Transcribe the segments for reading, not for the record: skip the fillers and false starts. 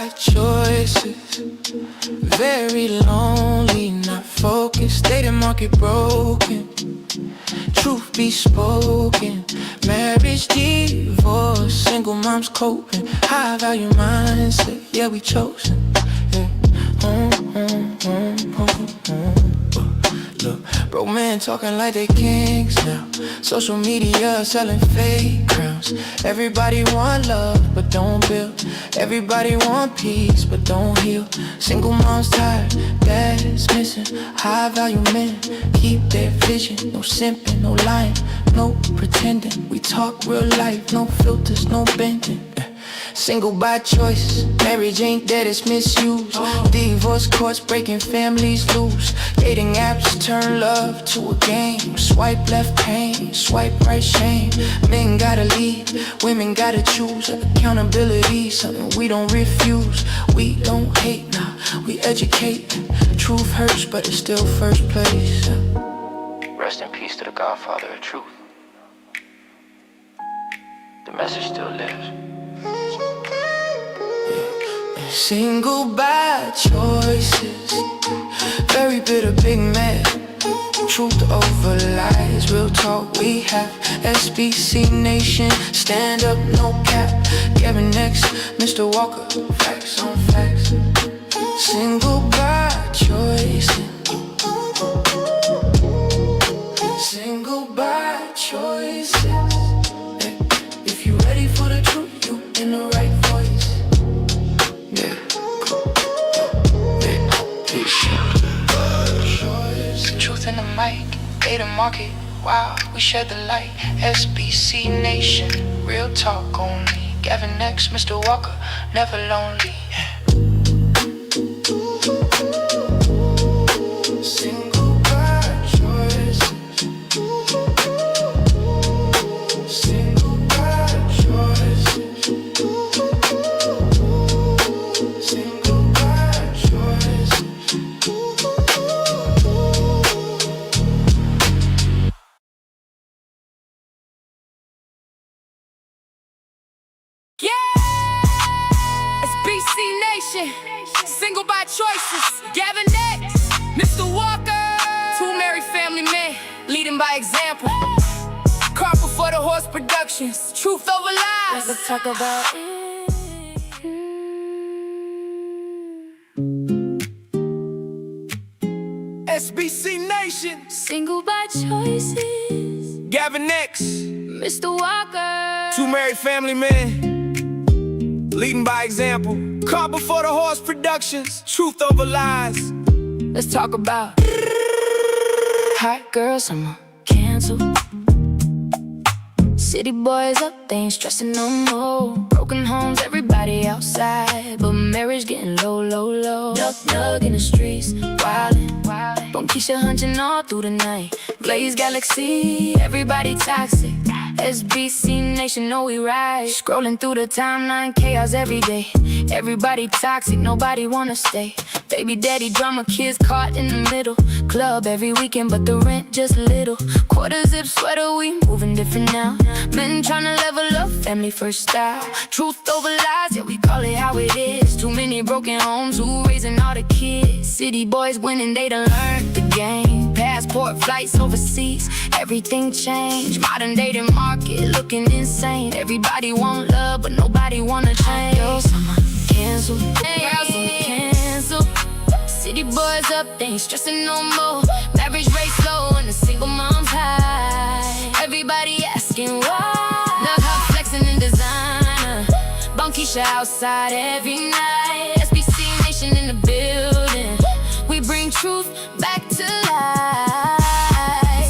by choices, very lonely, not focused, dating market broken. Truth be spoken, marriage, divorce, single moms coping, high value mindset, yeah we chosen. Yeah. Look, broke men talking like they kings now. Social media selling fake crowns. Everybody want love but don't build. Everybody want peace but don't heal. Single moms tired, dads missing. High value men keep their vision. No simping, no lying, no pretending. We talk real life, no filters, no bending. Single by choice, marriage ain't dead, it's misused. Divorce courts breaking families loose. Dating apps turn love to a game. Swipe left pain, swipe right shame. Men gotta lead, women gotta choose. Accountability, something we don't refuse. We don't hate, nah, we educate. Truth hurts, but it's still first place. Rest in peace to the godfather of truth. The message still lives. Single by choices, very bitter, big mad. Truth over lies, real talk we have. SBC Nation, stand up, no cap. Gavin X Mr. Walker, facts on facts. Single by choices, single by choices. If you ready for the truth, you in the right voice. Truth in the mic, data market, wow, we shed the light. SBC Nation, real talk only. Gavin X Mr. Walker, never lonely. Single by choices, single by choices, single by choices. Single by choices, Gavin X Mr. Walker. Two married family men, leading by example. Cart before the horse productions, truth over lies. Let's talk about it. SBC Nation, single by choices, Gavin X Mr. Walker. Two married family men, leading by example. Cart before the horse productions, truth over lies. Let's talk about hot girl summer, cancel. City boys up, they ain't stressing no more. Broken homes, everybody outside, but marriage getting low, low, low. Nug in the streets, wildin', wildin'. Keisha hunching all through the night. Blaze Galaxy, everybody toxic. SBC Nation, know we right. Scrolling through the timeline, chaos every day. Everybody toxic, nobody wanna stay. Baby daddy drama, kids caught in the middle. Club every weekend, but the rent just little. Quarter zip sweater, we moving different now. Men tryna level up, family first style. Truth over lies, yeah we call it how it is. Too many broken homes, who raising all the kids? City boys winning, they done learned the game. Passport flights overseas, everything changed. Modern dating market looking insane. Everybody want love, but nobody wanna change. Yo, summer, cancel, girls cancel. City boys up, they ain't stressing no more. Marriage rate slow and the single mom's high. Everybody asking why. Love her flexing in designer. Keisha outside every night. SBC Nation in the building. We bring truth back to life.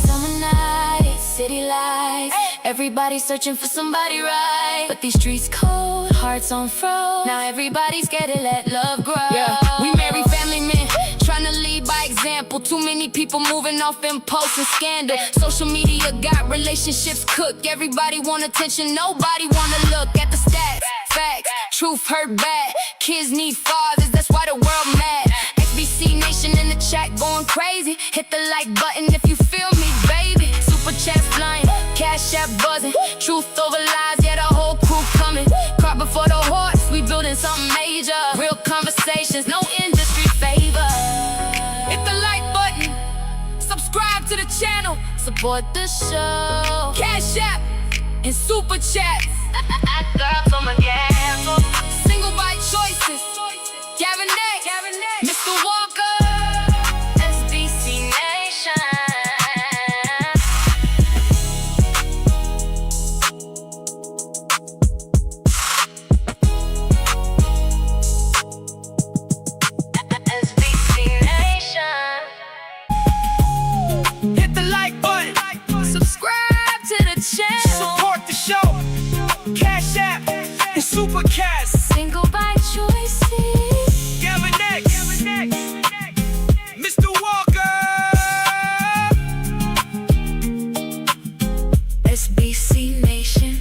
Summer nights, city lights. Everybody searching for somebody right. But these streets cold, hearts on froze. Now everybody's scared to let love grow. Yeah, we married family men, trying to lead by example. Too many people moving off impulse and scandal. Social media got relationships cooked. Everybody want attention, nobody wanna look at the stats. Facts, truth hurt bad. Kids need fathers, that's why the world mad. SBC Nation in the chat going crazy. Hit the like button if you feel me, baby. Super chat flying, cash app buzzing. Truth over lies, yeah the whole crew coming. Cart before the horse, we building something major. Real conversations, no industry favor. Hit the like button, subscribe to the channel, support the show. Cash App and Super Chats. Girl from a gamble. Single by choices. Gavin X Mr. Walker. SBC Nation. SBC Nation. Hit the like button, Subscribe to the channel. support the show. Cash App and Super Cats. Single by choices. Gavin X Mr. Walker. SBC Nation.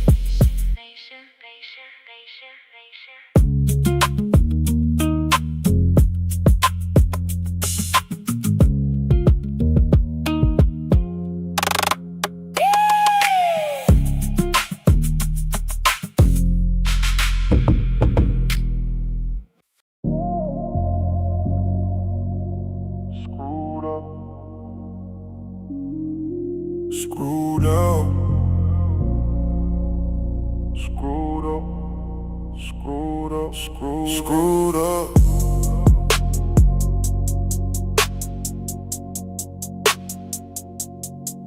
Screwed up, screwed up, screwed up, screwed up.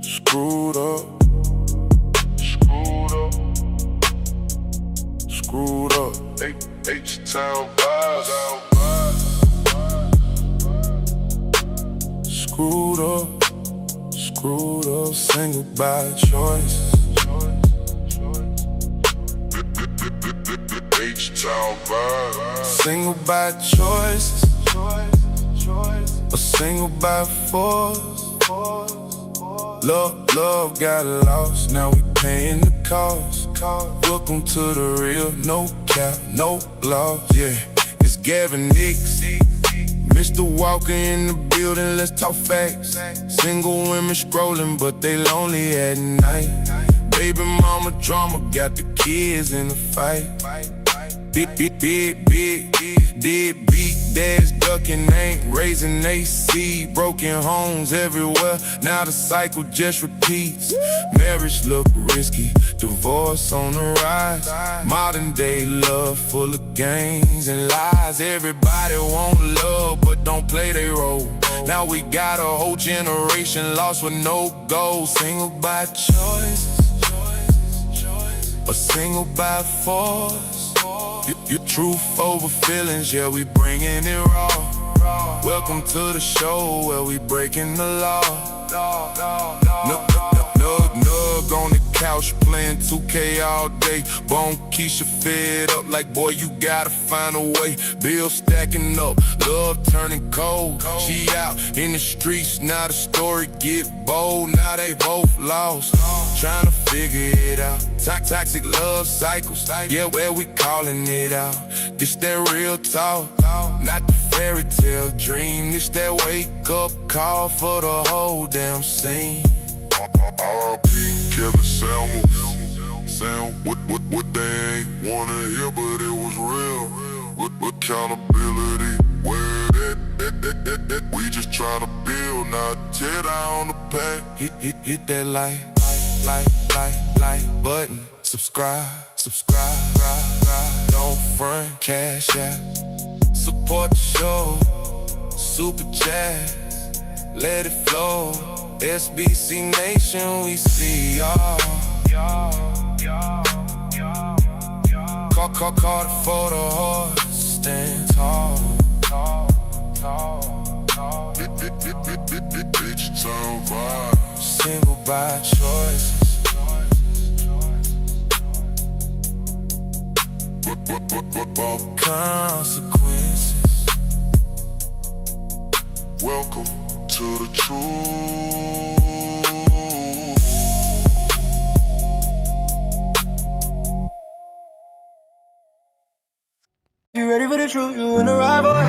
Screwed up, screwed up, screwed up. H-Town vibes. Screwed up. Screwed up, single by choice. H-Town vibe. Single by choice, a single by force. Love got lost, now we paying the cost. Welcome to the real, no cap, no loss. Yeah, it's Gavin X Mr. Walker in the building, let's talk facts. Single women scrolling, but they lonely at night. Baby mama drama, got the kids in the fight. Big deadbeat dads ducking, ain't raising AC. Broken homes everywhere, now the cycle just repeats. Marriage look risky, divorce on the rise. Modern day love full of games and lies. Everybody want love, but don't play their role. Now we got a whole generation lost with no goals. Single by choice, a single by force. Your truth over feelings, yeah, we bringing it raw. Welcome to the show where we breaking the law. Nug on the couch playing 2K all day. Bone Keisha fed up like, boy, you gotta find a way. Bills stacking up, love turning cold. She out in the streets, now the story get bold. Now they both lost, trying to figure it out. Toxic love cycles, yeah, where we calling it out. This that real talk, not the fairy tale dream. This that wake up call for the whole damn scene. R.I.P. Kevin Sound, what they ain't wanna hear, but it was real. With accountability, where that, we just tryna build, not tear down the pack. Hit that like button. Subscribe, don't front, cash out. Support the show, Super Chat, let it flow. SBC Nation, we see y'all. Call it for the horse, stand tall. H-Town vibe. Single by choices. Consequences. Welcome to the truth. You ready for the truth? You in the right boy.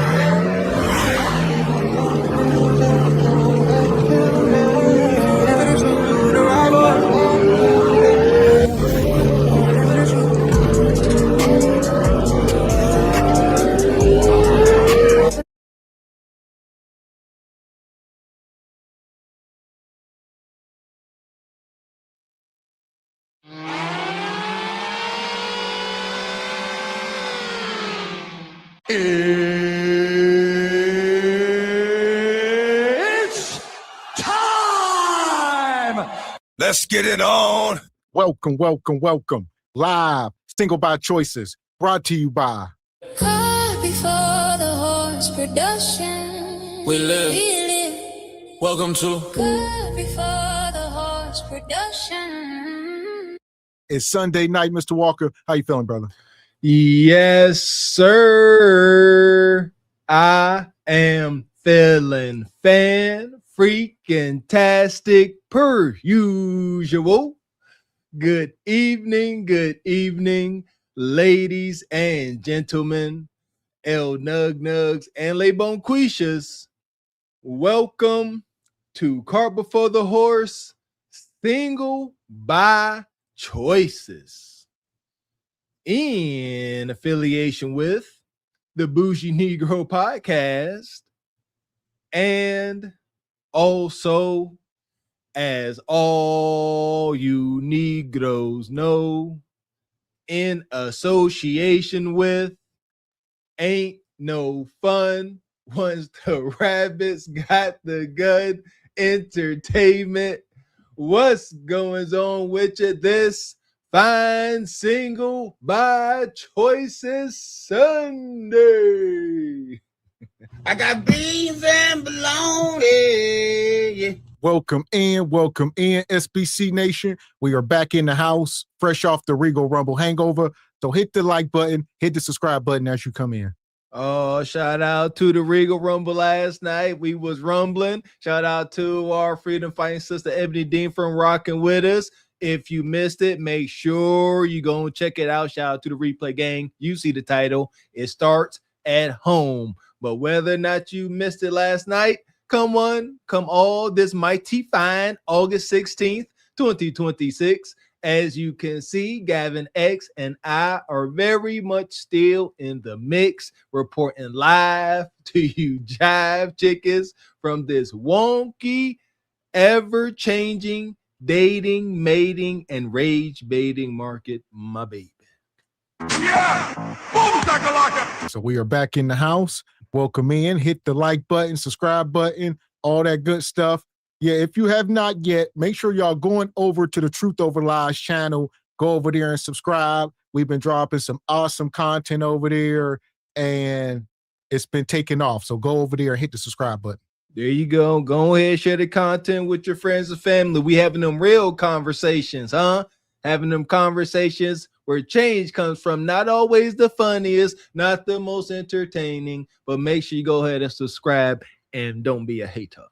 Let's get it on. Welcome, welcome, welcome. Live, Single by Choices, brought to you by Caught before the horse production. We live. Welcome to Caught before the horse production. It's Sunday night, Mr. Walker. How you feeling, brother? Yes, sir. I am feeling freaking-tastic per usual. Good evening, ladies and gentlemen, El Nug Nugs and Le Bonquishas. Welcome to Cart Before the Horse, Single by Choices, in affiliation with the Bougie Negro Podcast, and also, as all you Negroes know, in association with Ain't No Fun Once the Rabbits Got the Gun Entertainment. What's going on with you this fine Single by Choices Sunday? I got beans and bologna. Yeah. Welcome in, SBC Nation. We are back in the house, fresh off the Regal Rumble hangover. So hit the like button, hit the subscribe button as you come in. Oh, shout out to the Regal Rumble last night. We was rumbling. Shout out to our freedom fighting sister Ebony Dean from rocking with us. If you missed it, make sure you go and check it out. Shout out to the replay gang. You see the title. It starts at home. But whether or not you missed it last night, come all this mighty fine August 16th, 2026. As you can see, Gavin X and I are very much still in the mix, reporting live to you jive chickens from this wonky, ever-changing dating, mating, and rage baiting market, my baby. Yeah! Boom, shakalaka! So we are back in the house. Welcome in. Hit the like button, subscribe button, all that good stuff. Yeah, if you have not yet, make sure y'all going over to the Truth Over Lies channel. Go over there and subscribe. We've been dropping some awesome content over there, and it's been taking off. So go over there and hit the subscribe button. There you go. Go ahead, share the content with your friends and family. We having them real conversations, huh? Having them conversations where change comes from. Not always the funniest, not the most entertaining, but make sure you go ahead and subscribe and don't be a hater.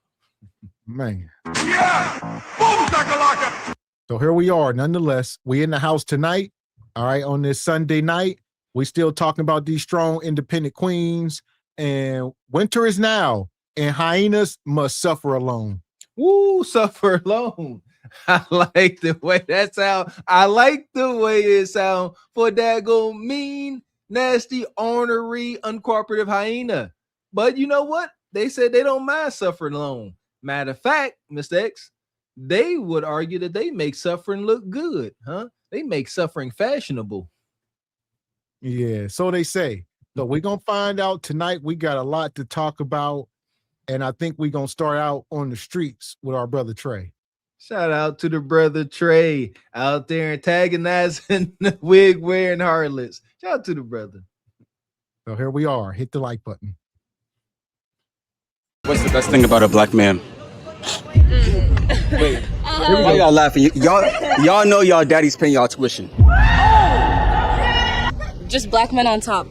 Man. Yeah! Boom, shakalaka! So here we are. Nonetheless, we in the house tonight. All right, on this Sunday night, we still talking about these strong, independent queens. And winter is now, and hyenas must suffer alone. Woo, suffer alone. I like the way that sound. I like the way it sound for that go mean, nasty, ornery, uncooperative hyena. But you know what? They said they don't mind suffering alone. Matter of fact, Mr. X, they would argue that they make suffering look good, huh? They make suffering fashionable. Yeah, so they say. So we're going to find out tonight. We got a lot to talk about, and I think we're going to start out on the streets with our brother Trey. Shout out to the brother Trey out there antagonizing the wig-wearing harlots. Shout out to the brother. So here we are. Hit the like button. What's the best thing about a black man? Wait, why y'all laughing? Y'all know y'all daddy's paying y'all tuition. Just black men on top.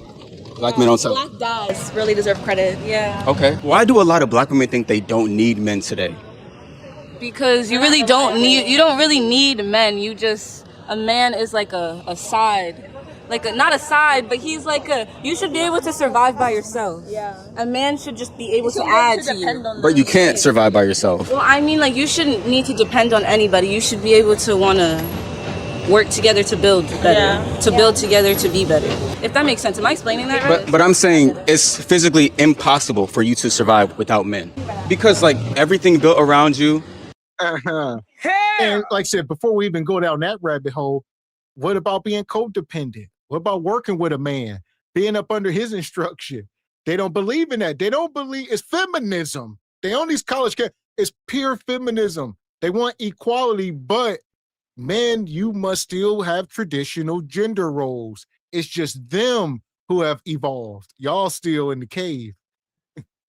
Black men on top. Black dads really deserve credit. Yeah. Okay. Why do a lot of black women think they don't need men today? Because you really don't need. You don't really need men. You just a man is like a side. Not a side, but he's like you should be able to survive by yourself. Yeah. A man should just be able to add to you. But you can't survive by yourself. Well, I mean, like, you shouldn't need to depend on anybody. You should be able to want to work together to build better, build together to be better. If that makes sense. Am I explaining that right? But I'm saying it's physically impossible for you to survive without men. Because, like, everything built around you. And like I said, before we even go down that rabbit hole, what about being codependent? What about working with a man, being up under his instruction? They don't believe in that. They don't believe it's feminism. They on these college kids. It's pure feminism. They want equality, but men, you must still have traditional gender roles. It's just them who have evolved. Y'all still in the cave.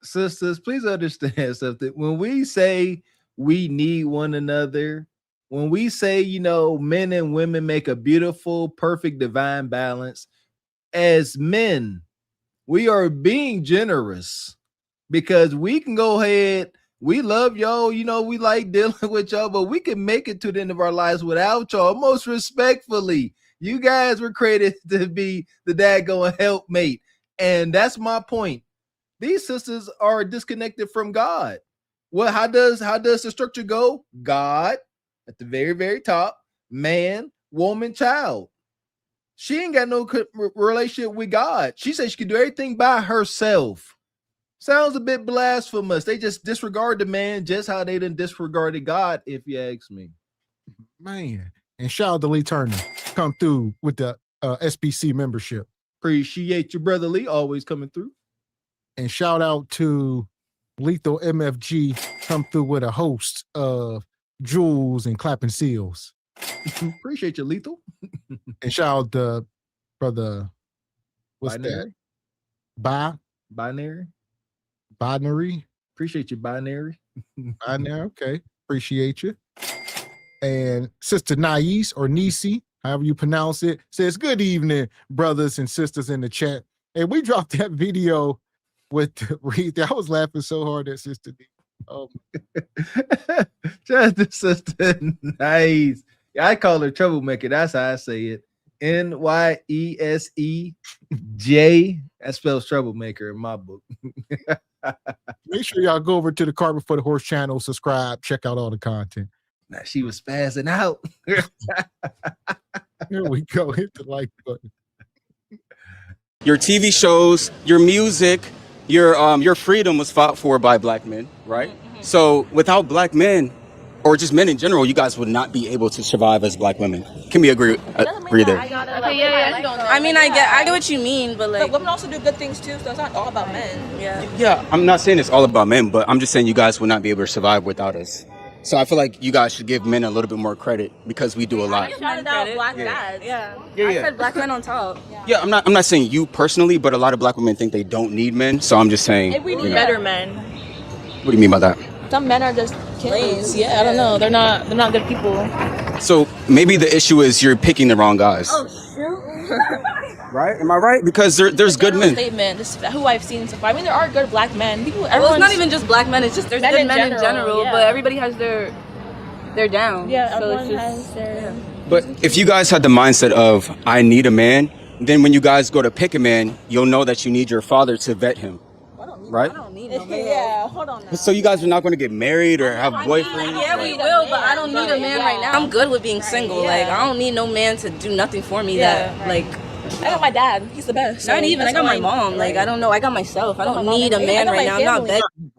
Sisters, please understand something. When we say we need one another, when we say, you know, men and women make a beautiful, perfect, divine balance, as men, we are being generous because we can go ahead. We love y'all, you know, we like dealing with y'all, but we can make it to the end of our lives without y'all. Most respectfully, you guys were created to be the daggone helpmate. And that's my point. These sisters are disconnected from God. Well, how does the structure go? God at the very, very top, man, woman, child. She ain't got no relationship with God. She said she could do everything by herself. Sounds a bit blasphemous. They just disregard the man just how they done disregarded God, if you ask me. Man. And shout out to Lee Turner. Come through with the SBC membership. Appreciate your brother Lee always coming through. And shout out to Lethal MFG. Come through with a host of jewels and clapping seals. Appreciate you, Lethal. And shout out to brother, what's Binary? that? Binary. Binary. Appreciate you, Binary. Binary. Okay. Appreciate you. And Sister Nais or Nisi, however you pronounce it, says, good evening, brothers and sisters in the chat. And we dropped that video with the Reed. I was laughing so hard at Sister D. Oh, just the Sister Nice. Yeah, I call her troublemaker. That's how I say it. NYESEJ. That spells troublemaker in my book. Make sure y'all go over to the Cart Before the Horse channel, subscribe, check out all the content. Now she was spazzing out. Here we go. Hit the like button. Your TV shows, your music, your freedom was fought for by black men, right? So without black men, or just men in general, you guys would not be able to survive as black women. Can we agree there? I mean, I get what you mean, but like, but women also do good things too, so it's not all about men. Yeah, I'm not saying it's all about men, but I'm just saying you guys would not be able to survive without us. So I feel like you guys should give men a little bit more credit because we do a lot. I said black men on top. Yeah, I'm not saying you personally, but a lot of black women think they don't need men. So I'm just saying. We need better men. What do you mean by that? Some men are just kids. Yeah, I don't know. They're not good people. So maybe the issue is you're picking the wrong guys. Oh shoot. Right? Am I right? Because there's good men. Statement. This is who I've seen so far. I mean, there are good black men. People. Well, it's not even just black men. It's just there's good men in general. Yeah. But everybody has their down. Yeah, so everyone it's just, has their. But if you guys had the mindset of I need a man, then when you guys go to pick a man, you'll know that you need your father to vet him. Right? I don't need no man. Yeah, hold on now. So you guys are not going to get married or have boyfriends? Yeah, we will, but I don't need a man right now. I'm good with being single. Like, I don't need no man to do nothing for me like... I got my dad. He's the best. Not even. I got my mom. Like, I don't know. I got myself. I don't need a man right now. I'm not begging.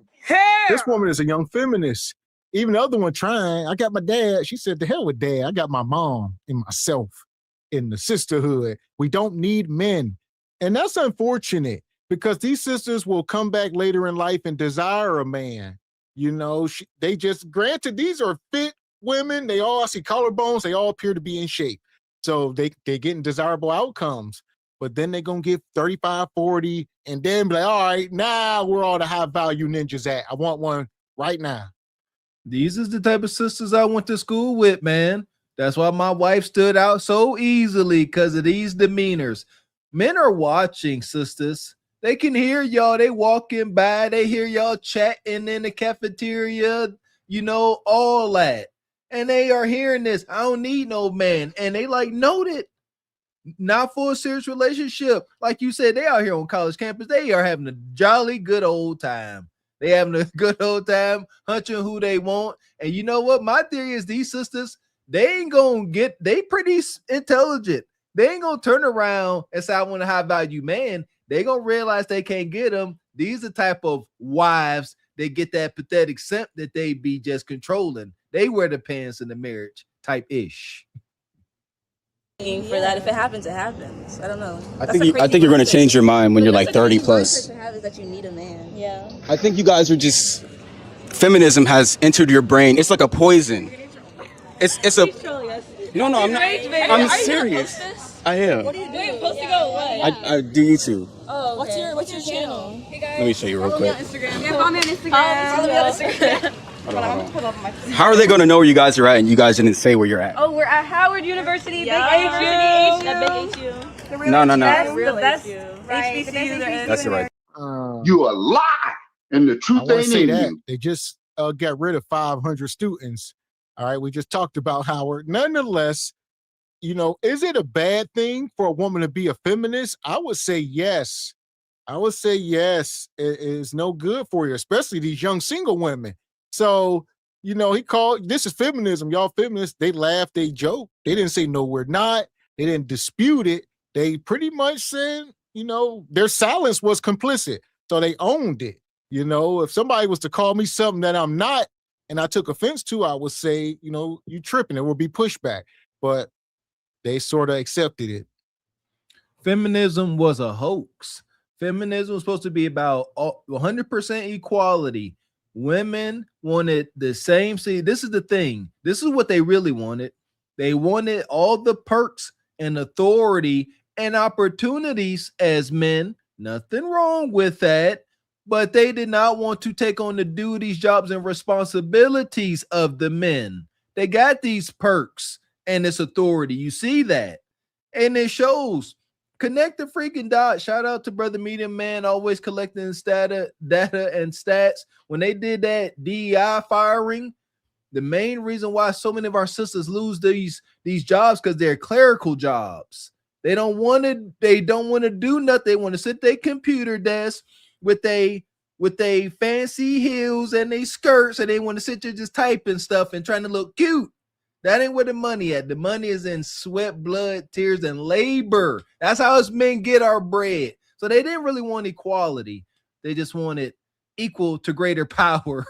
This woman is a young feminist. Even the other one trying. I got my dad. She said, the hell with dad. I got my mom and myself in the sisterhood. We don't need men. And that's unfortunate because these sisters will come back later in life and desire a man. You know, they just, granted, these are fit women. They all see collarbones. They all appear to be in shape. So they getting desirable outcomes. But then they're going to get 35, 40, and then be like, all right, now where all the high value ninjas at? I want one right now. These is the type of sisters I went to school with, man. That's why my wife stood out so easily, because of these demeanors. Men are watching, sisters. They can hear y'all. They walking by. They hear y'all chatting in the cafeteria, you know, all that. And they are hearing this. I don't need no man. And they like, noted. Not for a serious relationship. Like you said, they out here on college campus. They are having a jolly good old time. They having a good old time hunching who they want. And you know what? My theory is these sisters, they ain't gonna get, they pretty intelligent. They ain't gonna turn around and say, I want a high value man. They gonna realize they can't get them. These are the type of wives that get that pathetic simp that they be just controlling. They wear the pants in the marriage type ish. For that, if it happens, it happens. I don't know. I think you're going to change your mind when you're like 30 plus. To have is that you need a man. Yeah. I think you guys are just feminism has entered your brain. It's like a poison. It's a no, I'm not. I'm serious. I am. What are you doing? You're supposed to go away. I do YouTube. Oh, okay. What's your channel? Hey guys. Let me show you real quick. Instagram. Yeah, follow me on Instagram. Follow me on Instagram. Hold on. How are they going to know where you guys are at and you guys didn't say where you're at? Oh, we're at Howard University. Yeah. Big HU. That big HU. No. The Real best HU. HBCU there is. That's the right. You a lie, and the I truth want to ain't say in that you. they just got rid of 500 students. All right, we just talked about Howard. Nonetheless, is it a bad thing for a woman to be a feminist? I would say yes. I would say yes. It is no good for you, especially these young single women. So, he called this is feminism. Y'all feminists, they laughed, they joked. They didn't say no, we're not. They didn't dispute it. They pretty much said, their silence was complicit. So they owned it. If somebody was to call me something that I'm not and I took offense to, I would say, you tripping. There would be pushback. But they sort of accepted it. Feminism was a hoax. Feminism was supposed to be about 100% equality. Women wanted the same. See, this is the thing. This is what they really wanted. They wanted all the perks and authority and opportunities as men. Nothing wrong with that. But they did not want to take on the duties, jobs, and responsibilities of the men. They got these perks and this authority. You see that. And it shows. Connect the freaking dots. Shout out to Brother Medium Man, always collecting data and stats. When they did that DEI firing, the main reason why so many of our sisters lose these jobs because they're clerical jobs. They don't want to do nothing. They want to sit at their computer desk with they fancy heels and they skirts, and they want to sit there just typing stuff and trying to look cute. That ain't where the money at. The money is in sweat, blood, tears, and labor. That's how us men get our bread. So they didn't really want equality. They just wanted equal to greater power.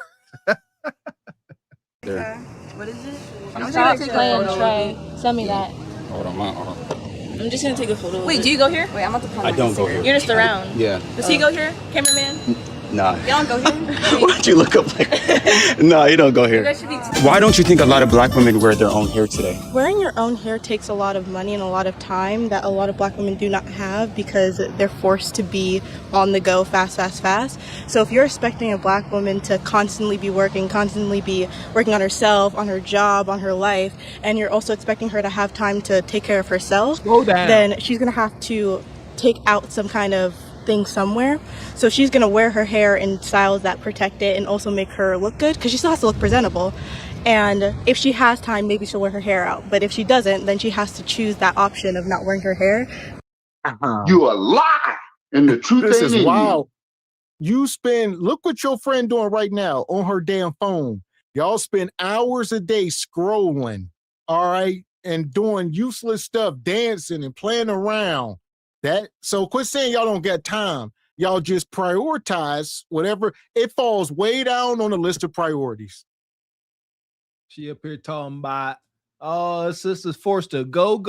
There. What is it? Stop playing Trey. Send me that. Hold on. I'm just gonna take a photo. Wait, do you go here? Wait, I'm about to I don't go here. You're just around. Yeah. Does he go here, cameraman? Nah. Y'all don't go here? Why'd you look up like No, you don't go here. Why don't you think a lot of black women wear their own hair today? Wearing your own hair takes a lot of money and a lot of time that a lot of black women do not have because they're forced to be on the go fast. So if you're expecting a black woman to constantly be working on herself, on her job, on her life, and you're also expecting her to have time to take care of herself, then she's going to have to take out some kind of thing somewhere. So she's going to wear her hair in styles that protect it and also make her look good because she still has to look presentable. And if she has time, maybe she'll wear her hair out. But if she doesn't, then she has to choose that option of not wearing her hair. You a lie, and the truth This ain't is in wild. Look what your friend doing right now on her damn phone. Y'all spend hours a day scrolling, all right, and doing useless stuff, dancing and playing around. So quit saying y'all don't get time. Y'all just prioritize whatever. It falls way down on the list of priorities. She up here talking about, oh, sisters forced to go,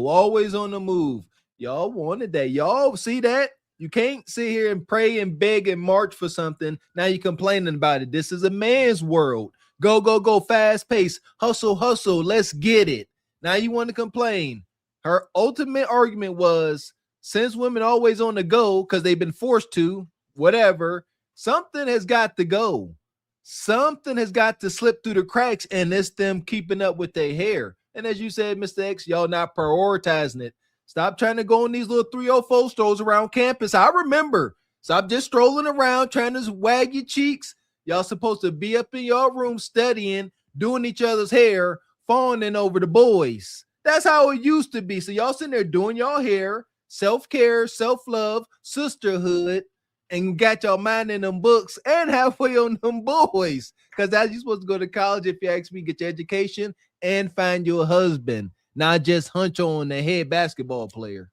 always on the move. Y'all wanted that. Y'all see that? You can't sit here and pray and beg and march for something. Now you're complaining about it. This is a man's world. Go, fast pace, hustle, let's get it. Now you want to complain. Her ultimate argument was, since women always on the go because they've been forced to, whatever, something has got to go. Something has got to slip through the cracks, and it's them keeping up with their hair. And as you said, Mr. X, y'all not prioritizing it. Stop trying to go in these little 304 strolls around campus. I remember. Stop just strolling around trying to wag your cheeks. Y'all supposed to be up in your room studying, doing each other's hair, fawning over the boys. That's how it used to be. So y'all sitting there doing y'all hair, self-care, self-love, sisterhood, and got y'all mind in them books and halfway on them boys. Because that's you supposed to go to college, if you ask me, get your education and find you a husband, not just hunch on the head basketball player.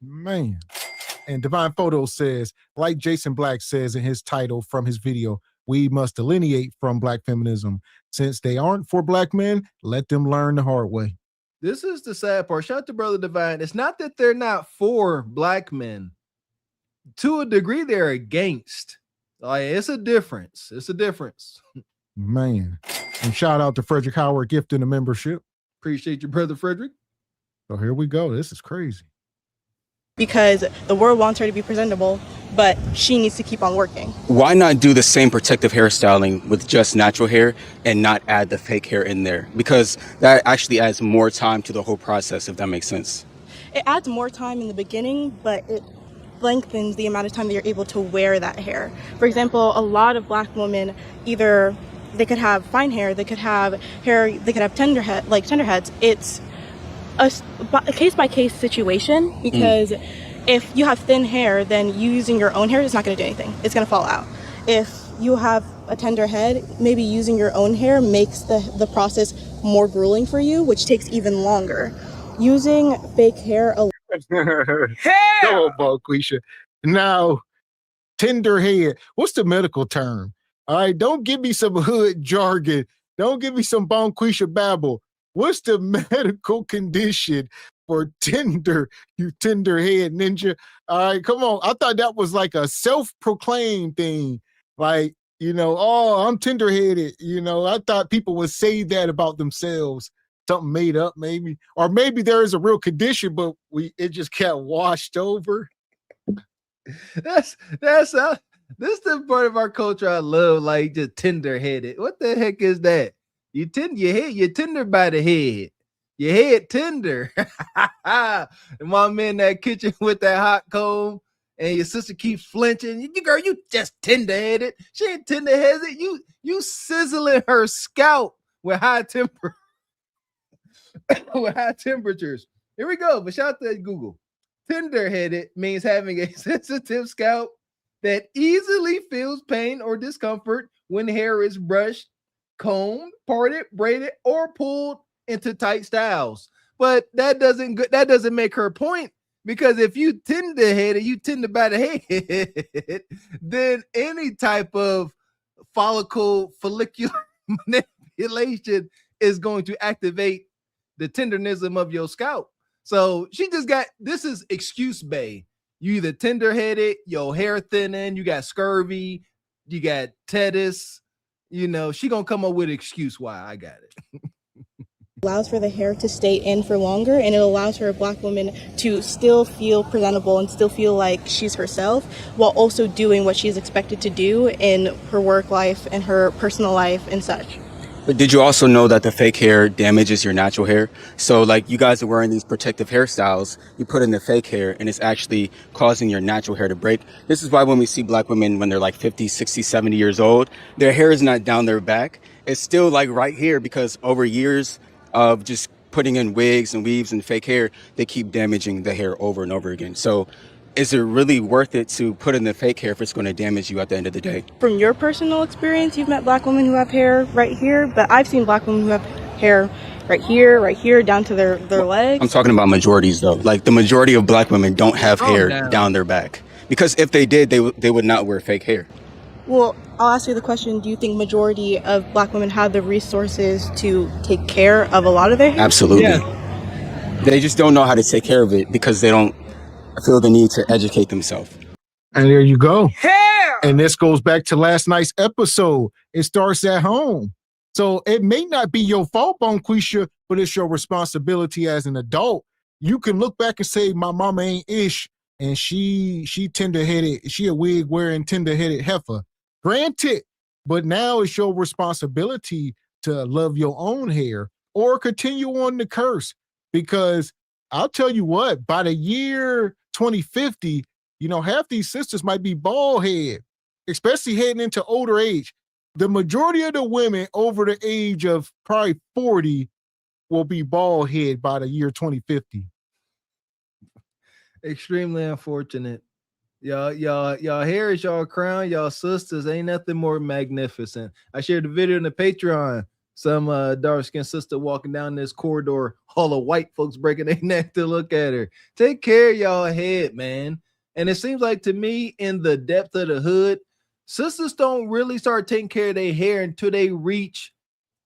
Man. And Divine Photo says, like Jason Black says in his title from his video, we must delineate from black feminism. Since they aren't for black men, let them learn the hard way. This is the sad part. Shout out to Brother Divine. It's not that they're not for black men. To a degree, they're against. Like, it's a difference. It's a difference. Man. And shout out to Frederick Howard gifting the membership. Appreciate your brother, Frederick. So here we go. This is crazy. Because the world wants her to be presentable, but she needs to keep on working. Why not do the same protective hairstyling with just natural hair and not add the fake hair in there? Because that actually adds more time to the whole process, if that makes sense. It adds more time in the beginning, but it lengthens the amount of time that you're able to wear that hair. For example, a lot of black women, either they could have fine hair, they could have hair, they could have tender heads. It's a case-by-case situation, because if you have thin hair, then using your own hair is not going to do anything. It's going to fall out. If you have a tender head, maybe using your own hair makes the process more grueling for you, which takes even longer. Using fake hair Come on, Bonquisha. Now, tender head. What's the medical term? All right, don't give me some hood jargon. Don't give me some Bonquisha babble. What's the medical condition for tender, you tender head ninja? All right, come on. I thought that was like a self-proclaimed thing. Like, oh, I'm tender-headed. I thought people would say that about themselves. Something made up, maybe. Or maybe there is a real condition, but it just got washed over. This is the part of our culture I love, like just tender-headed. What the heck is that? You're tender by the head. Your head tender. And while I'm in that kitchen with that hot comb and your sister keeps flinching, girl, you just tender-headed. She ain't tender-headed. You sizzling her scalp with high temper. With high temperatures. Here we go. But shout out to Google. Tender-headed means having a sensitive scalp that easily feels pain or discomfort when hair is brushed, combed, parted, braided, or pulled into tight styles. But that doesn't make her point, because if you tender-headed, you tender by the head, then any type of follicular manipulation is going to activate the tendernism of your scalp. So she just got, this is excuse bay. You either tender-headed, your hair thinning, you got scurvy, you got tetanus, she gonna come up with an excuse why. I got it. Allows for the hair to stay in for longer, and it allows for a black woman to still feel presentable and still feel like she's herself, while also doing what she's expected to do in her work life and her personal life and such. But did you also know that the fake hair damages your natural hair? So like you guys are wearing these protective hairstyles, you put in the fake hair and it's actually causing your natural hair to break. This is why when we see black women when they're like 50, 60, 70 years old, their hair is not down their back. It's still like right here, because over years of just putting in wigs and weaves and fake hair, they keep damaging the hair over and over again. So is it really worth it to put in the fake hair if it's going to damage you at the end of the day? From your personal experience, you've met black women who have hair right here, but I've seen black women who have hair right here, down to their legs. I'm talking about majorities though. Like the majority of black women don't have hair down their back, because if they did, they would not wear fake hair. Well, I'll ask you the question, do you think majority of black women have the resources to take care of a lot of their hair? Absolutely. Yeah. They just don't know how to take care of it because they don't feel the need to educate themselves. And there you go. Hair! And this goes back to last night's episode. It starts at home. So it may not be your fault, Bonquisha, but it's your responsibility as an adult. You can look back and say, my mama ain't ish, and she tender-headed, she a wig wearing tender-headed heifer. Granted, but now it's your responsibility to love your own hair or continue on the curse, because I'll tell you what, by the year 2050, half these sisters might be bald head, especially heading into older age. The majority of the women over the age of probably 40 will be bald head by the year 2050. Extremely unfortunate. Y'all hair is y'all crown, y'all sisters. Ain't nothing more magnificent. I shared the video in the Patreon. Some dark-skinned sister walking down this corridor, all of white folks breaking their neck to look at her. Take care of y'all head, man. And it seems like to me, in the depth of the hood, sisters don't really start taking care of their hair until they reach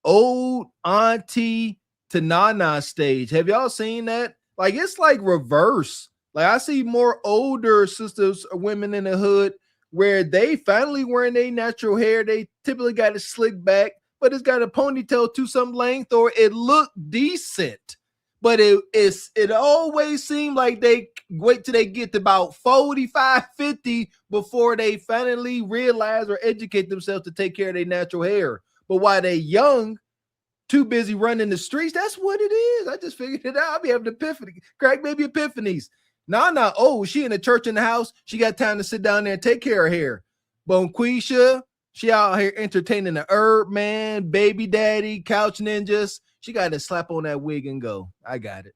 old auntie to nana stage. Have y'all seen that? Like, it's like reverse. Like, I see more older sisters or women in the hood where they finally wearing their natural hair. They typically got it slicked back, but it's got a ponytail to some length, or it looked decent. But it always seemed like they wait till they get to about 45, 50 before they finally realize or educate themselves to take care of their natural hair. But while they're young, too busy running the streets, that's what it is. I just figured it out. I'll be having epiphany, crack maybe epiphanies. Nah, she in the church in the house. She got time to sit down there and take care of her hair. Bonquisha, she out here entertaining the herb man, baby daddy, couch ninjas. She got to slap on that wig and go. I got it.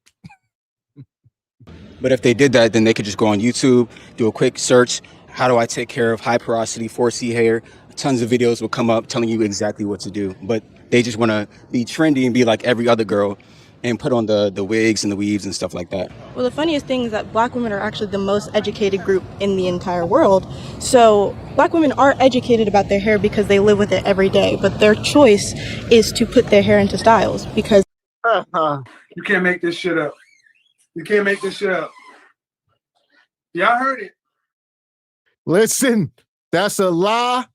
But if they did that, then they could just go on YouTube, do a quick search. How do I take care of high porosity 4C hair? Tons of videos will come up telling you exactly what to do. But they just want to be trendy and be like every other girl and put on the wigs and the weaves and stuff like that. Well, the funniest thing is that black women are actually the most educated group in the entire world. So black women are educated about their hair because they live with it every day, but their choice is to put their hair into styles because you can't make this shit up. You can't make this shit up. Y'all heard it. Listen, that's a lie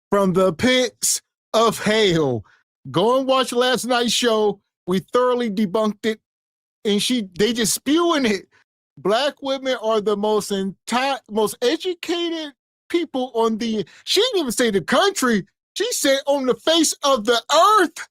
from the pits of hell. Go and watch last night's show. We thoroughly debunked it, and they just spewing it. Black women are the most educated people on the, she didn't even say the country, she said on the face of the earth.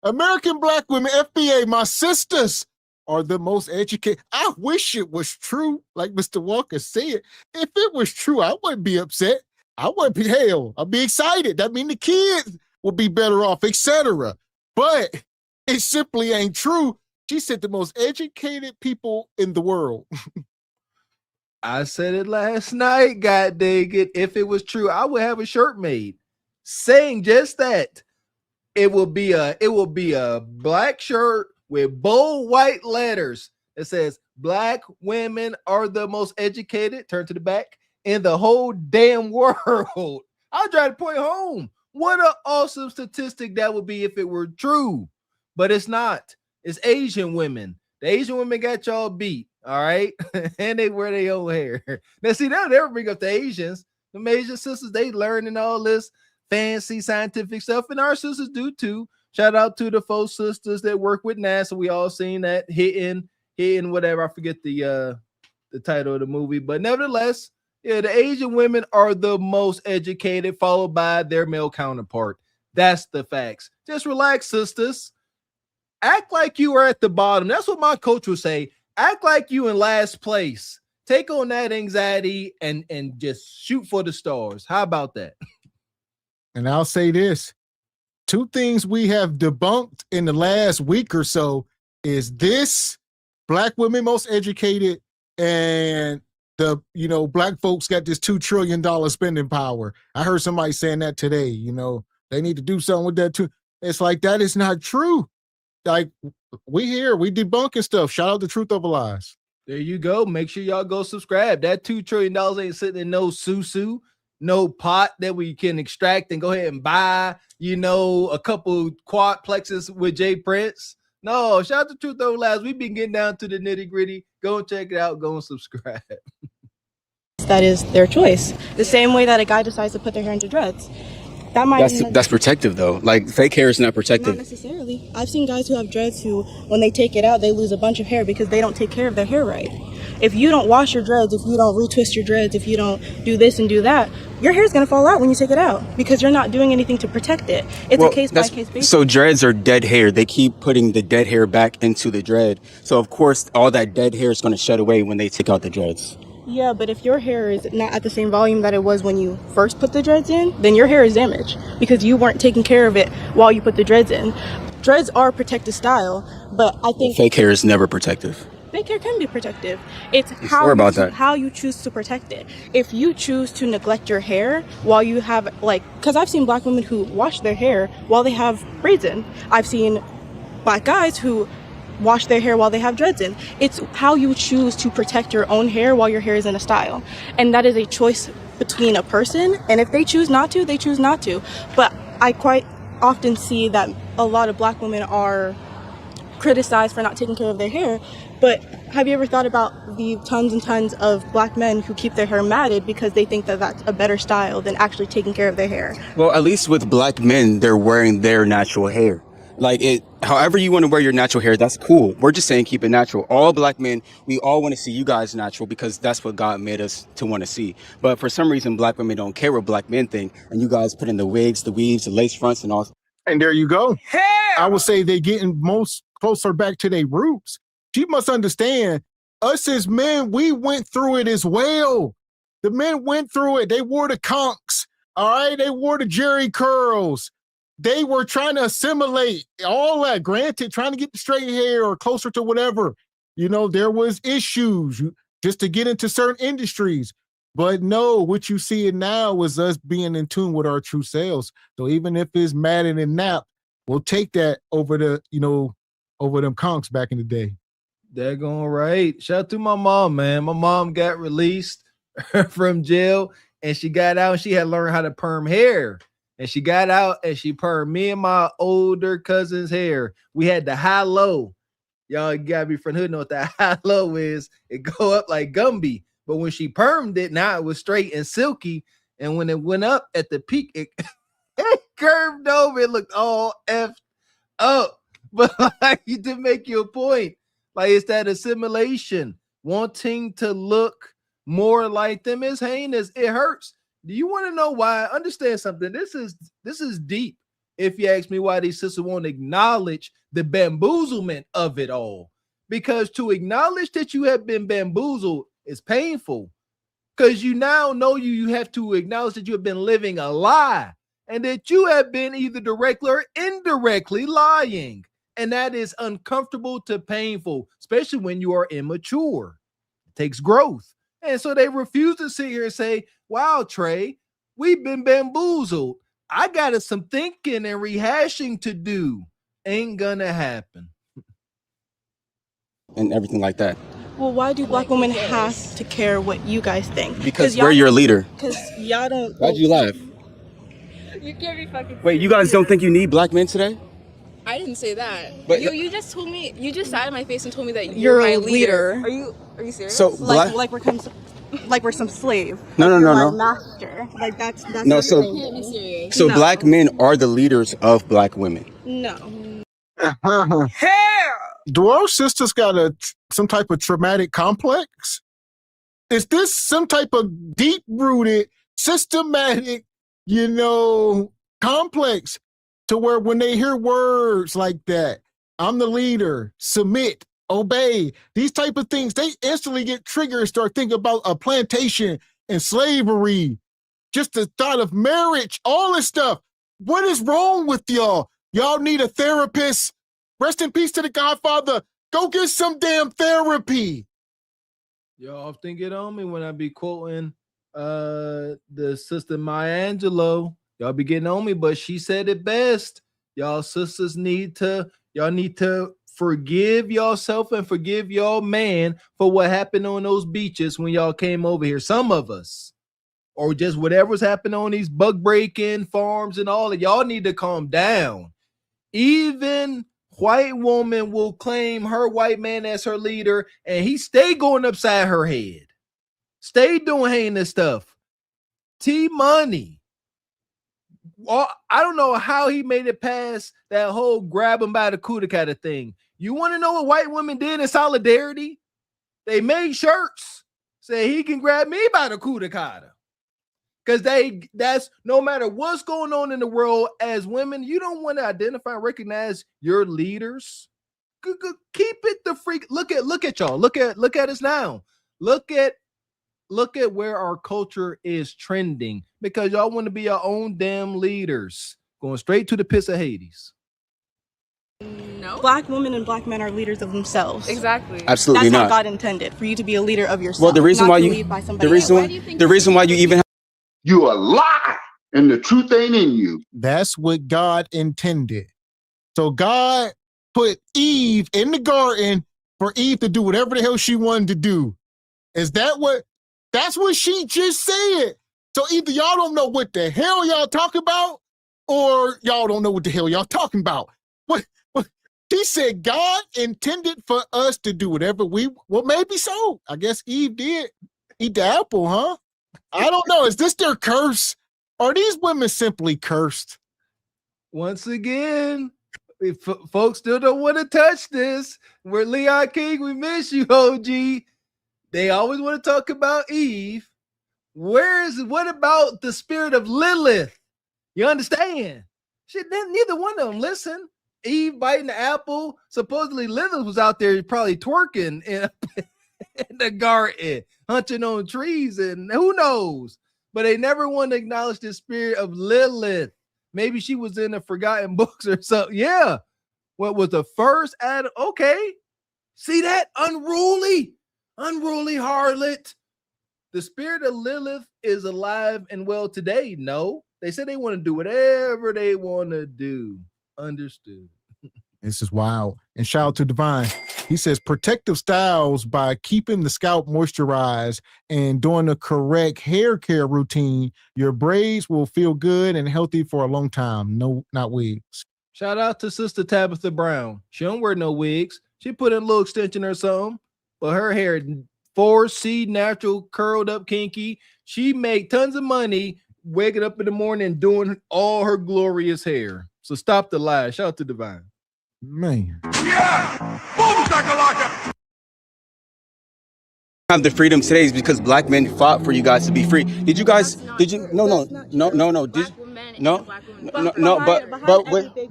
American black women, FBA, my sisters, are the most educated. I wish it was true, like Mr. Walker said. If it was true, I wouldn't be upset. I wouldn't be, hell, I'd be excited. That means the kids would be better off, etc. But it simply ain't true. She said the most educated people in the world. I said it last night, god dang it. If it was true, I would have a shirt made saying just that. It will be a black shirt with bold white letters that says black women are the most educated, turn to the back, in the whole damn world. I'll try to point home. What an awesome statistic that would be if it were true, but it's not. It's Asian women. The Asian women got y'all beat, all right? And they wear their own hair. Now, see, they'll never bring up the Asians. The Asian sisters, they learning all this fancy scientific stuff, and our sisters do too. Shout out to the 4 sisters that work with NASA. We all seen that hitting whatever. I forget the title of the movie, but nevertheless, yeah, the Asian women are the most educated, followed by their male counterpart. That's the facts. Just relax, sisters. Act like you are at the bottom. That's what my coach would say. Act like you in last place. Take on that anxiety and just shoot for the stars. How about that? And I'll say this. 2 things we have debunked in the last week or so is this, black women most educated, and black folks got this $2 trillion spending power. I heard somebody saying that today, they need to do something with that too. It's like, that is not true. Like, we debunking stuff. Shout out to Truth Over Lies. There you go. Make sure y'all go subscribe. That $2 trillion ain't sitting in no susu, no pot that we can extract and go ahead and buy, a couple quadplexes with Jay Prince. No, shout out to Truth Over Lies. We've been getting down to the nitty gritty. Go and check it out. Go and subscribe. That is their choice. The same way that a guy decides to put their hair into dreads. That's protective though. Like, fake hair is not protective. Not necessarily. I've seen guys who have dreads who, when they take it out, they lose a bunch of hair because they don't take care of their hair right. If you don't wash your dreads, if you don't retwist your dreads, if you don't do this and do that, your hair is going to fall out when you take it out because you're not doing anything to protect it. It's a case-by-case basis. So dreads are dead hair. They keep putting the dead hair back into the dread. So, of course, all that dead hair is going to shed away when they take out the dreads. Yeah, but if your hair is not at the same volume that it was when you first put the dreads in, then your hair is damaged because you weren't taking care of it while you put the dreads in. Dreads are protective style, but I think fake hair is never protective. Fake hair can be protective. It's how you choose to protect it. If you choose to neglect your hair while you have, because I've seen black women who wash their hair while they have braids in. I've seen black guys who wash their hair while they have dreads in. It's how you choose to protect your own hair while your hair is in a style. And that is a choice between a person. And if they choose not to, they choose not to. But I quite often see that a lot of black women are criticized for not taking care of their hair, but have you ever thought about the tons and tons of black men who keep their hair matted because they think that that's a better style than actually taking care of their hair? Well, at least with black men, they're wearing their natural hair. Like it, however you want to wear your natural hair, that's cool. We're just saying keep it natural. All black men, we all want to see you guys natural because that's what God made us to want to see. But for some reason, black women don't care what black men think, and you guys put in the wigs, the weaves, the lace fronts, and all. And there you go. I would say they getting most closer back to their roots. She must understand, us as men, we went through it as well. The men went through it. They wore the conks, all right? They wore the jerry curls. They were trying to assimilate all that. Granted, trying to get the straight hair or closer to whatever. You know, there was issues just to get into certain industries. But no, what you see now is us being in tune with our true selves. So even if it's Madden and Nap, we'll take that over the, over them conks back in the day. They're going right. Shout out to my mom, man. My mom got released from jail and she got out and she had learned how to perm hair. And she got out and she permed me and my older cousin's hair. We had the high-low. Y'all gotta be from hood know what that high-low is. It go up like Gumby. But when she permed it, now it was straight and silky. And when it went up at the peak, it, it curved over. It looked all effed up. But like, to make your point, like it's that assimilation, wanting to look more like them is heinous. It hurts. Do you want to know why? Understand something. This is deep. If you ask me why these sisters won't acknowledge the bamboozlement of it all, because to acknowledge that you have been bamboozled is painful. Because you now know you have to acknowledge that you have been living a lie and that you have been either directly or indirectly lying. And that is uncomfortable to painful, especially when you are immature. It takes growth. And so they refuse to sit here and say, wow, Trey, we've been bamboozled. I got some thinking and rehashing to do. Ain't gonna happen. And everything like that. Well, why do black women have to care what you guys think? Because we're your leader. Because y'all don't. Why'd you laugh? You can't be fucking. Wait, you guys don't think you need black men today? I didn't say that. But you just told me, you just sat in my face and told me that You're my a leader. Are you serious? So like we're some slave. No. Master. Like that's No, so You can't be serious. so black men are the leaders of black women. No. Do our sisters got some type of traumatic complex? Is this some type of deep-rooted, systematic, complex to where when they hear words like that, I'm the leader, submit, obey, these type of things, they instantly get triggered and start thinking about a plantation and slavery, just the thought of marriage, all this stuff. What is wrong with y'all? Y'all need a therapist. Rest in peace to the Godfather. Go get some damn therapy. Y'all often get on me when I be quoting the sister Maya Angelou. Y'all be getting on me, but she said it best. Y'all sisters need to forgive yourself and forgive your man for what happened on those beaches when y'all came over here. Some of us, or just whatever's happened on these bug breaking farms and all of y'all need to calm down. Even white woman will claim her white man as her leader, and he stay going upside her head, stay doing heinous stuff. T-Money. Well, I don't know how he made it past that whole grab him by the cootie cutter thing. You want to know what white women did in solidarity? They made shirts say he can grab me by the cootie cutter. Because that's no matter what's going on in the world, as women, you don't want to identify and recognize your leaders. Keep it the freak. Look at y'all. Look at us now. Look at where our culture is trending, because y'all want to be your own damn leaders, going straight to the pits of Hades. No. Black women and black men are leaders of themselves. Exactly. Absolutely That's not. how God intended, for you to be a leader of yourself. Well, the reason why you even you a lie, and the truth ain't in you. That's what God intended. So God put Eve in the garden for Eve to do whatever the hell she wanted to do. Is that what? That's what she just said. So either y'all don't know what the hell y'all talking about, or y'all don't know what the hell y'all talking about. What She said God intended for us to do whatever well, maybe so. I guess Eve did eat the apple, huh? I don't know. Is this their curse? Are these women simply cursed? Once again, if folks still don't want to touch this, we're Leon King. We miss you, OG. They always want to talk about Eve. What about the spirit of Lilith? You understand? Neither one of them listen. Eve biting the apple. Supposedly Lilith was out there probably twerking in the garden, hunting on trees, and who knows? But they never want to acknowledge the spirit of Lilith. Maybe she was in the forgotten books or something. Yeah. What was the first Adam? Okay. See that? Unruly harlot. The spirit of Lilith is alive and well today. No, they said they want to do whatever they want to do. Understood. This is wild. And shout out to Divine. He says protective styles by keeping the scalp moisturized and doing the correct hair care routine. Your braids will feel good and healthy for a long time. No, not wigs. Shout out to Sister Tabitha Brown. She don't wear no wigs. She put in a little extension or something, but her hair 4C natural, curled up, kinky. She make tons of money waking up in the morning and doing all her glorious hair. So stop the lie. Shout out to Divine. Man. Yeah! Boom, shakalaka! Have the freedom today is because black men fought for you guys to be free. Did you guys? Did you? No. Did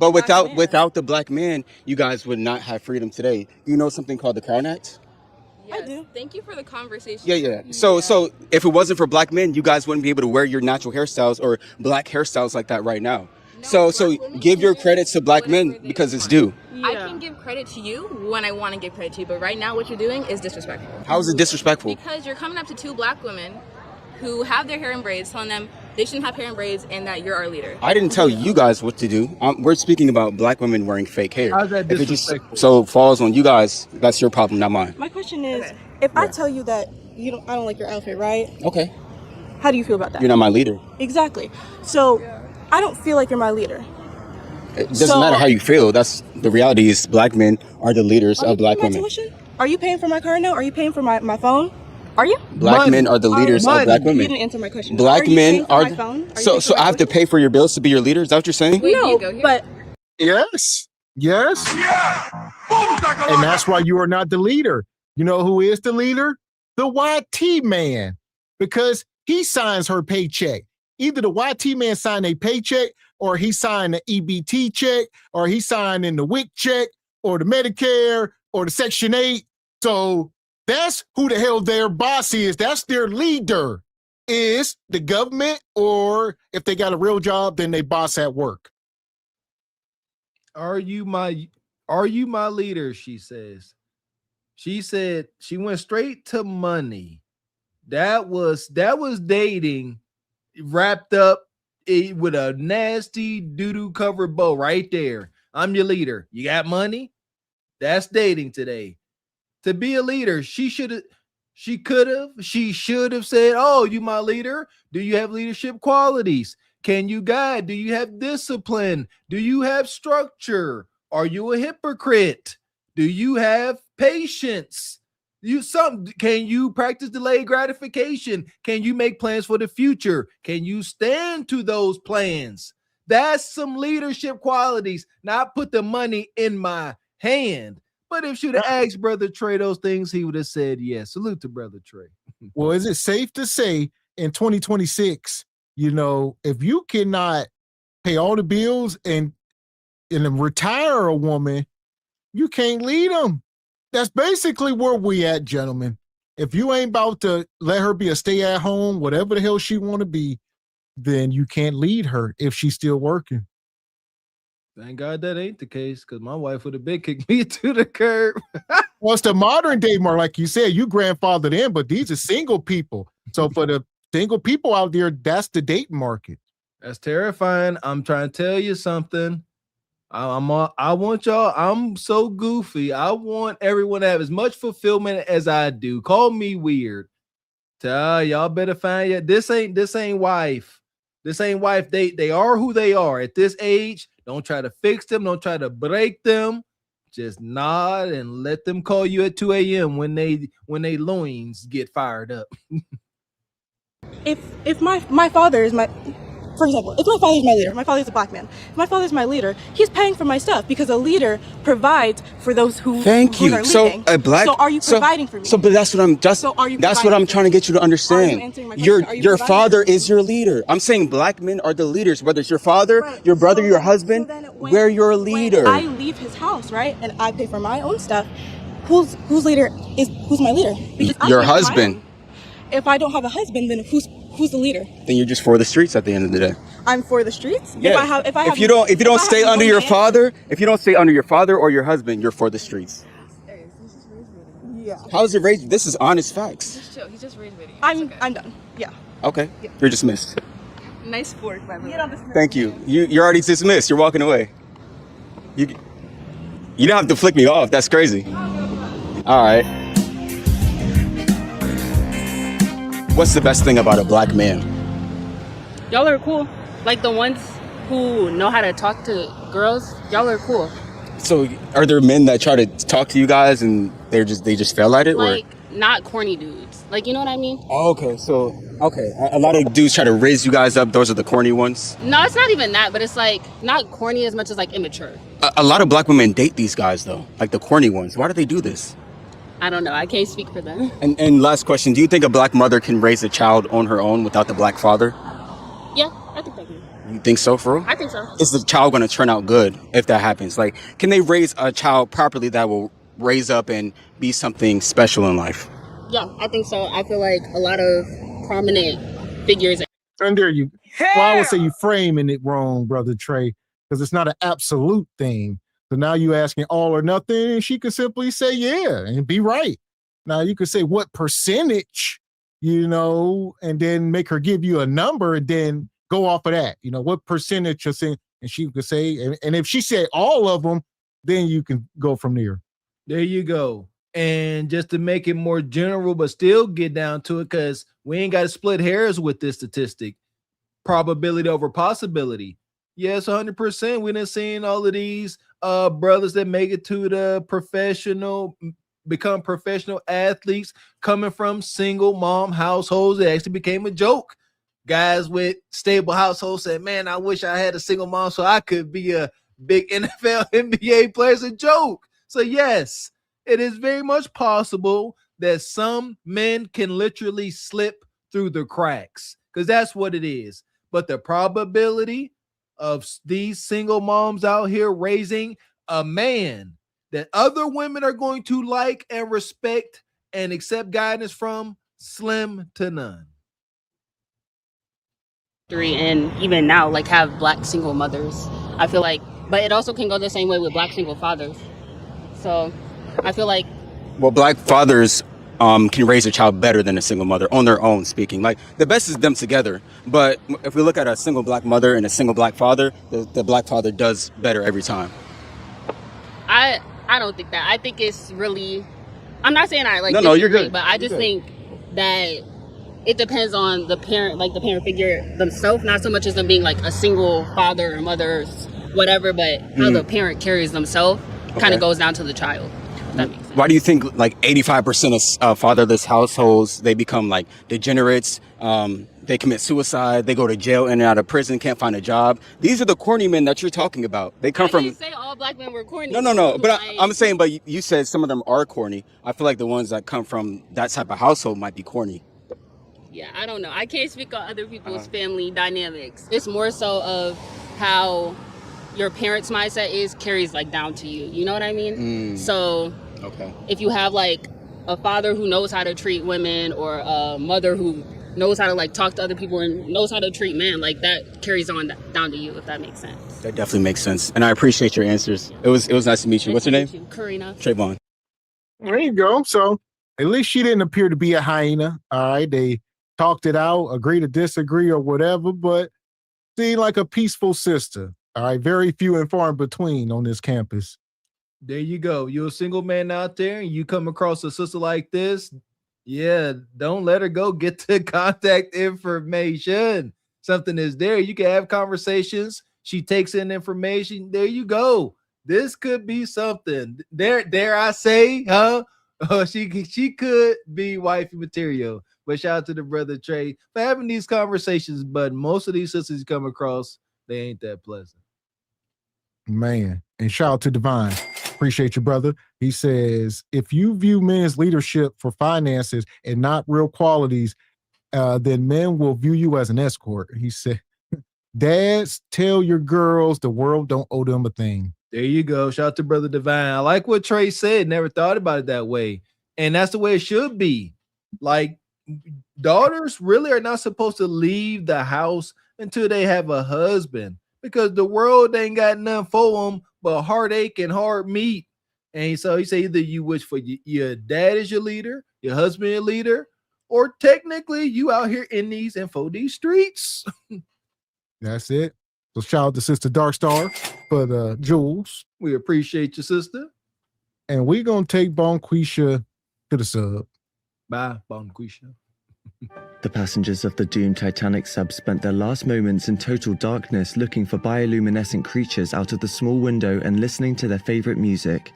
but without the black man, you guys would not have freedom today. Do you know something called the Crown Act? Yes. I do. Thank you for the conversation. Yeah. So if it wasn't for black men, you guys wouldn't be able to wear your natural hairstyles or black hairstyles like that right now. So give your credit to black men because it's due. Yeah. I can give credit to you when I want to give credit to you, but right now what you're doing is disrespectful. How is it disrespectful? Because you're coming up to two black women who have their hair in braids, telling them they shouldn't have hair in braids and that you're our leader. I didn't tell you guys what to do. We're speaking about black women wearing fake hair. How's that disrespectful? If it just so falls on you guys, that's your problem, not mine. My question is, if I tell you that I don't like your outfit, right? Okay. How do you feel about that? You're not my leader. Exactly. So I don't feel like you're my leader. It doesn't matter how you feel. That's the reality is black men are the leaders of black women. Tuition? Are you paying for my car now? Are you paying for my phone? Are you? Black men are the leaders of black women. You didn't answer my question. Black men are my phone? So I have to pay for your bills to be your leader? Is that what you're saying? No, but Yes. And that's why you are not the leader. You know who is the leader? The YT man, because he signs her paycheck. Either the YT man signed a paycheck, or he signed the EBT check, or he signed in the WIC check, or the Medicare, or the Section 8. So that's who the hell their boss is. That's their leader, is the government, or if they got a real job, then they boss at work. Are you my leader? She says. She said she went straight to money. That was dating wrapped up with a nasty doo-doo covered bow right there. I'm your leader. You got money? That's dating today. To be a leader, she should have said, oh, you my leader? Do you have leadership qualities? Can you guide? Do you have discipline? Do you have structure? Are you a hypocrite? Do you have patience? Can you practice delayed gratification? Can you make plans for the future? Can you stand to those plans? That's some leadership qualities, not put the money in my hand. But if she'd have asked Brother Trey those things, he would have said yes. Salute to Brother Trey. Well, is it safe to say in 2026, if you cannot pay all the bills and retire a woman, you can't lead them? That's basically where we at, gentlemen. If you ain't about to let her be a stay-at-home, whatever the hell she want to be, then you can't lead her if she's still working. Thank God that ain't the case, because my wife would have been kicked me to the curb. Well, it's the modern day, more like you said, you grandfathered in, but these are single people. So for the single people out there, that's the dating market. That's terrifying. I'm trying to tell you something. I want y'all. I'm so goofy. I want everyone to have as much fulfillment as I do. Call me weird. Y'all better find it. This ain't wife. This ain't wife. They are who they are at this age. Don't try to fix them. Don't try to break them. Just nod and let them call you at 2 a.m. when they loins get fired up. If my father is my, for example, if my father's my leader, my father's a black man. If my father's my leader, he's paying for my stuff because a leader provides for those who Thank who you. are So leading. a black. So are you providing for me? So, but that's what I'm just. So are you That's what I'm providing for trying to me? get you to Are you understand. answering my question? Are you Your providing father for me? is your leader. I'm saying black men are the leaders. Whether it's your father, Right. your brother, So your then- husband, so then we're your when leader. I leave his house, right, and I pay for my own stuff, who's my leader? Because I Your pay for my husband. own. If I don't have a husband, then who's the leader? Then you're just for the streets at the end of the day. I'm for the streets. Yeah. If you don't stay under your father or your husband, you're for the streets. Yeah. How is it raised? This is honest facts. Just chill. He just raised video. I'm done. Yeah. Okay. You're dismissed. Nice fork, by the way. Thank you. You're already dismissed. You're walking away. You don't have to flick me off. That's crazy. All right. What's the best thing about a black man? Y'all are cool. Like the ones who know how to talk to girls, y'all are cool. So, are there men that try to talk to you guys and they just fail at it, Like not corny dudes. Like, you know what I mean? Oh, okay. So, a lot of dudes try to raise you guys up. Those are the corny ones. No, it's not even that, but it's like not corny as much as like immature. A lot of black women date these guys though, like the corny ones. Why do they do this? I don't know. I can't speak for them. And last question: do you think a black mother can raise a child on her own without the black father? Yeah, I think they can. You think so, for real? I think so. Is the child going to turn out good if that happens? Like, can they raise a child properly that will raise up and be something special in life? Yeah, I think so. I feel like a lot of prominent figures. And there you. Well, I would say you framing it wrong, brother Trey, because it's not an absolute thing. So now you asking all or nothing, and she could simply say yeah and be right. Now you could say what percentage, and then make her give you a number and then go off of that. What percentage you're saying, and she could say, and if she said all of them, then you can go from there. There you go. And just to make it more general, but still get down to it, because we ain't got to split hairs with this statistic. Probability over possibility. Yes, 100%. We done seen all of these brothers that make it to the become professional athletes coming from single mom households. It actually became a joke. Guys with stable households said, man, I wish I had a single mom so I could be a big NFL, NBA player. It's a joke. So yes, it is very much possible that some men can literally slip through the cracks, because that's what it is. But the probability of these single moms out here raising a man that other women are going to like and respect and accept guidance from, slim to none. And even now, like, have black single mothers. I feel like, but it also can go the same way with black single fathers. So I feel like, well, black fathers can raise a child better than a single mother on their own, speaking. Like, the best is them together. But if we look at a single black mother and a single black father, the black father does better every time. I don't think that. I think it's really, I'm not saying I like no, you're good. But I just think that it depends on the parent, like the parent figure themselves, not so much as them being like a single father or mother, whatever, but how the parent carries themselves kind of goes down to the child. That makes sense. Why do you think like 85% of fatherless households, they become like degenerates? They commit suicide. They go to jail in and out of prison, can't find a job. These are the corny men that you're talking about. They come from. I didn't say all black men were corny. No. But I'm saying, but you said some of them are corny. I feel like the ones that come from that type of household might be corny. Yeah, I don't know. I can't speak on other people's family dynamics. It's more so of how your parents' mindset carries like down to you. You know what I mean? So if you have like a father who knows how to treat women, or a mother who knows how to like talk to other people and knows how to treat men, like that carries on down to you, if that makes sense. That definitely makes sense. And I appreciate your answers. It was nice to meet you. What's your name? Karina. Trayvon. There you go. So at least she didn't appear to be a hyena. All right. They talked it out, agree to disagree or whatever, but seemed like a peaceful sister. All right. Very few and far in between on this campus. There you go. You're a single man out there and you come across a sister like this. Yeah, don't let her go. Get the contact information. Something is there. You can have conversations. She takes in information. There you go. This could be something. Dare I say, huh? She could be wifey material. But shout out to the brother Trey for having these conversations. But most of these sisters you come across, they ain't that pleasant. Man, and shout out to Divine. Appreciate you, brother. He says, if you view men's leadership for finances and not real qualities, then men will view you as an escort. He said, dads, tell your girls the world don't owe them a thing. There you go. Shout out to brother Divine. I like what Trey said. Never thought about it that way. And that's the way it should be. Like, daughters really are not supposed to leave the house until they have a husband, because the world ain't got nothing for them but heartache and hard meat. And so he said either you wish for your dad is your leader, your husband your leader, or technically you out here in these and for these streets. That's it. So shout out to Sister Darkstar for the jewels. We appreciate you, sister. And we're going to take Bonquisha to the sub. Bye, Bonquisha. The passengers of the doomed Titanic sub spent their last moments in total darkness looking for bioluminescent creatures out of the small window and listening to their favorite music.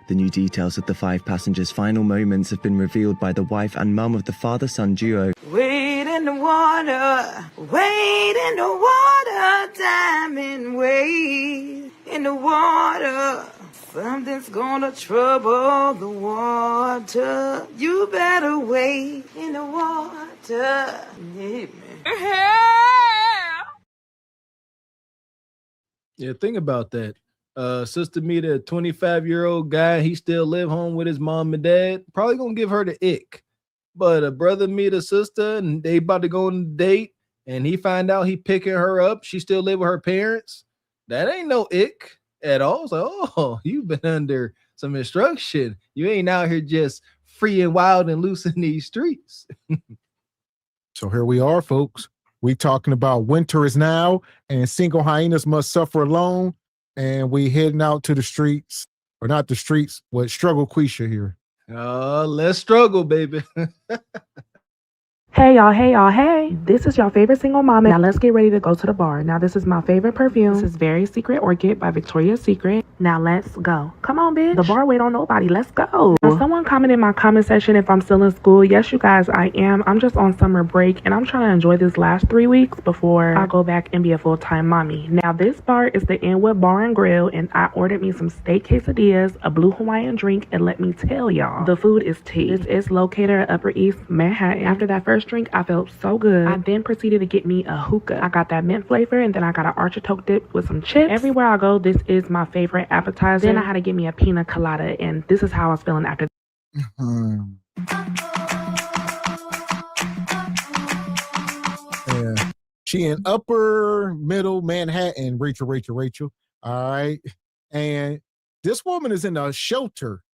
The new details of the 5 passengers' final moments have been revealed by the wife and mum of the father-son duo. Wade in the water, wade in the water, diamond wade in the water. Something's gonna trouble the water. You better wade in the water. Yeah, think about that. Sister meet a 25-year-old guy. He still live home with his mom and dad. Probably gonna give her the ick. But a brother meet a sister and they about to go on a date, and he find out he picking her up. She still live with her parents. That ain't no ick at all. It's like, oh, you've been under some instruction. You ain't out here just free and wild and loose in these streets. So here we are, folks. We talking about winter is now and single hyenas must suffer alone. And we heading out to the streets, or not the streets, what struggle Quisha here. Let's struggle, baby. Hey y'all, hey. This is your favorite single mama. Now let's get ready to go to the bar. Now this is my favorite perfume. This is Very Secret Orchid by Victoria's Secret. Now let's go. Come on, bitch. The bar wait on nobody. Let's go. Now, someone commented in my comment section if I'm still in school. Yes, you guys, I am. I'm just on summer break and I'm trying to enjoy this last 3 weeks before I go back and be a full-time mommy. Now this bar is the Inwood Bar and Grill, and I ordered me some steak quesadillas, a blue Hawaiian drink, and let me tell y'all, the food is tea. This is located at Upper East Manhattan. After that first drink, I felt so good. I then proceeded to get me a hookah. I got that mint flavor, and then I got an artichoke dip with some chips. Everywhere I go, this is my favorite appetizer. Then I had to get me a pina colada, and this is how I was feeling after. Yeah. She in upper middle Manhattan, Rachel. All right. And this woman is in a shelter.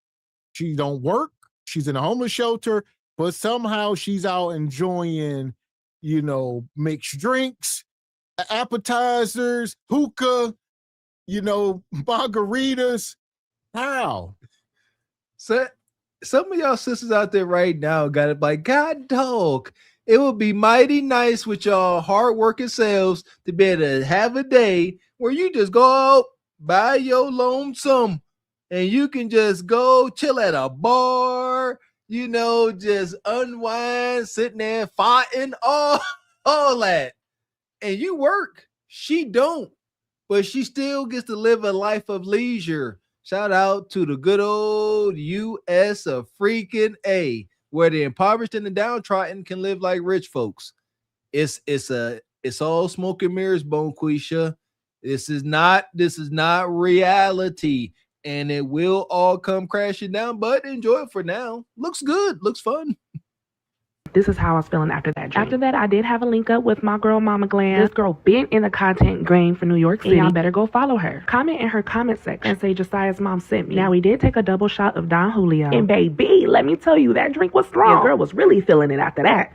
She don't work. She's in a homeless shelter, but somehow she's out enjoying, mixed drinks, appetizers, hookah, margaritas. How? So some of y'all sisters out there right now got it like, God dog, it would be mighty nice with y'all hardworking selves to be able to have a day where you just go out, buy your lonesome, and you can just go chill at a bar, just unwind, sitting there fighting, all that. And you work. She don't, but she still gets to live a life of leisure. Shout out to the good old US of freaking A, where the impoverished and the downtrodden can live like rich folks. It's all smoke and mirrors, Bonquisha. This is not reality. And it will all come crashing down, but enjoy it for now. Looks good. Looks fun. This is how I was feeling after that drink. After that, I did have a link up with my girl, Mama Glam. This girl been in the content game for New York City. Y'all better go follow her. Comment in her comment section and say Josiah's mom sent me. Now, we did take a double shot of Don Julio. And baby, let me tell you, that drink was strong. Your girl was really feeling it after that.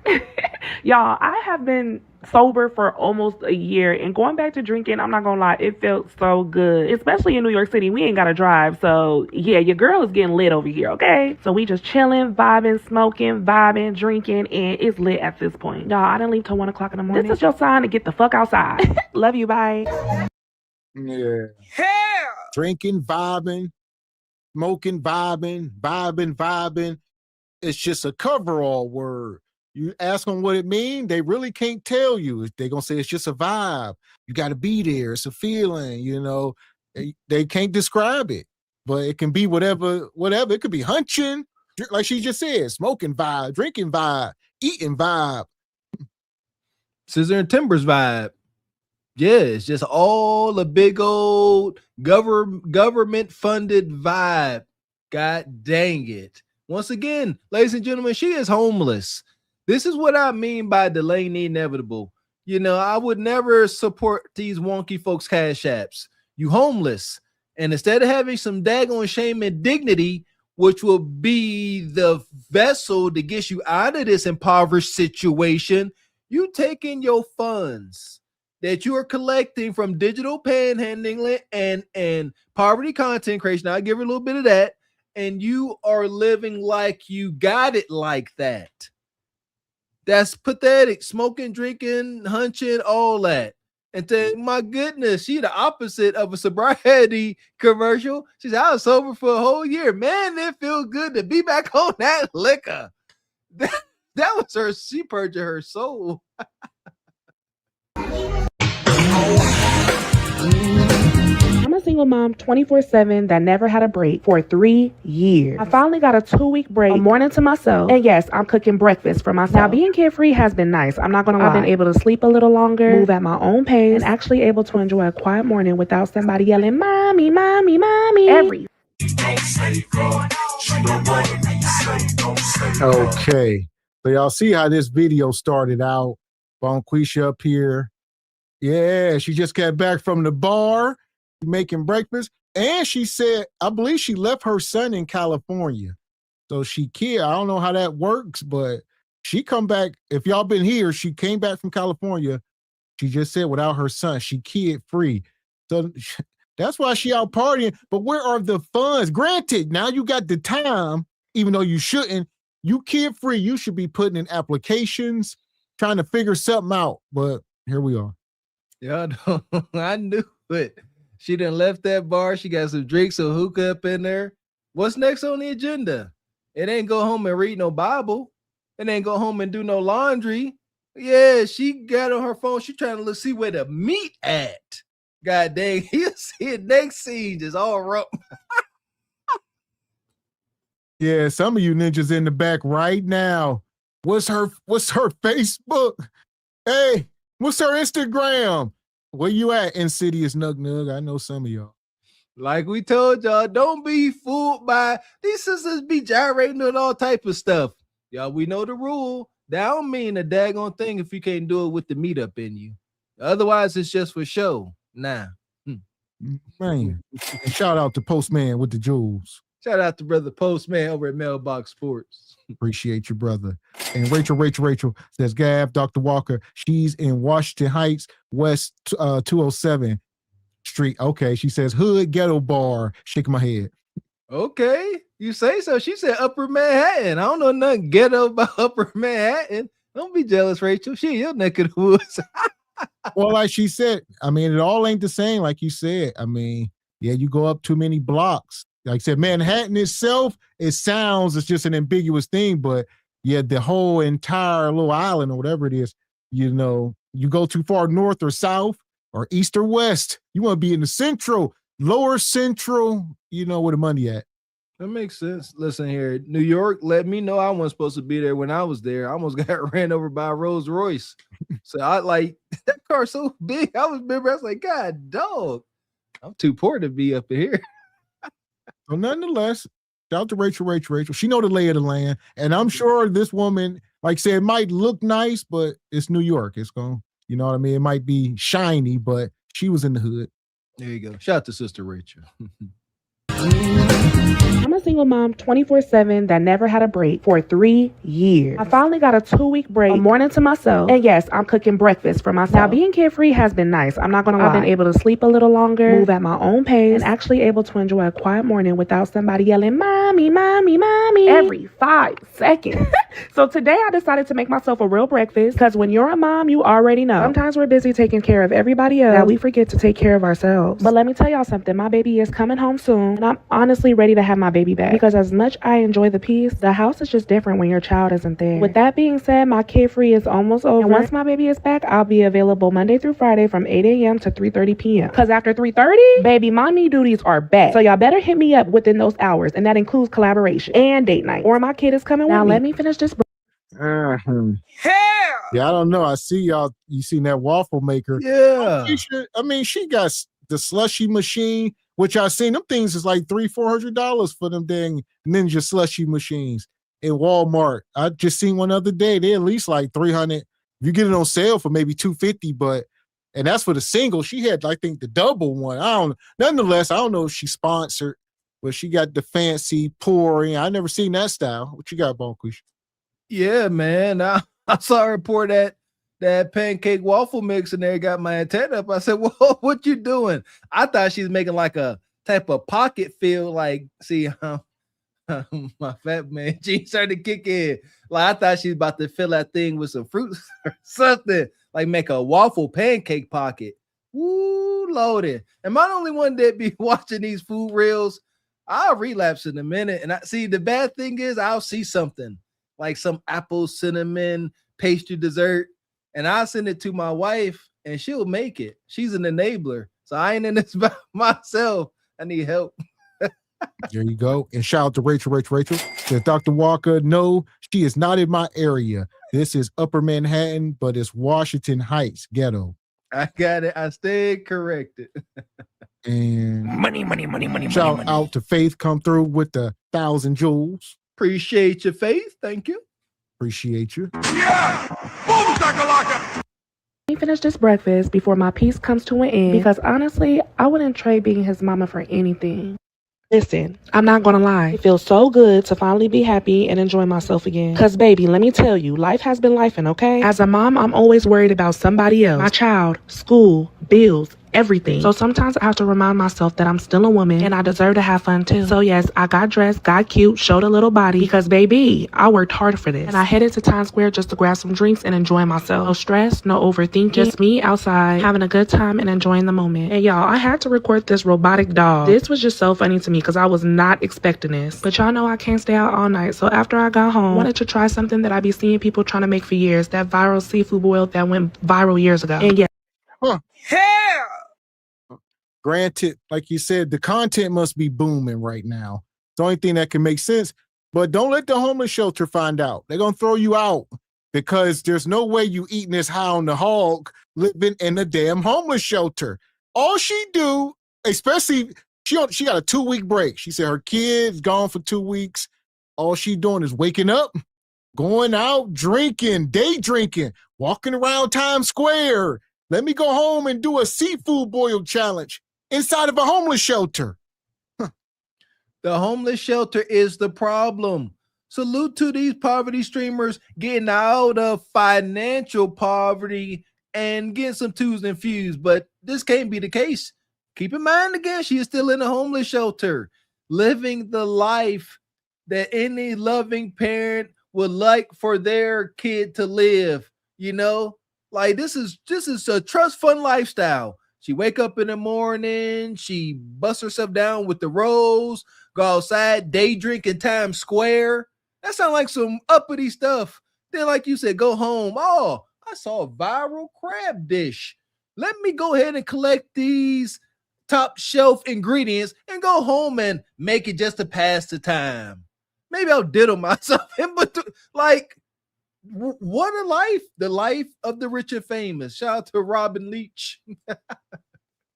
Y'all, I have been sober for almost a year, and going back to drinking, I'm not gonna lie, it felt so good, especially in New York City. We ain't gotta drive, so yeah, your girl is getting lit over here, okay? So we just chilling, vibing, smoking, drinking, and it's lit at this point. Y'all, I didn't leave till 1 o'clock in the morning. This is your sign to get the fuck outside. Love you, bye. Yeah. Hell! drinking, vibing, smoking, vibing. It's just a coverall word. You ask them what it means, they really can't tell you. They're going to say it's just a vibe. You got to be there. It's a feeling, you know. They can't describe it, but it can be whatever. It could be hunching, like she just said, smoking vibe, drinking vibe, eating vibe. Scissor and Timbers vibe. Yeah, it's just all a big old government funded vibe. God dang it. Once again, ladies and gentlemen, she is homeless. This is what I mean by delaying the inevitable. You know, I would never support these wonky folks' cash apps. You homeless. And instead of having some daggone shame and dignity, which will be the vessel to get you out of this impoverished situation, you taking your funds that you are collecting from digital panhandling and poverty content creation. I'll give her a little bit of that. And you are living like you got it like that. That's pathetic. Smoking, drinking, hunching, all that. And then, my goodness, she the opposite of a sobriety commercial. She said, I was sober for a whole year. Man, it feels good to be back on that liquor. That was her. She perjured her soul. I'm a single mom 24/7 that never had a break for 3 years. I finally got a 2-week break, a morning to myself, and yes, I'm cooking breakfast for myself. Now, being carefree has been nice. I'm not gonna lie. I've been able to sleep a little longer, move at my own pace, and actually able to enjoy a quiet morning without somebody yelling, "Mommy, mommy, mommy," every. Okay, so y'all see how this video started out. Bonquisha up here. Yeah, she just got back from the bar, making breakfast. And she said, I believe she left her son in California. So I don't know how that works, but she come back. If y'all been here, she came back from California. She just said without her son, she kid free. So that's why she out partying. But where are the funds? Granted, now you got the time, even though you shouldn't. You kid free. You should be putting in applications, trying to figure something out. But here we are. Yeah, I knew it. She done left that bar. She got some drinks, some hookah up in there. What's next on the agenda? It ain't go home and read no Bible. It ain't go home and do no laundry. Yeah, she got on her phone. She trying to see where the meat at. God dang, you see it next scene just all rough. Yeah, some of you ninjas in the back right now. What's her Facebook? Hey, what's her Instagram? Where you at, Insidious Nug Nug? I know some of y'all. Like we told y'all, don't be fooled by these sisters be gyrating on all type of stuff. Y'all, we know the rule. That don't mean a daggone thing if you can't do it with the meat up in you. Otherwise, it's just for show. Nah. Man, shout out to Postman with the jewels. Shout out to brother Postman over at Mailbox Sports. Appreciate you, brother. And Rachel says, Gav, Dr. Walker, she's in Washington Heights, West 207 Street. Okay, she says, Hood Ghetto Bar. Shaking my head. Okay, you say so. She said Upper Manhattan. I don't know nothing ghetto about Upper Manhattan. Don't be jealous, Rachel. She your neck of the woods. Well, like she said, I mean, it all ain't the same, like you said. I mean, yeah, you go up too many blocks. Like I said, Manhattan itself, it's just an ambiguous thing, but yeah, the whole entire little island or whatever it is, you know, you go too far north or south or east or west, you want to be in the central, lower central, you know where the money at. That makes sense. Listen here, New York let me know I wasn't supposed to be there when I was there. I almost got ran over by a Rolls Royce. So I like that car so big. I was like, God, dog, I'm too poor to be up here. So nonetheless, shout out to Rachel. She know the lay of the land. And I'm sure this woman, like I said, it might look nice, but it's New York. It's going, you know what I mean? It might be shiny, but she was in the hood. There you go. Shout out to Sister Rachel. I'm a single mom 24/7 that never had a break for 3 years. I finally got a 2-week break, a morning to myself, and yes, I'm cooking breakfast for myself. Now, being carefree has been nice. I'm not gonna lie. I've been able to sleep a little longer, move at my own pace, and actually able to enjoy a quiet morning without somebody yelling, "Mommy, mommy, mommy," every 5 seconds. So today I decided to make myself a real breakfast, because when you're a mom, you already know. Sometimes we're busy taking care of everybody else that we forget to take care of ourselves. But let me tell y'all something. My baby is coming home soon, and I'm honestly ready to have my baby back, because as much I enjoy the peace, the house is just different when your child isn't there. With that being said, my kid free is almost over, and once my baby is back, I'll be available Monday through Friday from 8 a.m. to 3:30 p.m. Because after 3:30, baby, mommy duties are back. So y'all better hit me up within those hours, and that includes collaboration and date night, or my kid is coming with me. Now let me finish this. Yeah, I don't know. I see y'all. You seen that waffle maker? Yeah. I mean, she got the slushy machine, which I seen. Them things is like $300-$400 for them dang Ninja slushy machines in Walmart. I just seen one other day. They at least like $300. You get it on sale for maybe $250, and that's for the single. She had, I think, the double one. Nonetheless, I don't know if she sponsored, but she got the fancy pouring. I never seen that style. What you got, Bonkush? Yeah, man. I saw her pour that pancake waffle mix and there, got my antenna up. I said, "Whoa, what you doing?" I thought she's making like a type of pocket feel, like, see, my fat man jeans started to kick in. Like, I thought she's about to fill that thing with some fruit or something, like make a waffle pancake pocket. Woo, loaded. Am I the only one that be watching these food reels? I'll relapse in a minute. And I see, the bad thing is I'll see something like some apple cinnamon pastry dessert, and I'll send it to my wife and she'll make it. She's an enabler. So I ain't in this by myself. I need help. There you go. And shout out to Rachel. Says, Dr. Walker, no, she is not in my area. This is Upper Manhattan, but it's Washington Heights ghetto. I got it. I stayed corrected. And money. Shout out to Faith, come through with the 1,000 joules. Appreciate your Faith. Thank you. Appreciate you. Let me finish this breakfast before my piece comes to an end, because honestly, I wouldn't trade being his mama for anything. Listen, I'm not gonna lie. It feels so good to finally be happy and enjoy myself again. Cause baby, let me tell you, life has been lifing, okay? As a mom, I'm always worried about somebody else, my child, school, bills, everything. So sometimes I have to remind myself that I'm still a woman and I deserve to have fun too. So yes, I got dressed, got cute, showed a little body, because baby, I worked hard for this. And I headed to Times Square just to grab some drinks and enjoy myself. No stress, no overthinking, just me outside having a good time and enjoying the moment. And y'all, I had to record this robotic dog. This was just so funny to me because I was not expecting this. But y'all know I can't stay out all night. So after I got home, I wanted to try something that I be seeing people trying to make for years, that viral seafood boil that went viral years ago. And yeah. Granted, like you said, the content must be booming right now. It's the only thing that can make sense. But don't let the homeless shelter find out. They're going to throw you out, because there's no way you eating this high on the hog living in a damn homeless shelter. All she do, especially, she got a 2-week break. She said her kid's gone for 2 weeks. All she doing is waking up, going out, drinking, day drinking, walking around Times Square. Let me go home and do a seafood boil challenge inside of a homeless shelter. The homeless shelter is the problem. Salute to these poverty streamers getting out of financial poverty and getting some twos and fews, but this can't be the case. Keep in mind, again, she is still in a homeless shelter, living the life that any loving parent would like for their kid to live. You know, like this is a trust fund lifestyle. She wake up in the morning, she busts herself down with the rolls, go outside, day drink in Times Square. That sounds like some uppity stuff. Then, like you said, go home. Oh, I saw a viral crab dish. Let me go ahead and collect these top shelf ingredients and go home and make it just to pass the time. Maybe I'll diddle myself in, but like, what a life. The life of the rich and famous. Shout out to Robin Leach.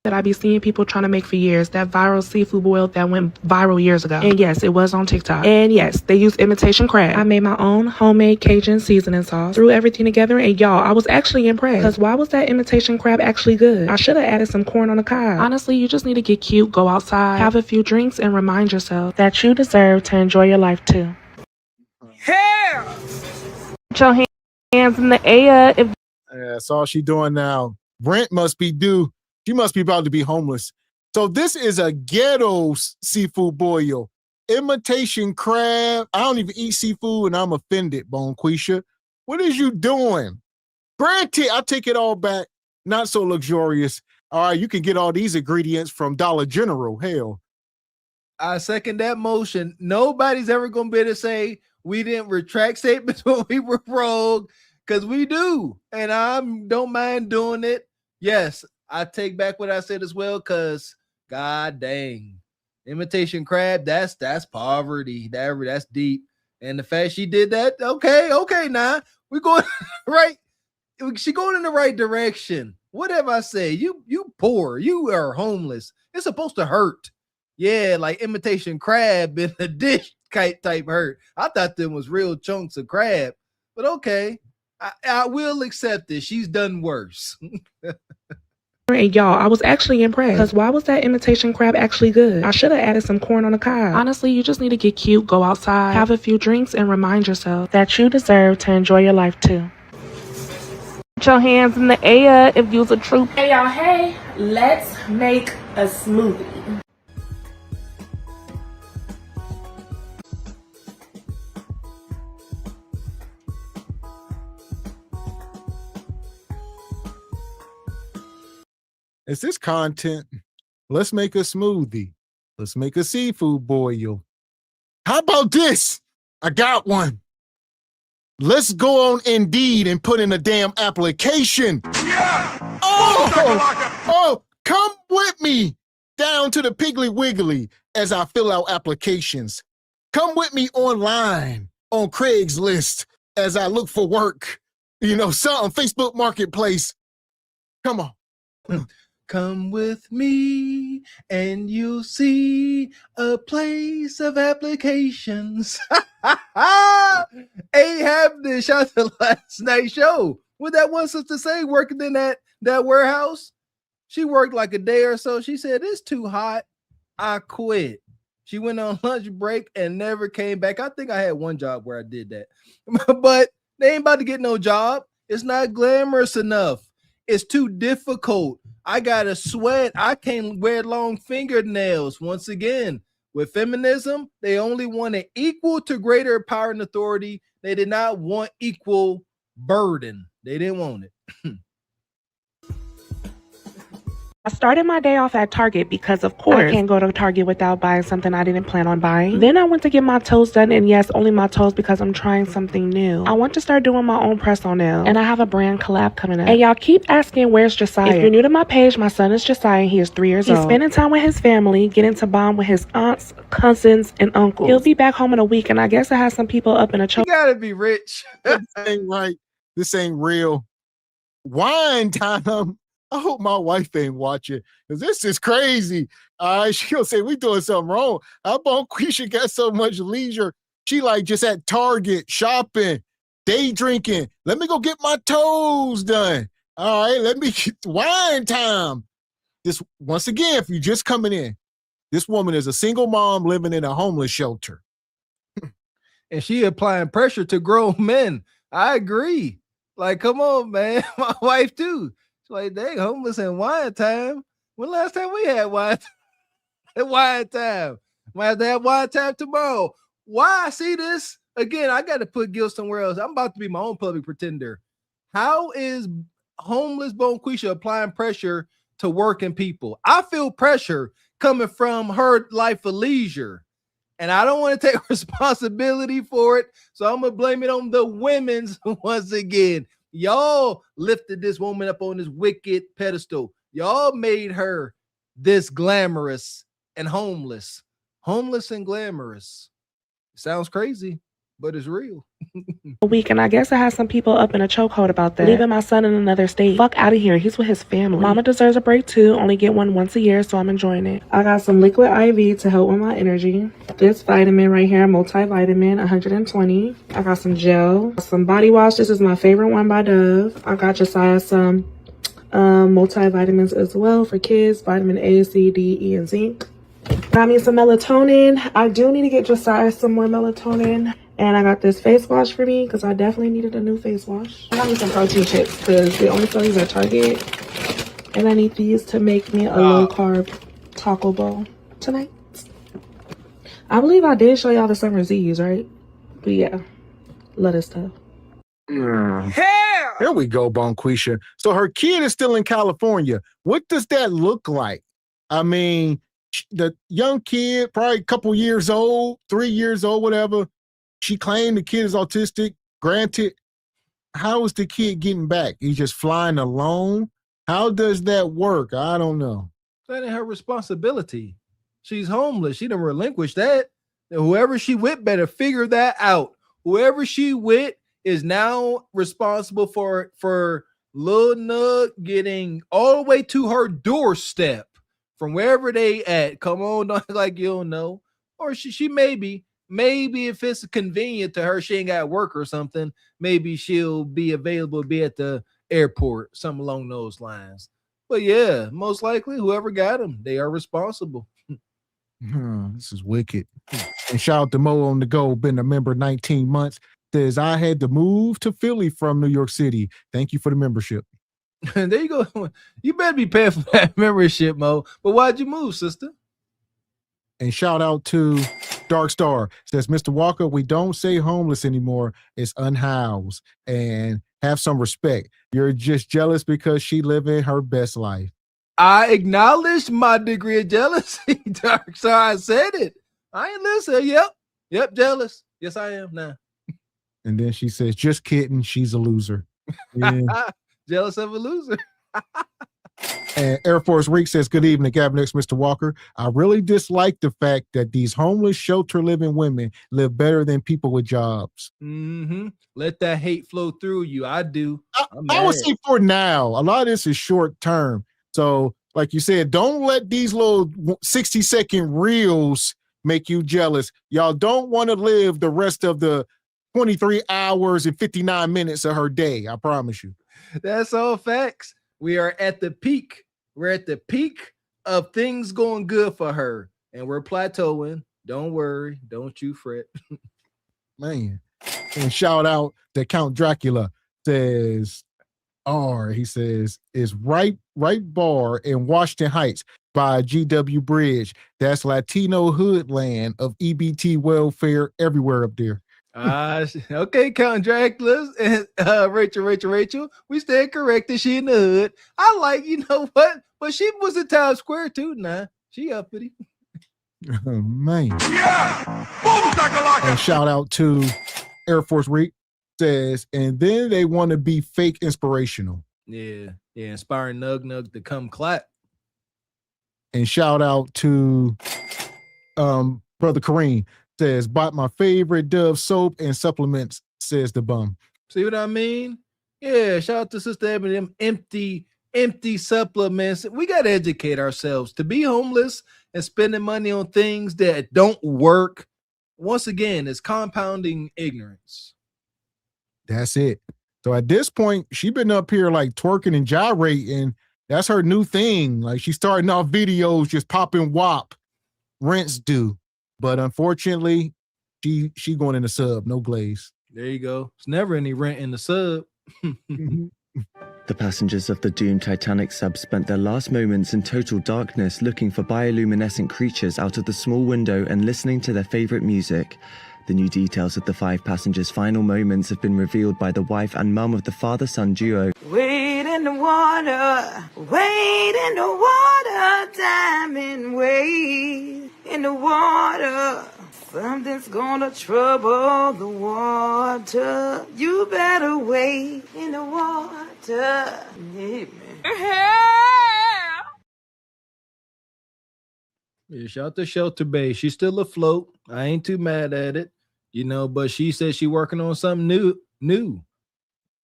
that I be seeing people trying to make for years. That viral seafood boil that went viral years ago. And yes, it was on TikTok. And yes, they use imitation crab. I made my own homemade Cajun seasoning sauce, threw everything together, and y'all, I was actually impressed. Because why was that imitation crab actually good? I should have added some corn on the cob. Honestly, you just need to get cute, go outside, have a few drinks, and remind yourself that you deserve to enjoy your life too. Hair! Put your hands in the air if that's all she doing now. Rent must be due. She must be about to be homeless. So this is a ghetto seafood boil. Imitation crab. I don't even eat seafood and I'm offended, Bonquisha. What is you doing? Granted, I take it all back. Not so luxurious. All right, you can get all these ingredients from Dollar General. Hell. I second that motion. Nobody's ever going to be able to say we didn't retract statements when we were rogue, because we do. And I don't mind doing it. Yes, I take back what I said as well, because god dang. Imitation crab, that's poverty. That's deep. And the fact she did that, okay, now we're going right. She going in the right direction. What have I said? You poor. You are homeless. It's supposed to hurt. Yeah, like imitation crab in a dish type hurt. I thought them was real chunks of crab. But okay, I will accept it. She's done worse. And y'all, I was actually impressed. Because why was that imitation crab actually good? I should have added some corn on the cob. Honestly, you just need to get cute, go outside, have a few drinks, and remind yourself that you deserve to enjoy your life too. Put your hands in the air if you's a troop. Hey y'all, hey, let's make a smoothie. Is this content? Let's make a smoothie. Let's make a seafood boil. How about this? I got one. Let's go on Indeed and put in a damn application. Yeah! Oh, come with me down to the Piggly Wiggly as I fill out applications. Come with me online on Craigslist as I look for work. Something, Facebook Marketplace. Come on. Come with me and you'll see a place of applications. Ain't happening. Shout out to last night's show. What that one sister say working in that warehouse? She worked like a day or so. She said, it's too hot. I quit. She went on lunch break and never came back. I think I had one job where I did that. But they ain't about to get no job. It's not glamorous enough. It's too difficult. I gotta sweat. I can't wear long fingernails. Once again, with feminism, they only wanted equal to greater power and authority. They did not want equal burden. They didn't want it. I started my day off at Target because, of course, I can't go to Target without buying something I didn't plan on buying. Then I went to get my toes done, and yes, only my toes because I'm trying something new. I want to start doing my own press-on nails, and I have a brand collab coming up. And y'all keep asking, where's Josiah? If you're new to my page, my son is Josiah, and he is 3 years old. He's spending time with his family, getting to bond with his aunts, cousins, and uncles. He'll be back home in a week, and I guess I have some people up in a choke. You gotta be rich. This ain't right. This ain't real. Wine time. I hope my wife ain't watching, because this is crazy. All right, she'll say we doing something wrong. How about Quisha got so much leisure? She like just at Target, shopping, day drinking. Let me go get my toes done. All right, let me get wine time. This, once again, if you're just coming in, this woman is a single mom living in a homeless shelter. And she applying pressure to grown men. I agree. Like, come on, man. My wife too. Like, dang, homeless and wine time. When last time we had wine? Wine time. Might have to have wine time tomorrow. Why I see this? Again, I got to put guilt somewhere else. I'm about to be my own public pretender. How is homeless Bonquisha applying pressure to working people? I feel pressure coming from her life of leisure. And I don't want to take responsibility for it. So I'm going to blame it on the women's once again. Y'all lifted this woman up on this wicked pedestal. Y'all made her this glamorous and homeless. Homeless and glamorous. Sounds crazy. but it's real. Week, and I guess I had some people up in a chokehold about that. Leaving my son in another state. Fuck out of here. He's with his family. Mama deserves a break too. Only get one once a year, so I'm enjoying it. I got some liquid IV to help with my energy. This vitamin right here, multivitamin, 120. I got some gel, some body wash. This is my favorite one by Dove. I got Josiah some multivitamins as well for kids, vitamin A, C, D, E, and zinc. Got me some melatonin. I do need to get Josiah some more melatonin. And I got this face wash for me because I definitely needed a new face wash. I got me some protein chips because they only sell these at Target. And I need these to make me a low-carb taco bowl tonight. I believe I did show y'all the summer Z's, right? But yeah, lettuce stuff. Here we go, Bonquisha. So her kid is still in California. What does that look like? I mean, the young kid, probably a couple years old, 3 years old, whatever. She claimed the kid is autistic. Granted, how is the kid getting back? He's just flying alone? How does that work? I don't know. That ain't her responsibility. She's homeless. She done relinquished that. And whoever she with better figure that out. Whoever she with is now responsible for Lil Nug getting all the way to her doorstep from wherever they at. Come on, don't act like you don't know. Or she maybe if it's convenient to her, she ain't got work or something, maybe she'll be available to be at the airport, something along those lines. But yeah, most likely whoever got them, they are responsible. This is wicked. And shout out to Mo on the go, been a member 19 months. Says, I had to move to Philly from New York City. Thank you for the membership. There you go. You better be paying for that membership, Mo. But why'd you move, sister? And shout out to Dark Star. Says, Mr. Walker, we don't say homeless anymore. It's unhoused. And have some respect. You're just jealous because she living her best life. I acknowledged my degree of jealousy, Dark Star. I said it. I ain't listen. Yep, jealous. Yes, I am now. And then she says, just kidding. She's a loser. Yeah. Jealous of a loser. And Air Force Reek says, good evening, Gavin X Mr. Walker. I really dislike the fact that these homeless shelter living women live better than people with jobs. Let that hate flow through you. I do. I would say for now, a lot of this is short term. So like you said, don't let these little 60-second reels make you jealous. Y'all don't want to live the rest of the 23 hours and 59 minutes of her day. I promise you. That's all facts. We are at the peak. We're at the peak of things going good for her. And we're plateauing. Don't worry. Don't you fret. Man. And shout out to Count Dracula. Says, he says, is right bar in Washington Heights by GW Bridge. That's Latino hood land of EBT welfare everywhere up there. Okay, Count Dracula and Rachel. We stand corrected. She in the hood. I like, you know what? But she was in Times Square too. Nah, she uppity. Oh, man. Yeah. And shout out to Air Force Reek. Says, and then they want to be fake inspirational. Yeah, inspiring Nug to come clap. And shout out to Brother Kareem. Says, bought my favorite Dove soap and supplements, says the bum. See what I mean? Yeah, shout out to Sister Ebony, them empty supplements. We got to educate ourselves. To be homeless and spending money on things that don't work, once again, is compounding ignorance. That's it. So at this point, she been up here like twerking and gyrating. That's her new thing. Like she's starting off videos just popping WAP, rents due. But unfortunately, she going in the sub, no glaze. There you go. It's never any rent in the sub. The passengers of the doomed Titanic sub spent their last moments in total darkness looking for bioluminescent creatures out of the small window and listening to their favorite music. The new details of the 5 passengers' final moments have been revealed by the wife and mum of the father-son duo. Wade in the water, diamond wade in the water. Something's gonna trouble the water. You better wade in the water. Yeah, Yeah, shout out to Shelter Bay. She's still afloat. I ain't too mad at it. you know, but she said she working on something new.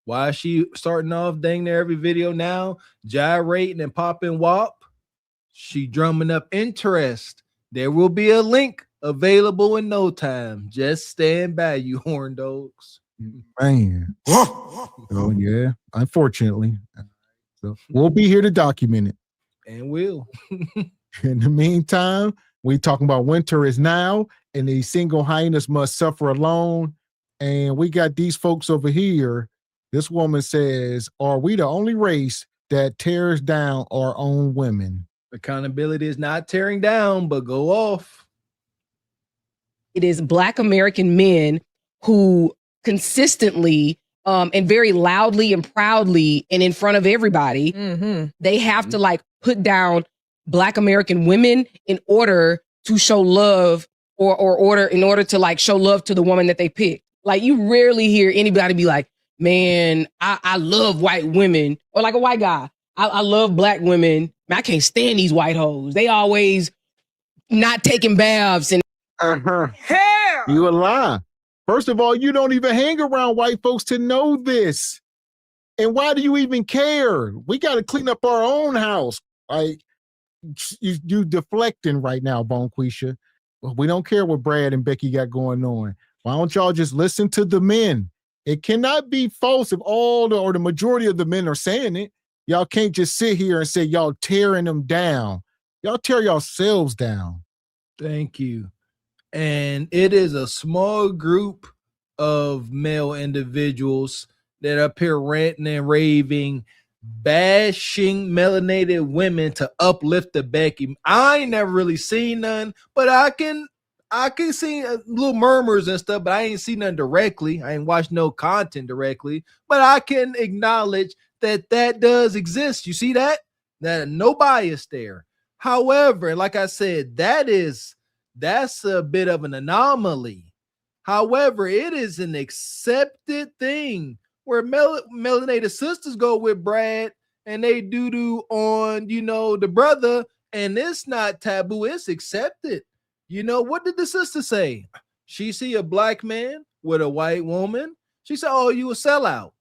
Why is she starting off dang near every video now, gyrating and popping WAP? She drumming up interest. There will be a link available in no time. Just stand by, you horn dogs. Man. Oh, yeah. Unfortunately. So we'll be here to document it. And will. In the meantime, we talking about winter is now, and the single hyenas must suffer alone. And we got these folks over here. This woman says, are we the only race that tears down our own women? Accountability is not tearing down, but go off. It is Black American men who consistently and very loudly and proudly and in front of everybody, they have to like put down Black American women in order to show love or in order to like show love to the woman that they pick. Like you rarely hear anybody be like, man, I love white women, or like a white guy. I love Black women. Man, I can't stand these white hoes. They always not taking baths and You a lie. First of all, you don't even hang around white folks to know this. And why do you even care? We got to clean up our own house. Like you deflecting right now, Bonquisha. We don't care what Brad and Becky got going on. Why don't y'all just listen to the men? It cannot be false if all the majority of the men are saying it. Y'all can't just sit here and say y'all tearing them down. Y'all tear yourselves down. Thank you. And it is a small group of male individuals that are up here ranting and raving, bashing melanated women to uplift the Becky. I ain't never really seen none, but I can see little murmurs and stuff, but I ain't seen none directly. I ain't watched no content directly, but I can acknowledge that does exist. You see that? That no bias there. However, like I said, that's a bit of an anomaly. However, it is an accepted thing where melanated sisters go with Brad and they doo-doo on, the brother, and it's not taboo, it's accepted. What did the sister say? She see a Black man with a white woman. She said, oh, you a sellout.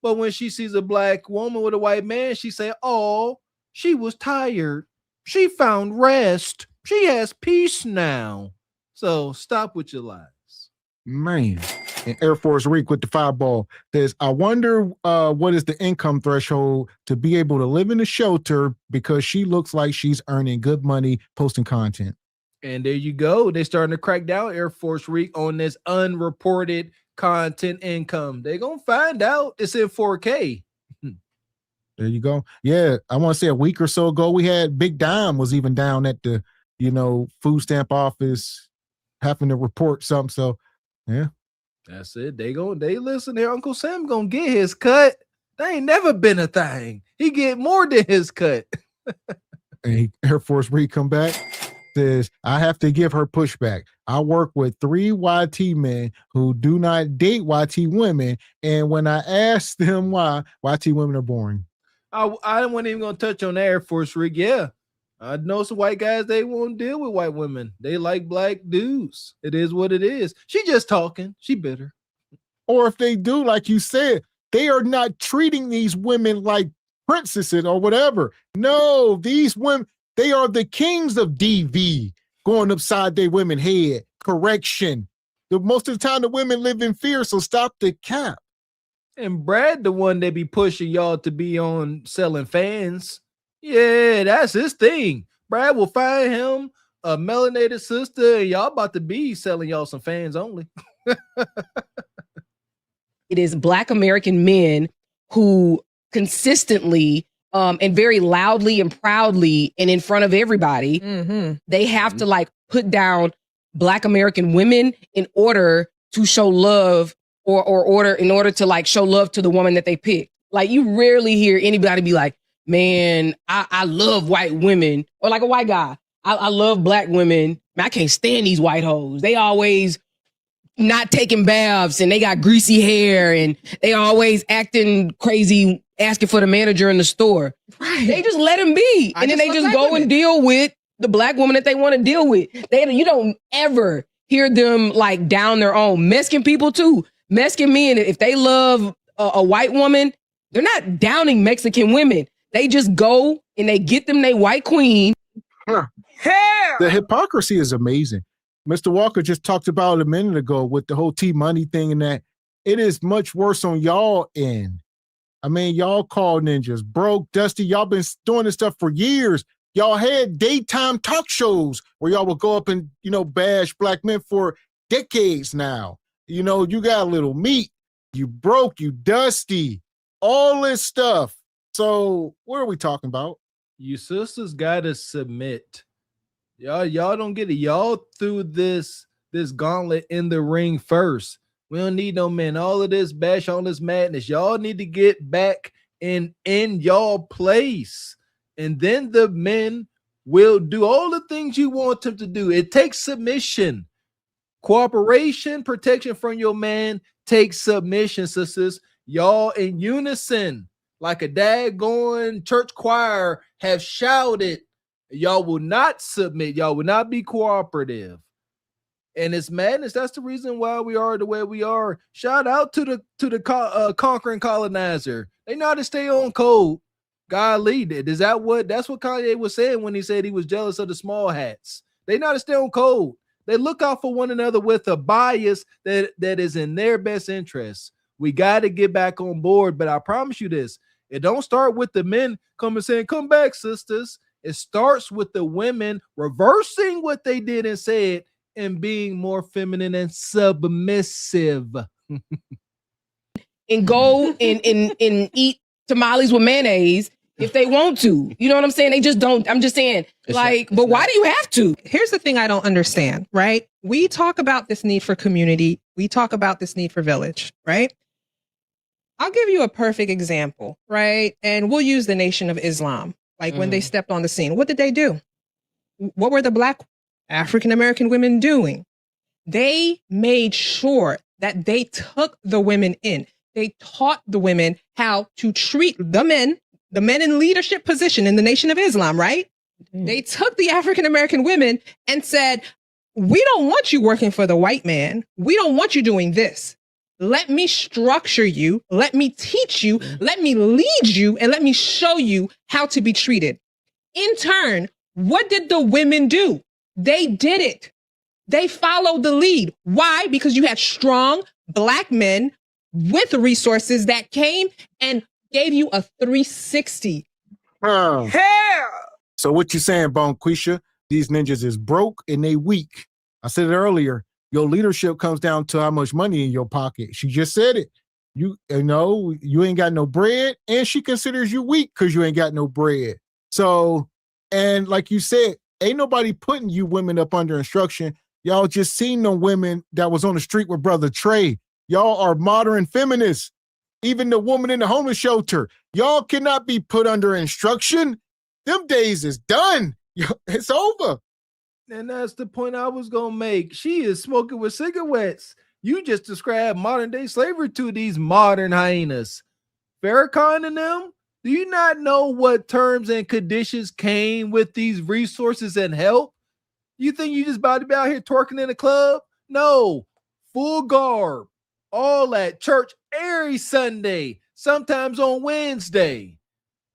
But when she sees a Black woman with a white man, she say, oh, she was tired. She found rest. She has peace now. So stop with your lies. Man. And Air Force Reek with the fireball says, I wonder what is the income threshold to be able to live in a shelter because she looks like she's earning good money posting content. And there you go. They're starting to crack down, Air Force Reek, on this unreported content income. They're going to find out. It's in 4K. There you go. Yeah, I want to say a week or so ago, we had Big Dime was even down at the, food stamp office having to report something. So, yeah. That's it. They listen there. Uncle Sam gonna get his cut. That ain't never been a thing. He get more than his cut. And Air Force Reed come back, says, I have to give her pushback. I work with 3 YT men who do not date YT women. And when I ask them why, YT women are boring. I wasn't even going to touch on Air Force Rig. Yeah, I know some white guys, they won't deal with white women. They like Black dudes. It is what it is. She just talking. She bitter. Or if they do, like you said, they are not treating these women like princesses or whatever. No, these women, they are the kings of DV going upside their women head. Correction. Most of the time, the women live in fear, so stop the cap. And Brad, the one that be pushing y'all to be on selling fans. Yeah, that's his thing. Brad will find him a melanated sister, and y'all about to be selling y'all some fans only. It is Black American men who consistently and very loudly and proudly and in front of everybody, they have to like put down Black American women in order to show love or in order to like show love to the woman that they pick. Like you rarely hear anybody be like, man, I love white women, or like a white guy. I love Black women. Man, I can't stand these white hoes. They always not taking baths and they got greasy hair and they always acting crazy, asking for the manager in the store. Right. They just let them be. And then they just go and deal with the Black woman that they want to deal with. You don't ever hear them like down their own. Mexican people too. Mexican men, if they love a white woman, they're not downing Mexican women. They just go and they get them their white queen. Huh. The hypocrisy is amazing. Mr. Walker just talked about it a minute ago with the whole T-Money thing and that. It is much worse on y'all end. I mean, y'all call ninjas broke, dusty. Y'all been doing this stuff for years. Y'all had daytime talk shows where y'all would go up and, bash black men for decades now. You got a little meat. You broke, you dusty, all this stuff. So what are we talking about? You sisters gotta submit. Y'all don't get it. Y'all threw this gauntlet in the ring first. We don't need no men. All of this bash, all this madness. Y'all need to get back in y'all place. And then the men will do all the things you want them to do. It takes submission. Cooperation, protection from your man takes submission, sisters. Y'all in unison, like a daggone church choir, have shouted. Y'all will not submit. Y'all will not be cooperative. And it's madness. That's the reason why we are the way we are. Shout out to the conquering colonizer. They know how to stay on code. Golly, that's what Kanye was saying when he said he was jealous of the small hats. They know how to stay on code. They look out for one another with a bias that is in their best interest. We got to get back on board. But I promise you this, it don't start with the men coming saying, come back, sisters. It starts with the women reversing what they did and said and being more feminine and submissive. And go and eat tamales with mayonnaise if they want to. You know what I'm saying? They just don't. I'm just saying, but why do you have to? Here's the thing I don't understand, right? We talk about this need for community. We talk about this need for village, right? I'll give you a perfect example, right? And we'll use the Nation of Islam. Like when they stepped on the scene, what did they do? What were the Black African-American women doing? They made sure that they took the women in. They taught the women how to treat the men in leadership position in the Nation of Islam, right? They took the African-American women and said, we don't want you working for the white man. We don't want you doing this. Let me structure you. Let me teach you. Let me lead you and let me show you how to be treated. In turn, what did the women do? They did it. They followed the lead. Why? Because you had strong Black men with resources that came and gave you a 360. So what you saying, Bonquisha? These ninjas is broke and they weak. I said it earlier. Your leadership comes down to how much money in your pocket. She just said it. You ain't got no bread, and she considers you weak because you ain't got no bread. So, and like you said, ain't nobody putting you women up under instruction. Y'all just seen the women that was on the street with Brother Trey. Y'all are modern feminists. Even the woman in the homeless shelter. Y'all cannot be put under instruction. Them days is done. It's over. And that's the point I was going to make. She is smoking with cigarettes. You just described modern day slavery to these modern hyenas. Farrakhan and them, do you not know what terms and conditions came with these resources and help? You think you just about to be out here twerking in a club? No, full garb, all at church every Sunday, sometimes on Wednesday.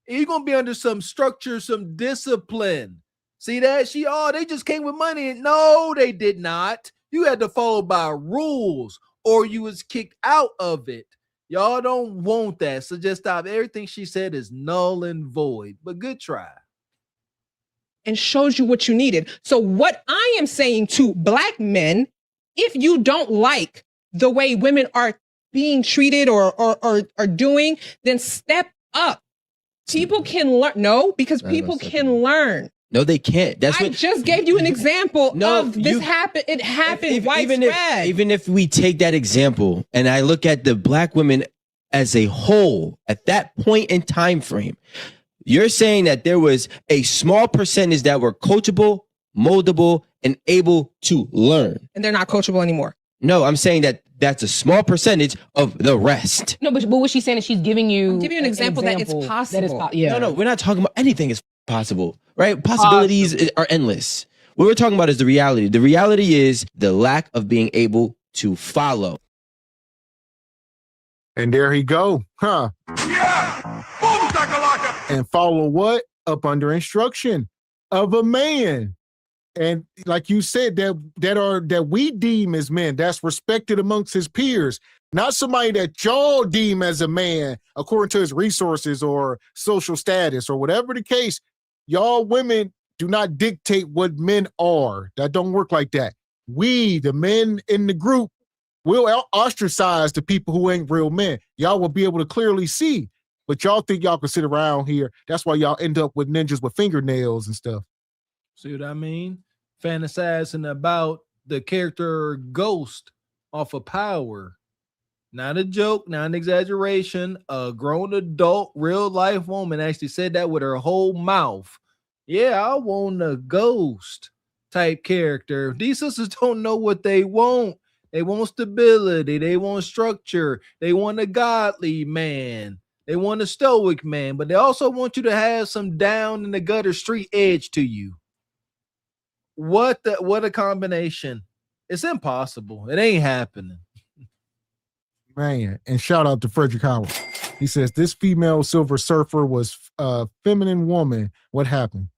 And you're going to be under some structure, some discipline. See that? They just came with money. No, they did not. You had to follow by rules or you was kicked out of it. Y'all don't want that. So just stop. Everything she said is null and void, but good try. And shows you what you needed. So what I am saying to Black men, if you don't like the way women are being treated or doing, then step up. People can learn. No, because people can learn. No, they can't. I just gave you an example of this happen. It happened widespread. Even if we take that example and I look at the Black women as a whole at that point in time frame, you're saying that there was a small percentage that were coachable, moldable, and able to learn. And they're not coachable anymore. No, I'm saying that that's a small percentage of the rest. No, but what she's saying is she's giving you an example that it's possible. No, we're not talking about anything is possible, right? Possibilities are endless. What we're talking about is the reality. The reality is the lack of being able to follow. And there he go, huh? Yeah! Boom, shakalaka! And follow what? Up under instruction of a man. And like you said, that we deem as men, that's respected amongst his peers, not somebody that y'all deem as a man according to his resources or social status or whatever the case. Y'all women do not dictate what men are. That don't work like that. We, the men in the group, will ostracize the people who ain't real men. Y'all will be able to clearly see, but y'all think y'all can sit around here. That's why y'all end up with ninjas with fingernails and stuff. See what I mean? Fantasizing about the character Ghost off of Power. Not a joke, not an exaggeration. A grown adult, real life woman actually said that with her whole mouth. Yeah, I want a ghost type character. These sisters don't know what they want. They want stability. They want structure. They want a godly man. They want a stoic man, but they also want you to have some down in the gutter street edge to you. What a combination. It's impossible. It ain't happening. Man, and shout out to Frederick Howard. He says, this female Silver Surfer was a feminine woman. What happened?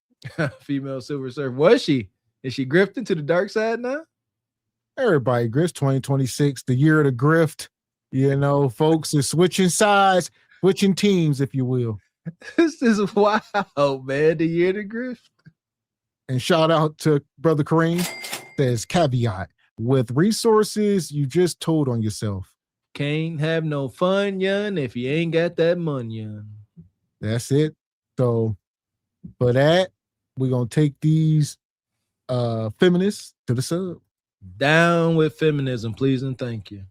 Female Silver Surfer. Was she? Is she grifting to the dark side now? Everybody grifts. 2026, the year of the grift. You know, folks are switching sides, switching teams, if you will. This is wild, man. The year of the grift. And shout out to Brother Kareem. Says, caveat, with resources, you just told on yourself. Can't have no fun, yun, if you ain't got that money, yun. That's it. So for that, we're going to take these feminists to the sub. Down with feminism, please and thank you.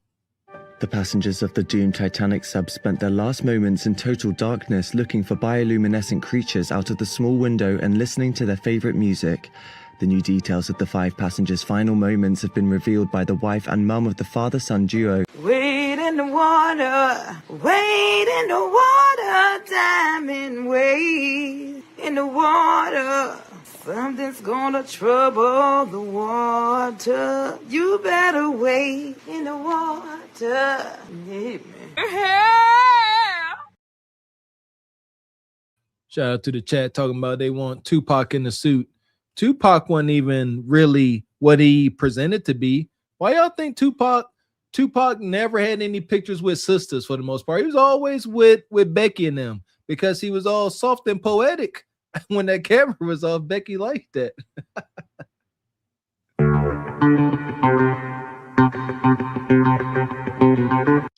The passengers of the doomed Titanic sub spent their last moments in total darkness looking for bioluminescent creatures out of the small window and listening to their favorite music. The new details of the 5 passengers' final moments have been revealed by the wife and mum of the father-son duo. Wade in the water, wade in the water, diamond wade in the water. Something's gonna trouble the water. You better wade in the water. Yeah, man. Shout out to the chat talking about they want Tupac in the suit. Tupac wasn't even really what he presented to be. Why y'all think Tupac never had any pictures with sisters for the most part? He was always with Becky and them because he was all soft and poetic. When that camera was off, Becky liked that.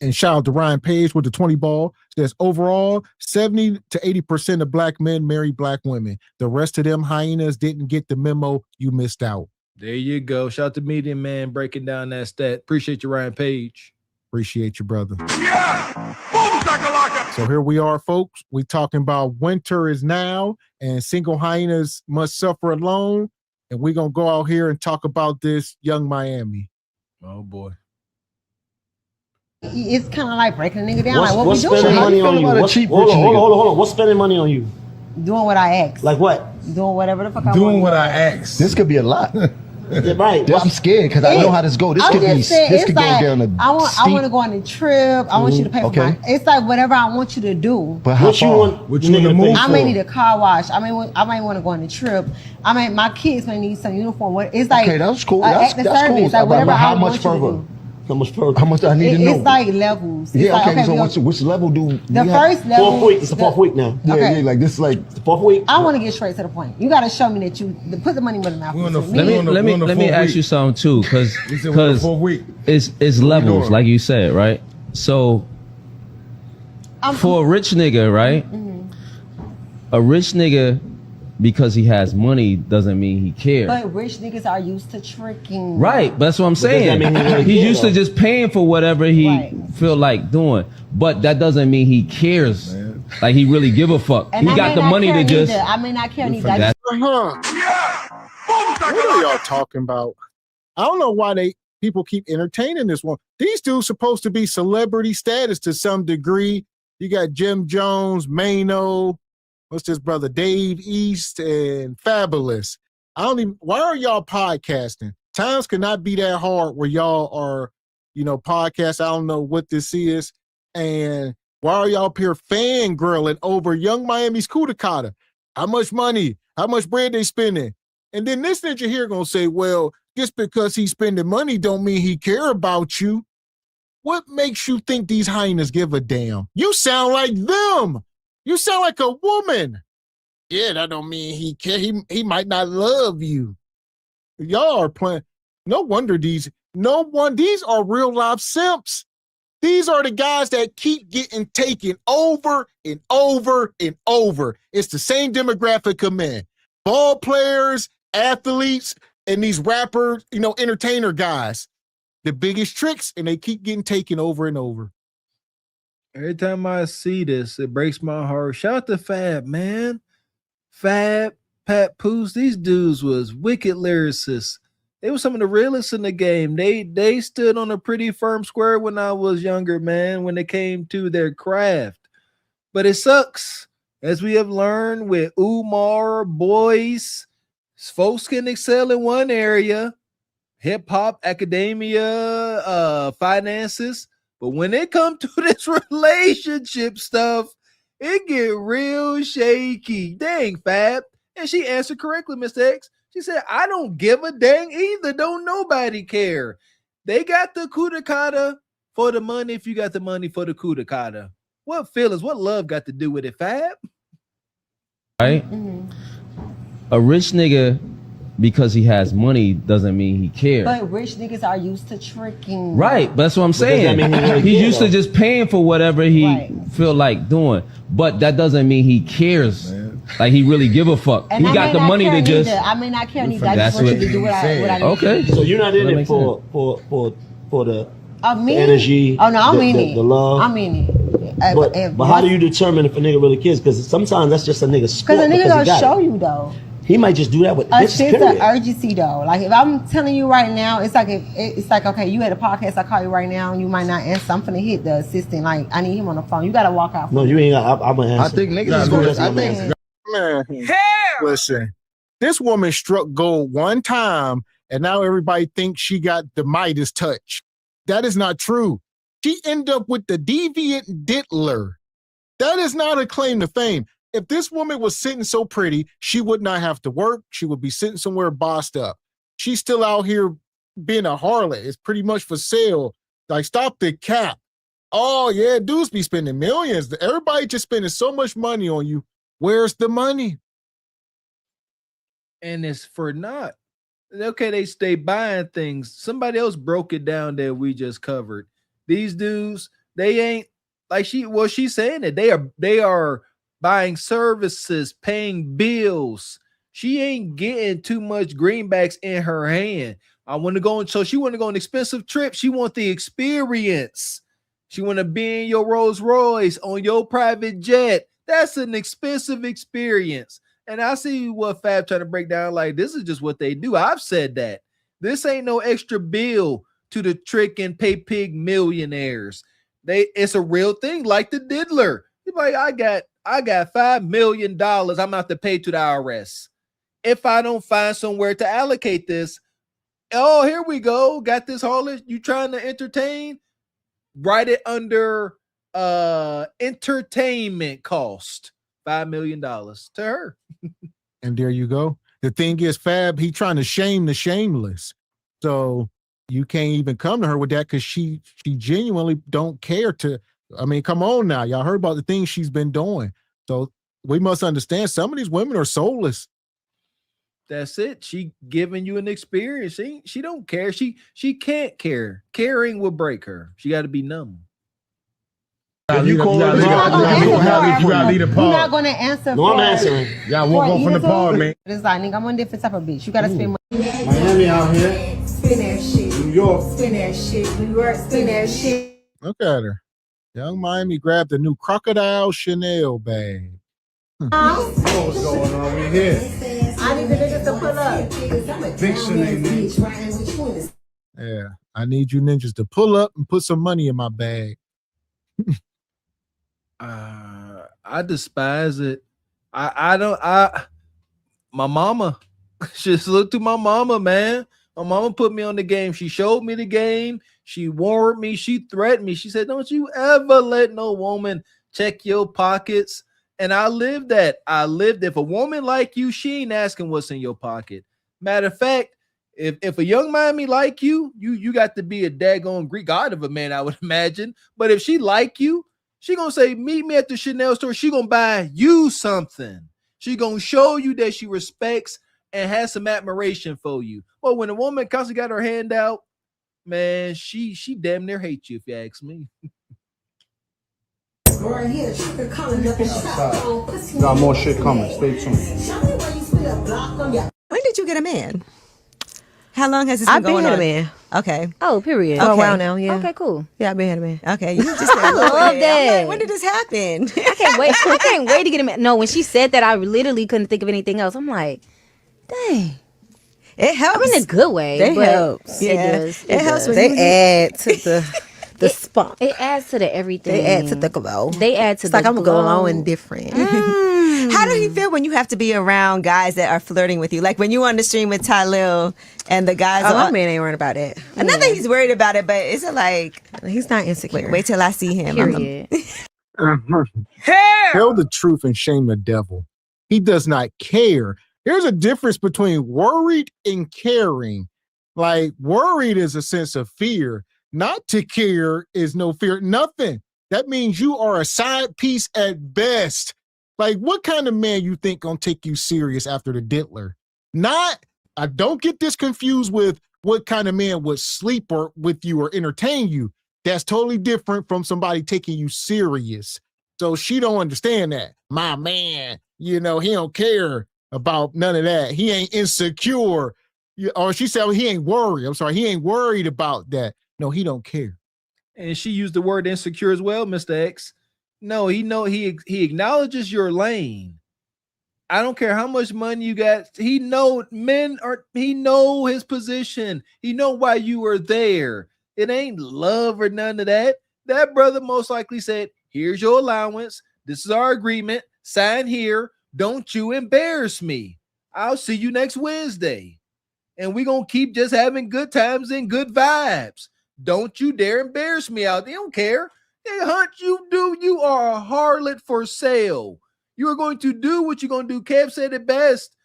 And shout out to Ryan Page with the 20 ball. Says overall, 70 to 80% of black men marry black women. The rest of them hyenas didn't get the memo. You missed out. There you go. Shout out to Medium Man breaking down that stat. Appreciate you, Ryan Page. Appreciate you, brother. Yeah! Boom, shakalaka! So here we are, folks. We talking about winter is now and single hyenas must suffer alone. And we're going to go out here and talk about this Young Miami. Oh, boy. It's kind of like breaking a nigga down. Like, what what's we doing? spending money on you? Hold on. What's spending money on you? Doing what I ask. Like what? Doing whatever the fuck I want. Doing what I ask. This could be a lot. Yeah, right. I'm scared because I know how this goes. This could be. This could like, go down a I want to go on a trip. I want you to pay for my. It's like whatever I want you to do. But how far? What you in the mood I may need a car wash. I might want to go on a trip. I mean, my kids may need some uniform. It's like okay, that's cool. That's cool. It's like whatever how I much want further? You to do. How much further? How much do I need to know? It's like levels. Yeah, like, okay. So which level do the first level? 4th week. It's the 4th week now. Yeah, yeah. Like this, like the 4th week. I want to get straight to the point. You got to show me that you put the money where the mouth is. Let me ask you something too, because it's levels, like you said, right? So for a rich nigga, right? A rich nigga, because he has money doesn't mean he cares. But rich niggas are used to tricking. Right, that's what I'm saying. He's used to just paying for whatever he feel like doing. But that doesn't mean he cares. Like he really give a fuck. And he got the money to just. I may not care neither. What are y'all talking about? I don't know why people keep entertaining this one. These dudes supposed to be celebrity status to some degree. You got Jim Jones, Mano, what's this brother, Dave East, and Fabulous. Why are y'all podcasting? Times cannot be that hard where y'all are, podcasts. I don't know what this is. And why are y'all up here fangirling over Young Miami's Kudakata? How much money? How much bread they spending? And then this ninja here gonna say, well, just because he's spending money don't mean he care about you. What makes you think these hyenas give a damn? You sound like them. You sound like a woman. Yeah, that don't mean he care. He might not love you. Y'all are playing. These are real life simps. These are the guys that keep getting taken over and over and over. It's the same demographic of men. Ball players, athletes, and these rappers, entertainer guys. The biggest tricks, and they keep getting taken over and over. Every time I see this, it breaks my heart. Shout out to Fab, man. Fab, Pat Poos, these dudes was wicked lyricists. They were some of the realest in the game. They stood on a pretty firm square when I was younger, man, when it came to their craft. But it sucks. As we have learned with Umar, boys, folks can excel in one area, hip hop, academia, finances. But when it comes to this relationship stuff, it get real shaky. Dang, Fab. And she answered correctly, Mr. X. She said, I don't give a dang either. Don't nobody care. They got the kudakata for the money if you got the money for the kudakata. What feelings, what love got to do with it, Fab? Right? A rich nigga, because he has money, doesn't mean he cares. But rich niggas are used to tricking. Right, but that's what I'm saying. He's used to just paying for whatever he feel like doing. But that doesn't mean he cares. Like he really give a fuck. And he got the money to just. I may not care neither. I just want you to do what I need. Okay. So you're not in it for the energy. Oh no, I'm in it. The love. I'm in it. But how do you determine if a nigga really cares? Because sometimes that's just a nigga sport. Because a nigga gonna show you though. He might just do that with a sense of urgency though. Like if I'm telling you right now, it's like okay, you had a podcast, I call you right now, and you might not answer. I'm finna hit the assistant. Like I need him on the phone. You gotta walk out. No, you ain't. I'm gonna answer. I think niggas is gonna. Man, listen, this woman struck gold one time, and now everybody thinks she got the Midas touch. That is not true. She ended up with the deviant diddler. That is not a claim to fame. If this woman was sitting so pretty, she would not have to work. She would be sitting somewhere bossed up. She's still out here being a harlot. It's pretty much for sale. Like, stop the cap. Oh, yeah, dudes be spending millions. Everybody just spending so much money on you. Where's the money? And it's for not. Okay, they stay buying things. Somebody else broke it down that we just covered. These dudes, they ain't like she's saying it. They are buying services, paying bills. She ain't getting too much greenbacks in her hand. She want to go on an expensive trip. She want the experience. She want to be in your Rolls Royce on your private jet. That's an expensive experience. And I see what Fab trying to break down. Like, this is just what they do. I've said that. This ain't no extra bill to the trick and pay pig millionaires. It's a real thing, like the diddler. He's like, I got $5 million I'm gonna have to pay to the IRS. If I don't find somewhere to allocate this, oh, here we go. Got this harlot you trying to entertain? Write it under entertainment cost. $5 million to her. And there you go. The thing is, Fab, he trying to shame the shameless. So you can't even come to her with that because she genuinely don't care to. I mean, come on now. Y'all heard about the things she's been doing. So we must understand some of these women are soulless. That's it. She giving you an experience. She don't care. She can't care. Caring will break her. She got to be numb. You gotta lead a pod. You're not gonna answer. No, I'm answering. Yeah, walk off from the pod, man. It's like, nigga, I'm on a different type of bitch. You gotta spend money. Miami out here. Spend that shit. New York. Spend that shit. New York. Spend that shit. Look at her. Young Miami grabbed a new crocodile Chanel bag. What's going on? We here. I need the niggas to pull up. Big Chanel. Yeah, I need you ninjas to pull up and put some money in my bag. I despise it. My mama Just look to my mama, man. My mama put me on the game. She showed me the game. She warned me. She threatened me. She said, don't you ever let no woman check your pockets. And I lived that. I lived. If a woman like you, she ain't asking what's in your pocket. Matter of fact, if a young Miami like you got to be a daggone Greek god of a man, I would imagine. But if she like you, she gonna say, meet me at the Chanel store. She gonna buy you something. She gonna show you that she respects and has some admiration for you. Well, when a woman constantly got her hand out, man, she damn near hates you, if you ask me. Right here, Got more shit coming. Stay tuned. When did you get a man? How long has this been going on? I've been a man. Okay. Oh, period. Okay. Oh, wow now, yeah. Okay, cool. Yeah, I've been a man. Okay, you just I love that. Like, when did this happen? I can't wait. I can't wait to get a man. No, when she said that, I literally couldn't think of anything else. I'm like, dang. It helps. I mean, in a good way. It but helps. It Yeah. does. It helps when They add to the spunk. It adds to the everything. They add to the glow. They add to It's the like I'm glow. glowing different. How do you feel when you have to be around guys that are flirting with you? Like when you on the stream with Tylil and the guys. Oh, my man ain't worried about it. Not that he's worried about it, but is it like he's not insecure? Wait till I see him. Period. Tell the truth and shame the devil. He does not care. There's a difference between worried and caring. Like worried is a sense of fear. Not to care is no fear. Nothing. That means you are a side piece at best. Like what kind of man you think gonna take you serious after the diddler? Not, I don't get this confused with what kind of man would sleep or with you or entertain you. That's totally different from somebody taking you serious. So she don't understand that. My man, he don't care about none of that. He ain't insecure. Or she said, well, he ain't worried. I'm sorry, he ain't worried about that. No, he don't care. And she used the word insecure as well, Mr. X. No, he acknowledges your lane. I don't care how much money you got. He know his position. He know why you are there. It ain't love or none of that. That brother most likely said, here's your allowance. This is our agreement. Sign here. Don't you embarrass me. I'll see you next Wednesday. And we're going to keep just having good times and good vibes. Don't you dare embarrass me out. They don't care. They hunt you, do. You are a harlot for sale. You are going to do what you're going to do. Kev said it best.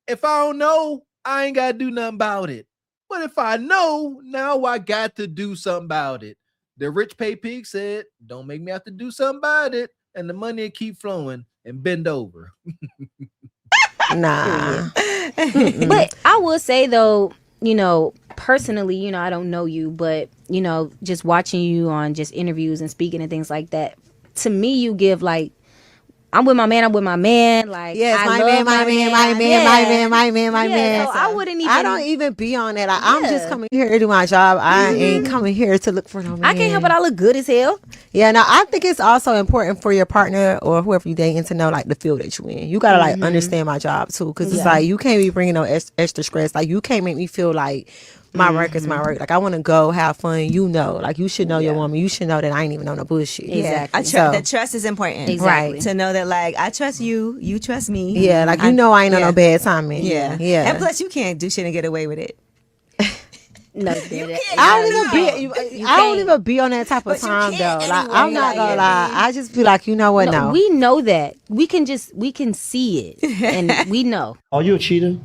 If I don't know, I ain't got to do nothing about it. But if I know, now I got to do something about it. The rich pay pig said, don't make me have to do something about it. And the money will keep flowing and bend over. Nah. But I will say though, personally, I don't know you, but just watching you on just interviews and speaking and things like that, to me you give like, I'm with my man. Like, yes, I my love man. So I wouldn't even. I don't even be on that. I'm just coming here to do my job. I ain't coming here to look for no man. I can't help it. I look good as hell. Yeah, no, I think it's also important for your partner or whoever you dating to know like the field that you in. You gotta like understand my job too, because it's like you can't be bringing no extra stress. Like you can't make me feel like my work is my work. Like I want to go have fun. Like you should know your woman. You should know that I ain't even on no bullshit. Exactly. The trust is important. Exactly. Right. To know that like I trust you. You trust me. Yeah. Like I ain't on no bad timing. Yeah. And plus you can't do shit and get away with it. No, I don't even be on that type of time though. Like I'm not gonna lie. I just feel like you know what? No, we know that. We can see it, and we know. Are you a cheater?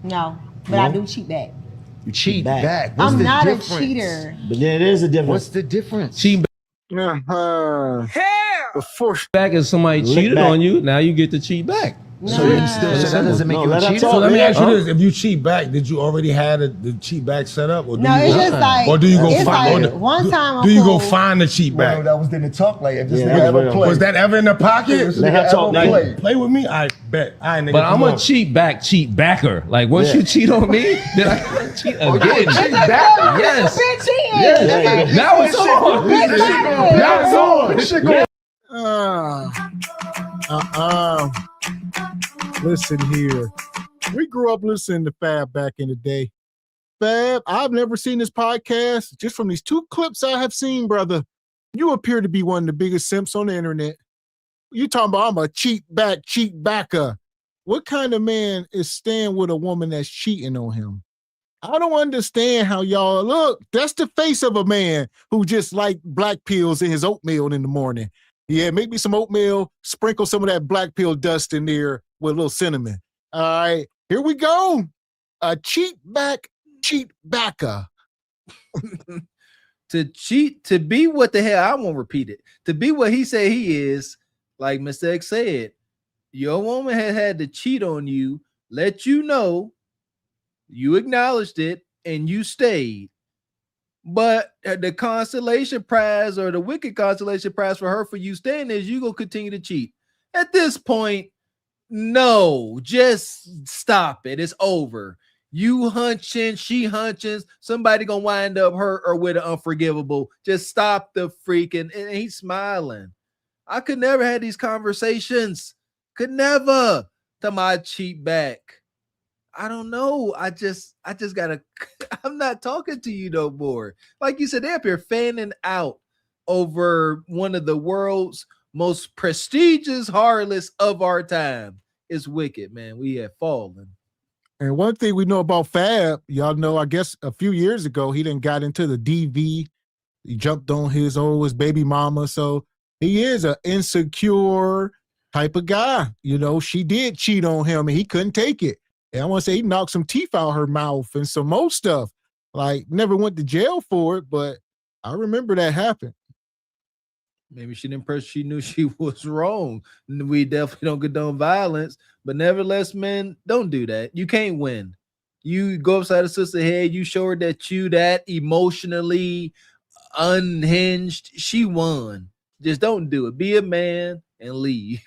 No, but I do cheat back. You cheat back. I'm not a cheater. But there is a difference. What's the difference? Cheat back. Before back if somebody cheated on you, now you get to cheat back. So you still that doesn't make you a cheater. So let me ask you this: if you cheat back, did you already have the cheat back set up, or do you it's just like, or do you go it's find? Like, one time, do you go find the cheat back? Well, that was in the talk. Like if this nigga ever play, was that ever in the pocket? Let her talk. Play with me, I bet. I nigga. But I'm a cheat backer. Like once you cheat on me, then I can cheat again. cheat back? Yes. Yes. Now it's on. Now it's on. Listen here. We grew up listening to Fab back in the day. Fab, I've never seen this podcast. Just from these two clips I have seen, brother, you appear to be one of the biggest simps on the internet. You talking about I'm a cheat backer. what kind of man is staying with a woman that's cheating on him? I don't understand how y'all look. That's the face of a man who just like black pills in his oatmeal in the morning. Yeah, make me some oatmeal, sprinkle some of that black pill dust in there with a little cinnamon. All right, here we go. A cheat backer. To cheat, to be what the hell, I won't repeat it. To be what he said he is, like Mr. X said, your woman has had to cheat on you, let you know, you acknowledged it, and you stayed. But the consolation prize or the wicked consolation prize for her for you staying is you gonna continue to cheat. At this point, no, just stop it. It's over. You hunching, she hunching, somebody gonna wind up hurt or with an unforgivable. Just stop the freaking, and he's smiling. I could never have these conversations. Could never. Tell my cheat back. I don't know. I just gotta. I'm not talking to you no more. Like you said, they're up here fanning out over one of the world's most prestigious harlots of our time. It's wicked, man. We have fallen. And one thing we know about Fab, y'all know, I guess a few years ago, he done got into the DV. He jumped on his baby mama. So he is an insecure type of guy. You know, she did cheat on him and he couldn't take it. And I want to say he knocked some teeth out her mouth and some more stuff. Like, never went to jail for it, but I remember that happened. Maybe she didn't press. She knew she was wrong. We definitely don't condone violence, but nevertheless, man, don't do that. You can't win. You go upside a sister's head. You show her that you that emotionally unhinged. She won. Just don't do it. Be a man and leave.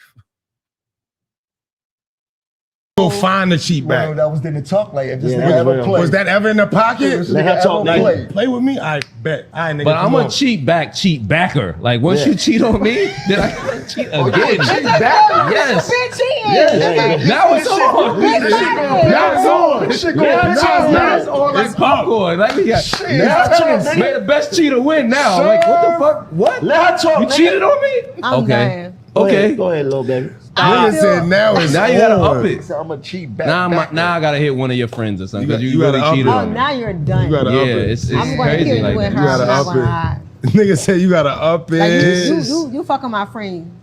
Go find the cheat back. That was in the talk like if this nigga ever played. Was that ever in the pocket? Let her talk play with me. I bet. I nigga. But I'm a cheat backer. Like once you cheat on me, then I gotta cheat again. Cheat back? Yes. Yes. Now it's on. Now it's on. This shit going Now it's on like popcorn. Like we got. May the best cheater win now. Like what the fuck? What? Let her talk. You cheated on me? I'm Okay. done. Okay. Go ahead, little baby. Nigga said now it's Now you gotta up it. So I'm a cheat back. Now I gotta hit one of your friends or something because you gotta really up cheated it. Oh, on me. now you're done. You gotta up Yeah, it. it's I'm going to crazy. kill you Like with that. her. You gotta I'm not up gonna it. hide. Nigga said you gotta up Like it. you fucking my friend.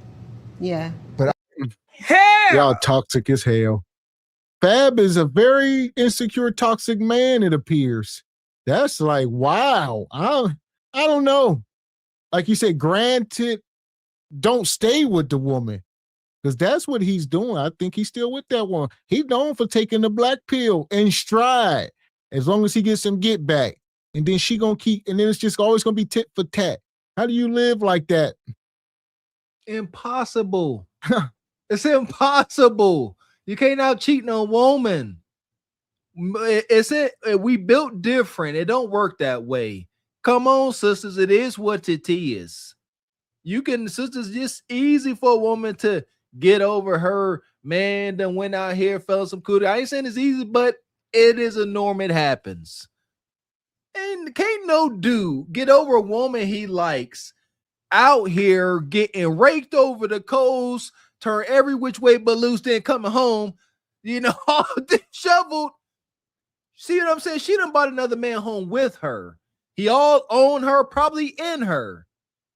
Yeah. Y'all toxic as hell. Fab is a very insecure, toxic man, it appears. That's like, wow. I don't know. Like you said, granted, don't stay with the woman. Because that's what he's doing. I think he's still with that one. He's known for taking the black pill in stride. As long as he gets some get back. And then she gonna keep, and then it's just always gonna be tit for tat. How do you live like that? Impossible. It's impossible. You can't out cheat no woman. We built different. It don't work that way. Come on, sisters. It is what it is. You can, sisters, just easy for a woman to get over her man that went out here, fell some cootie. I ain't saying it's easy, but it is a norm. It happens. And can't no dude get over a woman he likes out here getting raked over the coals, turn every which way but loose, then coming home, you know, disheveled. See what I'm saying? She done brought another man home with her. He all on her, probably in her.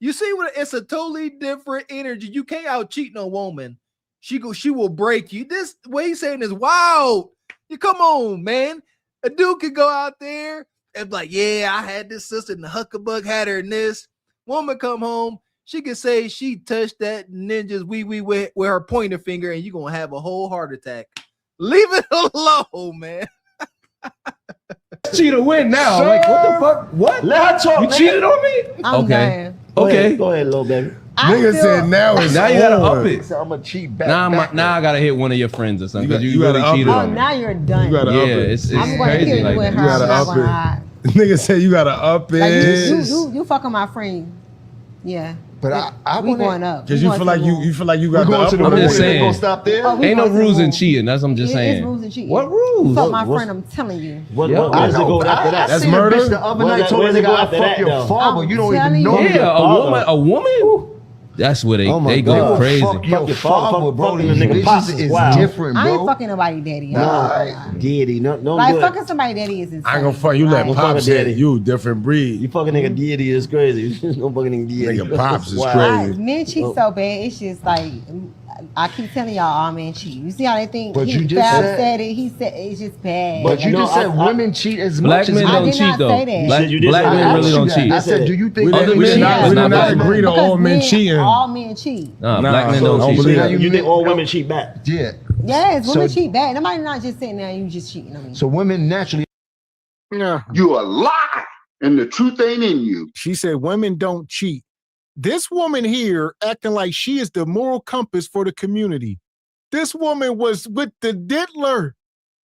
You see what? It's a totally different energy. You can't out cheat no woman. She will break you. This what he's saying is wild. You come on, man. A dude could go out there and be like, yeah, I had this sister and the huckabug had her in this. Woman come home, she can say she touched that ninja's wee-wee with her pointer finger, and you're gonna have a whole heart attack. Leave it alone, man. Cheater win now. Like what the fuck? What? Let her talk. You cheated on me? I'm Okay. done. Okay. Go ahead, little baby. Nigga said now it's Now you gotta on. up it. So I'm a cheat back. Now I gotta hit one of your friends or something because you you really gotta up cheated it. Oh, on me. now you're done. You gotta Yeah, up it. it's I'm going to crazy. kill you Like with that. her. You I'm gotta not up gonna it. hide. Nigga said you gotta up Like it. you fucking my friend. Yeah. But I we wanna- going up. Cause We you going feel to like the you moon. feel like you We're got the going to the upper moon. I'm just They saying. gonna stop there. Oh, we Ain't no going to the rules in moon. cheating. That's what I'm just It's saying. rules and cheating. What rules? Fuck my What's- friend, I'm telling you. What Yeah, does it go after that? That's I seen murder? A bitch the other Well, night told where's her it nigga go I after fuck that, your though? father. You don't I'm even know telling your Yeah, father. a woman. That's where Oh my they God. go crazy. Fuck your father, bro. fucking This nigga pops is is wild. different, I ain't bro. fucking nobody daddy. Nah, Deity, no Like good. fucking somebody daddy is insane. I ain't gonna fuck you. Let Like, Pops fucking say daddy. you different breed. You fucking nigga deity is crazy. No fucking nigga deity. Nigga Pops is Wow. crazy. Men cheat so bad. It's just like I keep telling y'all, all men cheat. You see how they think? But you just Fab said- said it. He said it's just bad. But you just said women cheat as Black much as men I don't did cheat not though. say that. Black, black men really don't cheat. I said, do you think Other we men did not, cheat, we but did not black men. agree to all men Because cheating. all men cheat. Nah, Nah, black men so don't don't cheat. believe that. You think all women cheat back? Yeah. Yes, women So- cheat bad. Nobody not just sitting there. You just cheating on me. So women naturally. Yeah. You a lie, and the truth ain't in you. She said women don't cheat. This woman here acting like she is the moral compass for the community. This woman was with the diddler.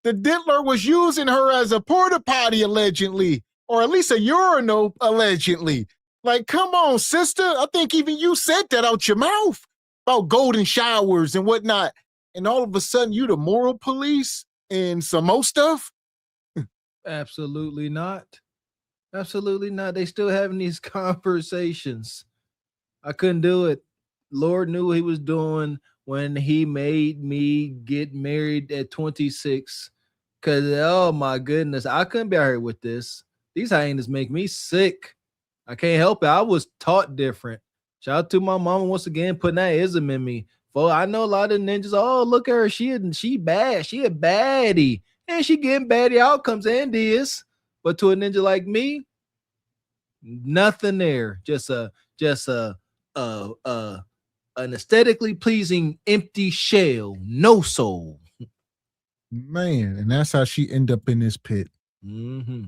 The diddler was using her as a porta potty allegedly, or at least a urinal allegedly. Like, come on, sister. I think even you said that out your mouth about golden showers and whatnot. And all of a sudden you the moral police and some more stuff? Absolutely not. Absolutely not. They still having these conversations. I couldn't do it. Lord knew what he was doing when he made me get married at 26. Cause oh my goodness, I couldn't be out here with this. These hyenas make me sick. I can't help it. I was taught different. Shout out to my mama once again putting that ism in me. For I know a lot of ninjas. Oh, look at her. She bad. She a baddie. And she getting baddie outcomes and is. But to a ninja like me, nothing there. Just an aesthetically pleasing empty shell, no soul. Man, and that's how she end up in this pit. Mm-hmm.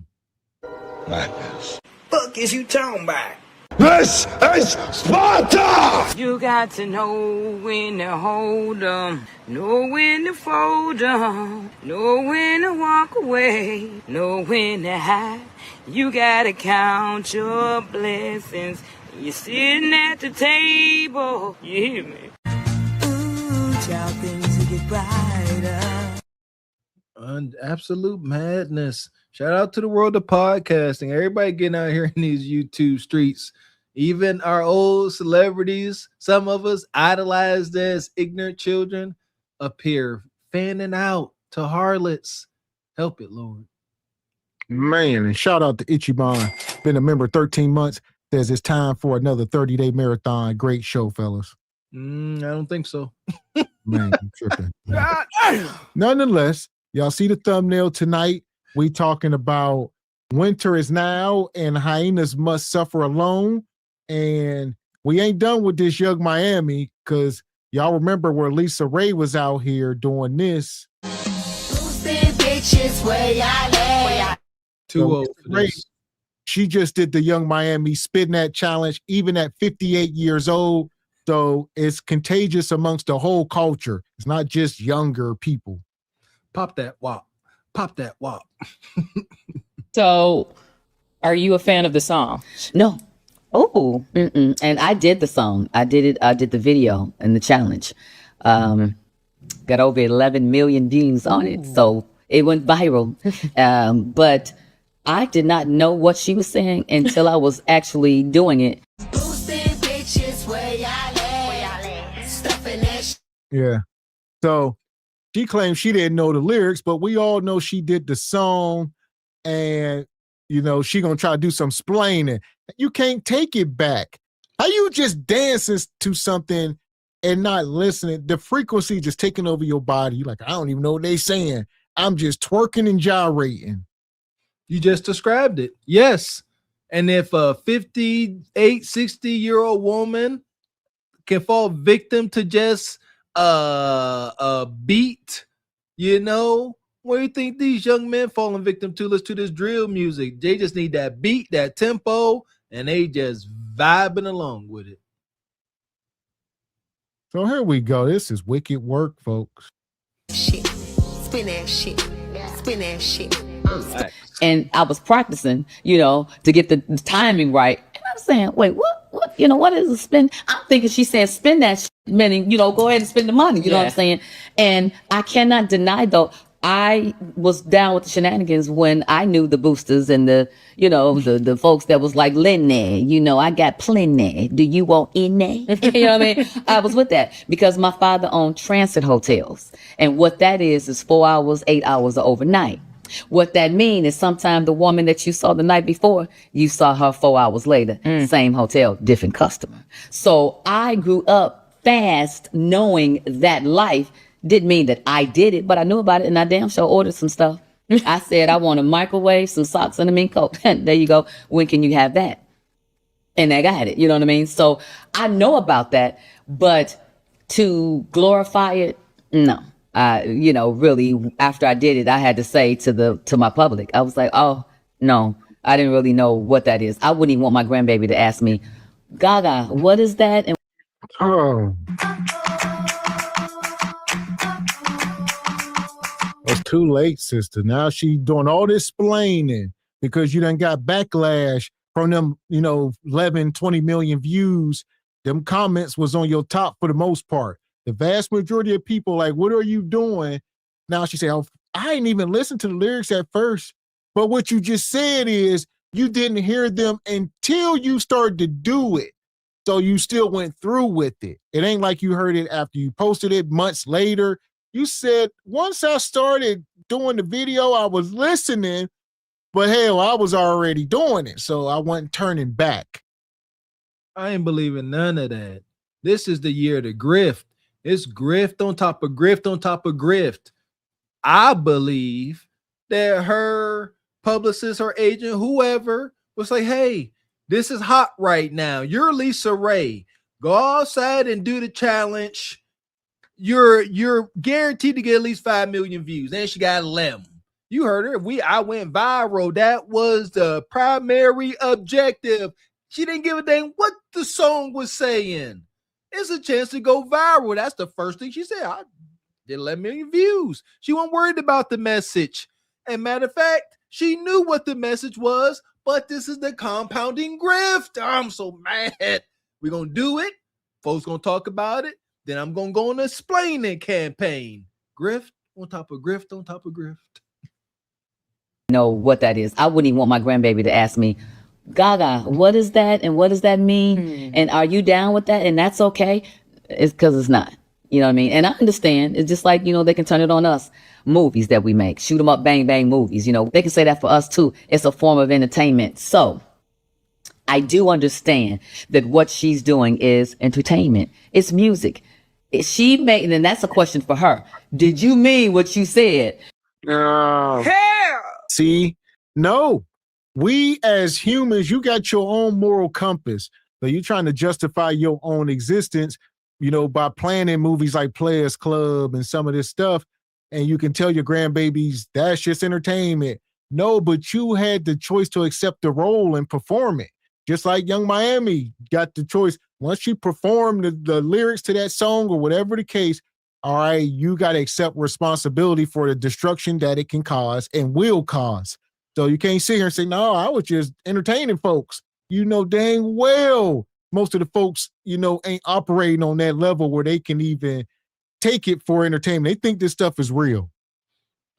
Madness. Fuck is you talking about? This is Sparta! You got to know when to hold 'em, know when to fold 'em, know when to walk away, know when to hide. You gotta count your blessings. You're sitting at the table. You hear me? Ooh, child, things will get brighter. Absolute madness. Shout out to the world of podcasting. Everybody getting out here in these YouTube streets. Even our old celebrities, some of us idolized as ignorant children, appear fanning out to harlots. Help it, Lord. Man, and shout out to Ichiban. Been a member 13 months. Says it's time for another 30-day marathon. Great show, fellas. I don't think so. Man, I'm tripping. Nonetheless, y'all see the thumbnail tonight. We talking about winter is now and hyenas must suffer alone. And we ain't done with this Young Miami because y'all remember where Lisa Ray was out here doing this. Too old for this. She just did the Young Miami Spin That Challenge, even at 58 years old. So it's contagious amongst the whole culture. It's not just younger people. Pop that wop. Pop that wop. So, are you a fan of the song? No. Oh, and I did the song. I did it. I did the video and the challenge. Got over 11 million views on it, so it went viral. But I did not know what she was saying until I was actually doing it. Yeah. So she claims she didn't know the lyrics, but we all know she did the song, and you know she gonna try to do some splaining. You can't take it back. How you just dancing to something and not listening? The frequency just taking over your body. You're like, I don't even know what they saying. I'm just twerking and gyrating. You just described it. Yes. And if a 58, 60-year-old woman can fall victim to just a beat, you know, what do you think these young men falling victim to? Let's to this drill music. They just need that beat, that tempo, and they just vibing along with it. So here we go. This is wicked work, folks. Shit. Spin that shit. Spin that shit. And I was practicing, you know, to get the timing right. And I'm saying, wait, what, you know, what is a spin? I'm thinking she said spin that shit, meaning, you know, go ahead and spend the money. You know what I'm saying? And I cannot deny, though, I was down with the shenanigans when I knew the boosters and the, you know, the folks that was like, Lenny, you know, I got plenty. Do you want any? You know what I mean? I was with that because my father owned transit hotels. And what that is 4 hours, 8 hours overnight. What that means is sometimes the woman that you saw the night before, you saw her 4 hours later, same hotel, different customer. So I grew up fast knowing that life. Didn't mean that I did it, but I knew about it and I damn sure ordered some stuff. I said, I want a microwave, some socks, and a mink coat. There you go. When can you have that? And they got it. You know what I mean? So I know about that, but to glorify it, no. You know, really, after I did it, I had to say to my public, I was like, oh, no, I didn't really know what that is. I wouldn't even want my grandbaby to ask me, Gaga, what is that? And It's too late, sister. Now she doing all this splaining because you done got backlash from them, you know, 11, 20 million views. Them comments was on your top for the most part. The vast majority of people like, what are you doing? Now she said, oh, I didn't even listen to the lyrics at first. But what you just said is you didn't hear them until you started to do it. So you still went through with it. It ain't like you heard it after you posted it months later. You said, once I started doing the video, I was listening, but hell, I was already doing it. So I wasn't turning back. I ain't believing none of that. This is the year to grift. It's grift on top of grift on top of grift. I believe that her publicist, her agent, whoever was like, hey, this is hot right now. You're Lisa Ray. Go outside and do the challenge. You're guaranteed to get at least 5 million views. And she got 11. You heard her. I went viral. That was the primary objective. She didn't give a damn what the song was saying. It's a chance to go viral. That's the first thing she said. I did 11 million views. She wasn't worried about the message. And matter of fact, she knew what the message was, but this is the compounding grift. I'm so mad. We're going to do it. Folks going to talk about it. Then I'm going to go on a explaining campaign. Grift on top of grift on top of grift. Know what that is. I wouldn't even want my grandbaby to ask me, Gaga, what is that? And what does that mean? And are you down with that? And that's okay. It's because it's not. You know what I mean? And I understand. It's just like, you know, they can turn it on us. Movies that we make, shoot 'em up, bang, bang movies. You know, they can say that for us too. It's a form of entertainment. So I do understand that what she's doing is entertainment. It's music. She made, and that's a question for her. Did you mean what you said? Hell. See, no. We as humans, you got your own moral compass. So you're trying to justify your own existence, you know, by playing in movies like Players Club and some of this stuff. And you can tell your grandbabies that's just entertainment. No, but you had the choice to accept the role and perform it. Just like Young Miami got the choice. Once she performed the lyrics to that song or whatever the case, all right, you got to accept responsibility for the destruction that it can cause and will cause. So you can't sit here and say, no, I was just entertaining folks. You know dang well most of the folks, you know, ain't operating on that level where they can even take it for entertainment. They think this stuff is real.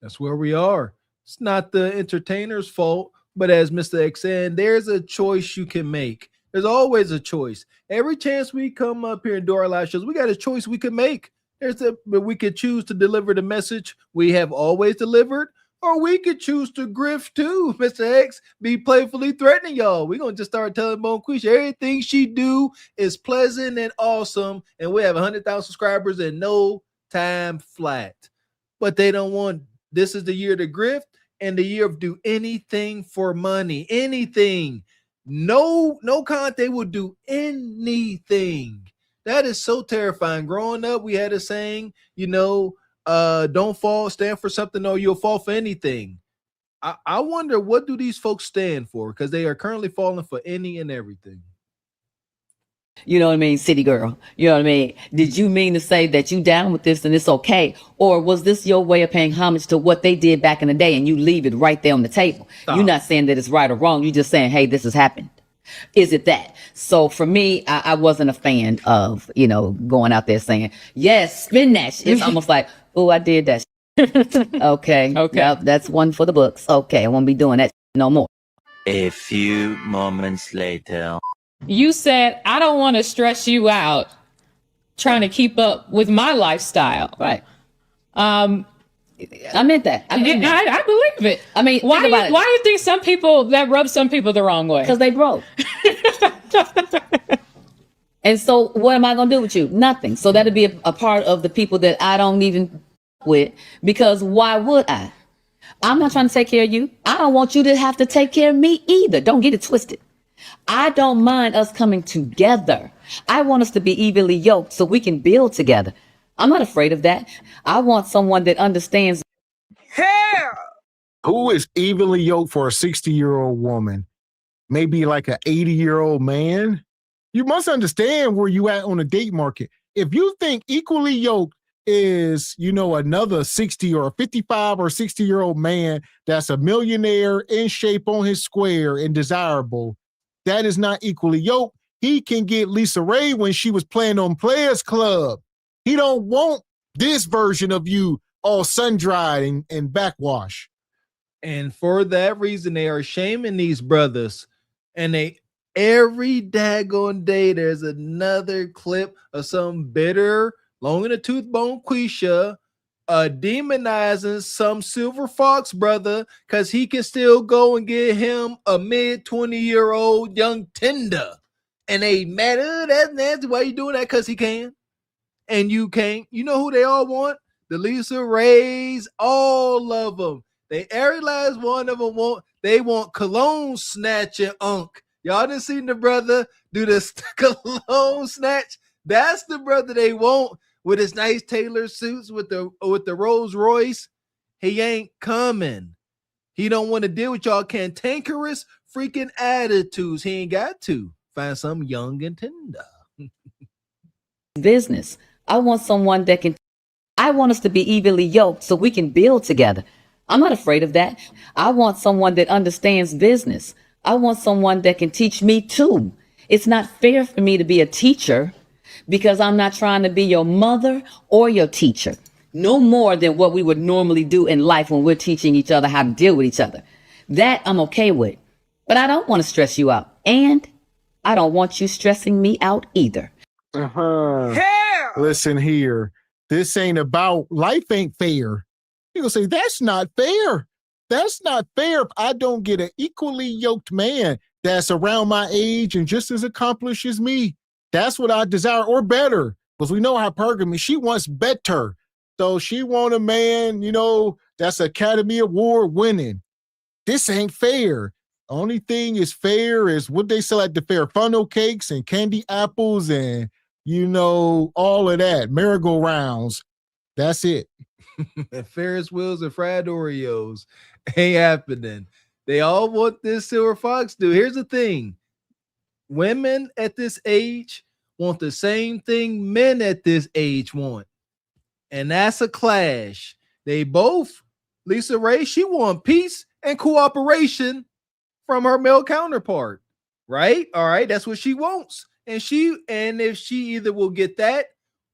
That's where we are. It's not the entertainer's fault, but as Mr. X said, there's a choice you can make. There's always a choice. Every chance we come up here and do our live shows, we got a choice we can make. We could choose to deliver the message we have always delivered, or we could choose to grift too. Mr. X be playfully threatening y'all. We're going to just start telling Bonquisha everything she do is pleasant and awesome, and we have 100,000 subscribers in no time flat. But they don't want, this is the year to grift and the year of do anything for money. Anything. No content, they will do anything. That is so terrifying. Growing up, we had a saying, you know, don't fall, stand for something or you'll fall for anything. I wonder, what do these folks stand for? Because they are currently falling for any and everything. You know what I mean? City girl. You know what I mean? Did you mean to say that you down with this and it's okay? Or was this your way of paying homage to what they did back in the day and you leave it right there on the table? Stop. You're not saying that it's right or wrong. You're just saying, hey, this has happened. Is it that? So for me, I wasn't a fan of, you know, going out there saying, yes, spin that shit. It's almost like, oh, I did that. Okay. Yep, that's one for the books. Okay, I won't be doing that no more. A few moments later. You said, I don't want to stress you out trying to keep up with my lifestyle. Right. I meant that. I believe it. I mean, why think about it. do you think some people that rub some people the wrong way? Because they broke. And so what am I going to do with you? Nothing. So that'll be a part of the people that I don't even with, because why would I? I'm not trying to take care of you. I don't want you to have to take care of me either. Don't get it twisted. I don't mind us coming together. I want us to be evenly yoked so we can build together. I'm not afraid of that. I want someone that understands. Who is evenly yoked for a 60-year-old woman? Maybe like an 80-year-old man? You must understand where you at on the date market. If you think equally yoked is, another 60 or 55 or 60-year-old man that's a millionaire, in shape, on his square, and desirable, that is not equally yoked. He can get Lisa Ray when she was playing on Players Club. He don't want this version of you all sun-dried and backwash. And for that reason, they are shaming these brothers. And every daggone day, there's another clip of some bitter, long in the tooth bone Quisha demonizing some Silver Fox brother because he can still go and get him a mid-20-year-old young tender. And they mad, that's nasty. Why you doing that? Because he can. And you can't. You know who they all want? The Lisa Rays, all of them. Every last one of them want cologne snatching unk. Y'all done seen the brother do this cologne snatch? That's the brother they want with his nice tailored suits with the Rolls Royce. He ain't coming. He don't want to deal with y'all cantankerous freaking attitudes. He ain't got to find some young and tender. Business. I want someone that can. I want us to be evenly yoked so we can build together. I'm not afraid of that. I want someone that understands business. I want someone that can teach me too. It's not fair for me to be a teacher because I'm not trying to be your mother or your teacher. No more than what we would normally do in life when we're teaching each other how to deal with each other. That I'm okay with. But I don't want to stress you out. And I don't want you stressing me out either. Listen here. This ain't about life ain't fair. You gonna say that's not fair. That's not fair if I don't get an equally yoked man that's around my age and just as accomplished as me. That's what I desire, or better. Because we know hypergamy, she wants better. So she want a man, that's Academy Award winning. This ain't fair. Only thing is fair is what they sell at the fair, funnel cakes and candy apples and, all of that, merry-go-rounds. That's it. Ferris wheels and fried Oreos ain't happening. They all want this Silver Fox dude. Here's the thing. Women at this age want the same thing men at this age want. And that's a clash. They both, Lisa Ray, she want peace and cooperation from her male counterpart. Right? All right. That's what she wants. And if she either will get that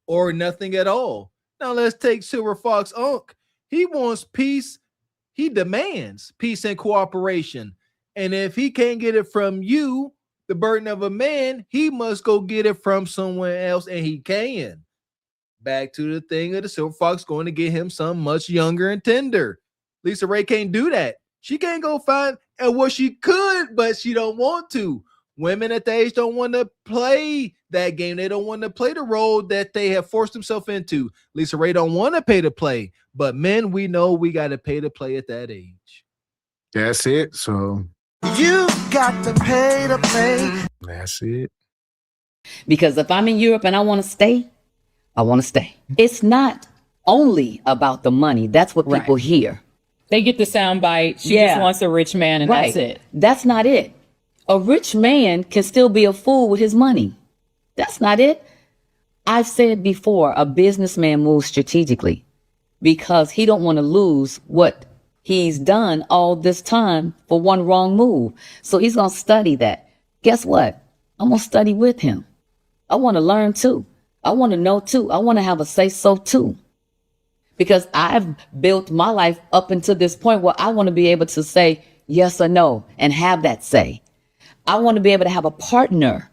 or nothing at all. Now let's take Silver Fox Unk. He wants peace. He demands peace and cooperation. And if he can't get it from you, the burden of a man, he must go get it from someone else, and he can. Back to the thing of the Silver Fox going to get him some much younger and tender. Lisa Ray can't do that. She can't go find, and what she could, but she don't want to. Women at the age don't want to play that game. They don't want to play the role that they have forced themselves into. Lisa Ray don't want to pay to play, but men, we know we got to pay to play at that age. That's it. So you got to pay to play. That's it. Because if I'm in Europe and I want to stay, I want to stay. It's not only about the money. That's what people hear. They get the soundbite. She just wants a rich man, and that's it. That's not it. A rich man can still be a fool with his money. That's not it. I've said before, a businessman moves strategically because he don't want to lose what he's done all this time for one wrong move. So he's going to study that. Guess what? I'm going to study with him. I want to learn too. I want to know too. I want to have a say so too. because I've built my life up until this point where I want to be able to say yes or no and have that say. I want to be able to have a partner,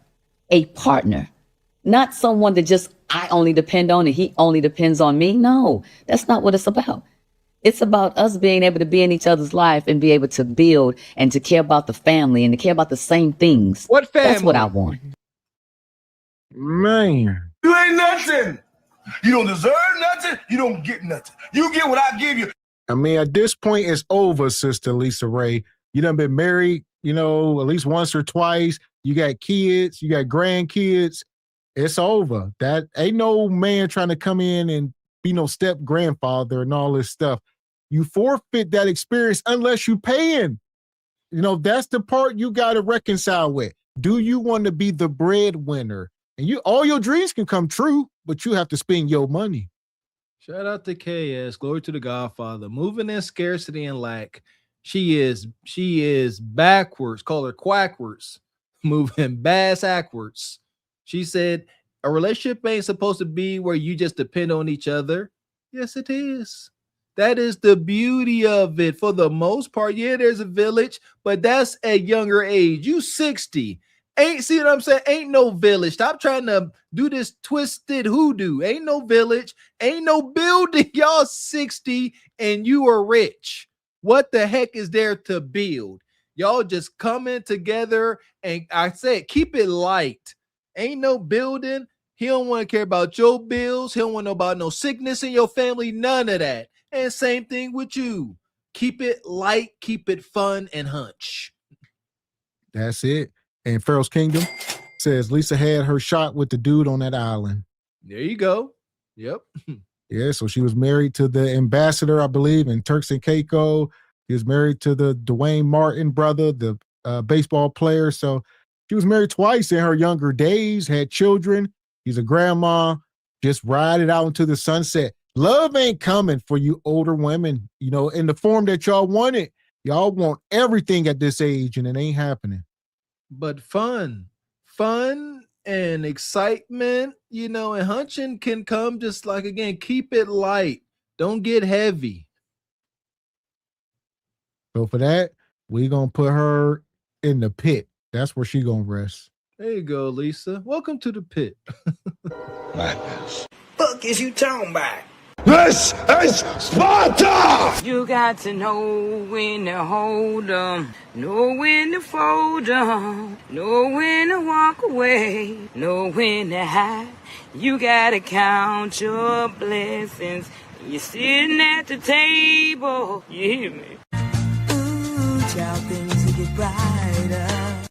not someone that just I only depend on and he only depends on me. No, that's not what it's about. It's about us being able to be in each other's life and be able to build and to care about the family and to care about the same things. What family? That's what I want. Man. You ain't nothing. You don't deserve nothing. You don't get nothing. You get what I give you. I mean, at this point, it's over, Sister Lisa Ray. You done been married, at least once or twice. You got kids. You got grandkids. It's over. That ain't no man trying to come in and be no step grandfather and all this stuff. You forfeit that experience unless you paying. That's the part you got to reconcile with. Do you want to be the breadwinner? And all your dreams can come true, but you have to spend your money. Shout out to KS. Glory to the Godfather. Moving in scarcity and lack. She is backwards. Call her quackwards. Moving backwards. She said a relationship ain't supposed to be where you just depend on each other. Yes, it is. That is the beauty of it. For the most part, yeah, there's a village, but that's at younger age. You 60. See what I'm saying? Ain't no village. Stop trying to do this twisted hoodoo. Ain't no village. Ain't no building. Y'all 60 and you are rich. What the heck is there to build? Y'all just coming together, and I said, keep it light. Ain't no building. He don't want to care about your bills. He don't want to know about no sickness in your family. None of that. And same thing with you. Keep it light, keep it fun, and hunch. That's it. And Pharaoh's Kingdom says Lisa had her shot with the dude on that island. There you go. Yep. Yeah, so she was married to the ambassador, I believe, in Turks and Caicos. He was married to the Dwayne Martin brother, the baseball player. So she was married twice in her younger days, had children. He's a grandma. Just ride it out into the sunset. Love ain't coming for you older women, in the form that y'all want it. Y'all want everything at this age, and it ain't happening. But fun and excitement, and hunching can come just like, again, keep it light. Don't get heavy. So for that, we going to put her in the pit. That's where she going to rest. There you go, Lisa. Welcome to the pit. Madness. Fuck is you talking about? This is Sparta! You got to know when to hold 'em, know when to fold 'em, know when to walk away, know when to hide. You gotta count your blessings. You're sitting at the table. You hear me? Ooh, child, things will get brighter.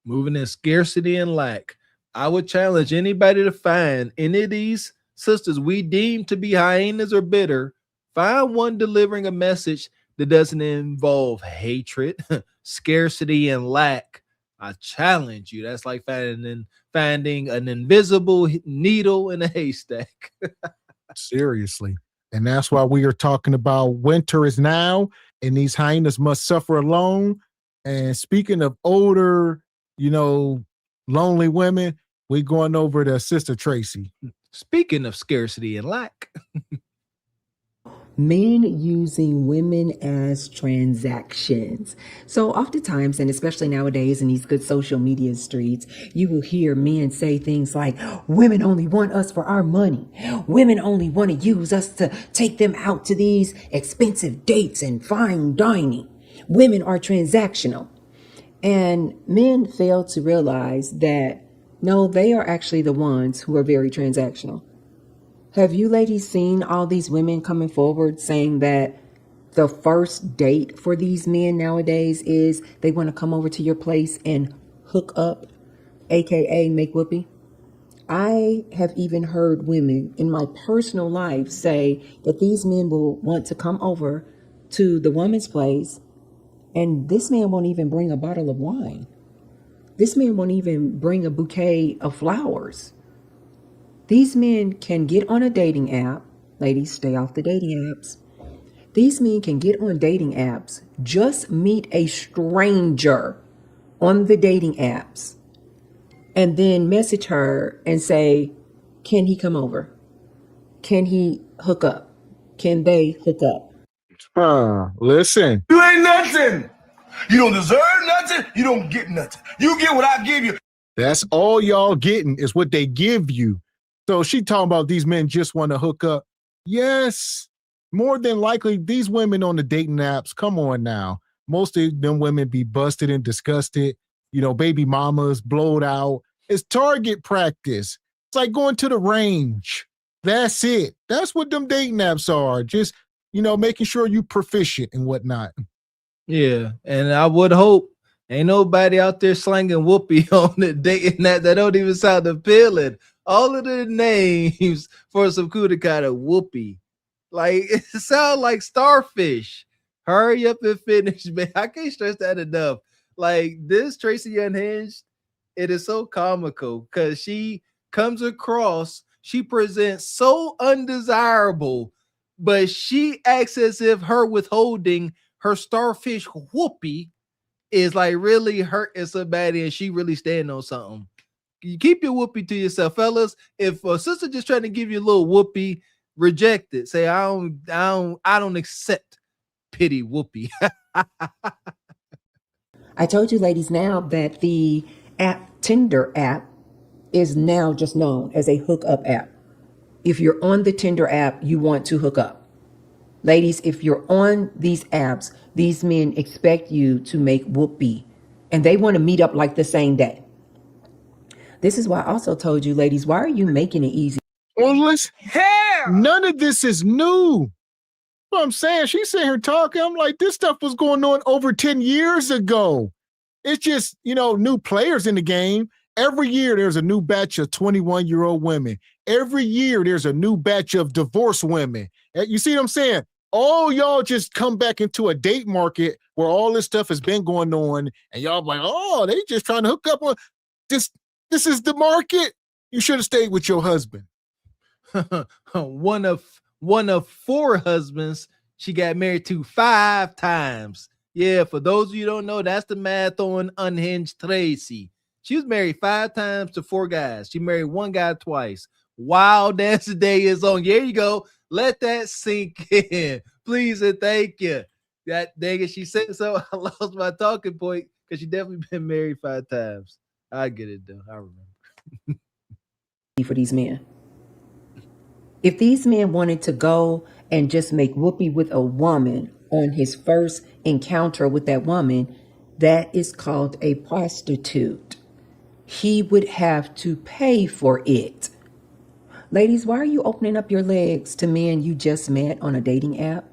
Moving in scarcity and lack. I would challenge anybody to find any of these sisters we deem to be hyenas or bitter. Find one delivering a message that doesn't involve hatred, scarcity, and lack. I challenge you. That's like finding an invisible needle in a haystack. Seriously. And that's why we are talking about winter is now, and these hyenas must suffer alone. And speaking of older, lonely women, we're going over to Sister Tracy. Speaking of scarcity and lack. Men using women as transactions. So oftentimes, and especially nowadays in these good social media streets, you will hear men say things like, women only want us for our money. Women only want to use us to take them out to these expensive dates and fine dining. Women are transactional. And men fail to realize that, no, they are actually the ones who are very transactional. Have you ladies seen all these women coming forward saying that the first date for these men nowadays is they want to come over to your place and hook up, aka make whoopee? I have even heard women in my personal life say that these men will want to come over to the woman's place, and this man won't even bring a bottle of wine. This man won't even bring a bouquet of flowers. These men can get on a dating app. Ladies, stay off the dating apps. These men can get on dating apps, just meet a stranger on the dating apps, and then message her and say, can he come over? Can he hook up? can they hook up? Listen. You ain't nothing. You don't deserve nothing. You don't get nothing. You get what I give you. That's all y'all getting is what they give you. So she talking about these men just want to hook up. Yes, more than likely, these women on the dating apps, come on now. Most of them women be busted and disgusted. You know, baby mamas, blowed out. It's target practice. It's like going to the range. That's it. That's what them dating apps are. Just, you know, making sure you proficient and whatnot. Yeah, and I would hope ain't nobody out there slanging whoopee on the dating that don't even sound appealing. All of the names for some kudakata whoopee. Like it sounds like starfish. Hurry up and finish, man. I can't stress that enough. Like this Tracy Unhinged, it is so comical because she comes across, she presents so undesirable, but she acts as if her withholding her starfish whoopee is like really hurting somebody and she really standing on something. You keep your whoopee to yourself, fellas. If a sister just trying to give you a little whoopee, reject it. Say, I don't accept pity whoopee. I told you ladies now that the Tinder app is now just known as a hookup app. If you're on the Tinder app, you want to hook up. Ladies, if you're on these apps, these men expect you to make whoopee and they want to meet up like the same day. This is why I also told you, ladies, why are you making it easy? Well, listen, none of this is new. What I'm saying, she's sitting here talking. I'm like, this stuff was going on over 10 years ago. It's just, you know, new players in the game. Every year there's a new batch of 21-year-old women. Every year there's a new batch of divorced women. You see what I'm saying? All y'all just come back into a date market where all this stuff has been going on, and y'all like, oh, they just trying to hook up on this. This is the market. You should have stayed with your husband. one of 4 husbands she got married to 5 times. Yeah, for those of you who don't know, that's the math on Unhinged Tracy. She was married 5 times to 4 guys. She married 1 guy twice. Wild Dance Day is on. Here you go. Let that sink in. Please and thank you. That dang it, she said so. I lost my talking point because she definitely been married 5 times. I get it though. I remember. For these men. If these men wanted to go and just make whoopee with a woman on his first encounter with that woman, that is called a prostitute. He would have to pay for it. Ladies, why are you opening up your legs to men you just met on a dating app?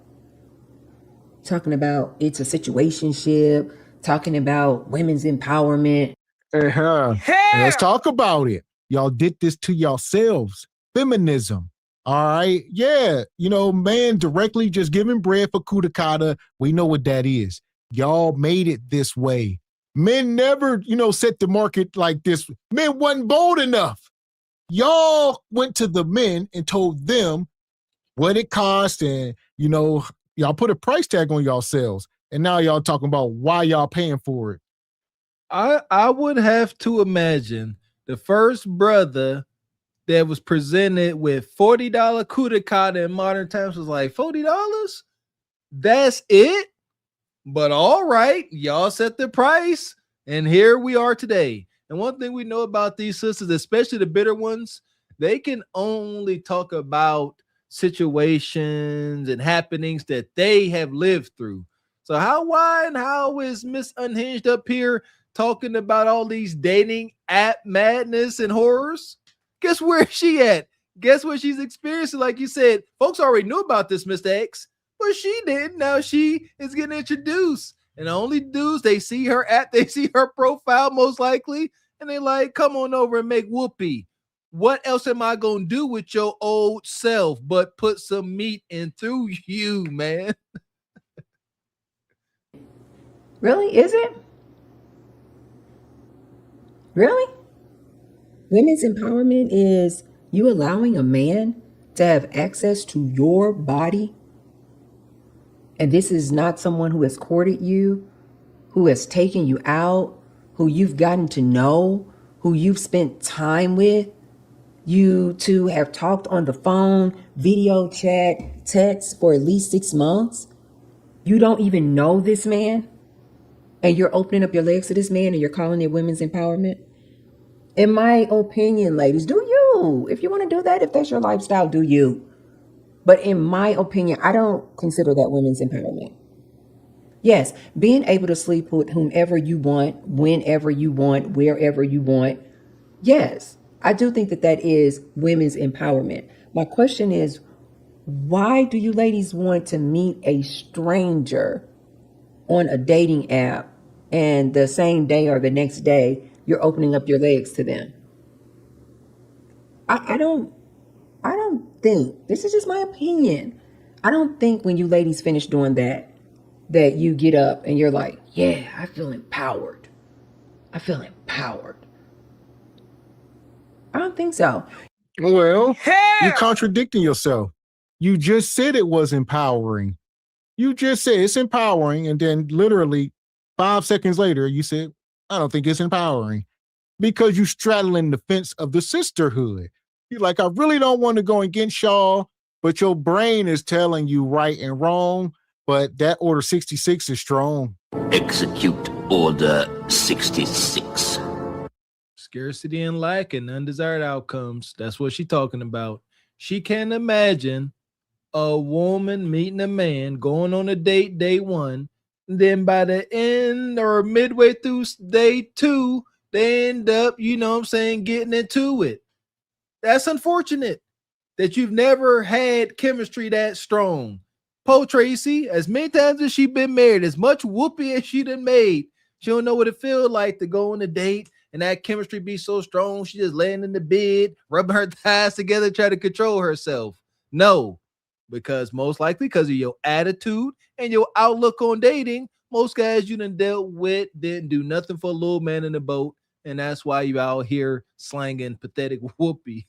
Talking about it's a situationship, talking about women's empowerment. Let's talk about it. Y'all did this to yourselves. Feminism. All right. Yeah. You know, man directly just giving bread for kudakata. We know what that is. Y'all made it this way. Men never, you know, set the market like this. Men wasn't bold enough. Y'all went to the men and told them what it cost, and, you know, y'all put a price tag on yourselves. And now y'all talking about why y'all paying for it. I would have to imagine the first brother that was presented with $40 kudakata in modern times was like, $40? That's it? But all right, y'all set the price, and here we are today. And one thing we know about these sisters, especially the bitter ones, they can only talk about situations and happenings that they have lived through. So how is Miss Unhinged up here talking about all these dating app madness and horrors? Guess where she at? Guess what she's experiencing? Like you said, folks already knew about this, Mr. X, but she didn't. Now she is getting introduced. And the only dudes, they see her app, they see her profile most likely, and they like, come on over and make whoopee. What else am I going to do with your old self but put some meat in through you, man? Really? Is it? Really? Women's empowerment is you allowing a man to have access to your body. And this is not someone who has courted you, who has taken you out, who you've gotten to know, who you've spent time with. You two have talked on the phone, video chat, text for at least 6 months. You don't even know this man, and you're opening up your legs to this man and you're calling it women's empowerment. In my opinion, ladies, do you. If you want to do that, if that's your lifestyle, do you. But in my opinion, I don't consider that women's empowerment. Yes, being able to sleep with whomever you want, whenever you want, wherever you want. Yes, I do think that that is women's empowerment. My question is, why do you ladies want to meet a stranger on a dating app and the same day or the next day you're opening up your legs to them? I don't think, this is just my opinion, I don't think when you ladies finish doing that you get up and you're like, yeah, I feel empowered. I feel empowered. I don't think so. Well, you're contradicting yourself. You just said it was empowering. You just said it's empowering, and then literally 5 seconds later, you said, I don't think it's empowering, because you straddling the fence of the sisterhood. You're like, I really don't want to go against y'all, but your brain is telling you right and wrong, but that order 66 is strong. Execute order 66. Scarcity and lack and undesired outcomes. That's what she's talking about. She can't imagine a woman meeting a man, going on a date day one, and then by the end or midway through day two, they end up, you know what I'm saying, getting into it. That's unfortunate that you've never had chemistry that strong. Poe Tracy, as many times as she been married, as much whoopee as she done made, she don't know what it feels like to go on a date and that chemistry be so strong, she just laying in the bed, rubbing her thighs together, trying to control herself. No, because most likely because of your attitude and your outlook on dating, most guys you done dealt with didn't do nothing for a little man in the boat, and that's why you out here slanging pathetic whoopee.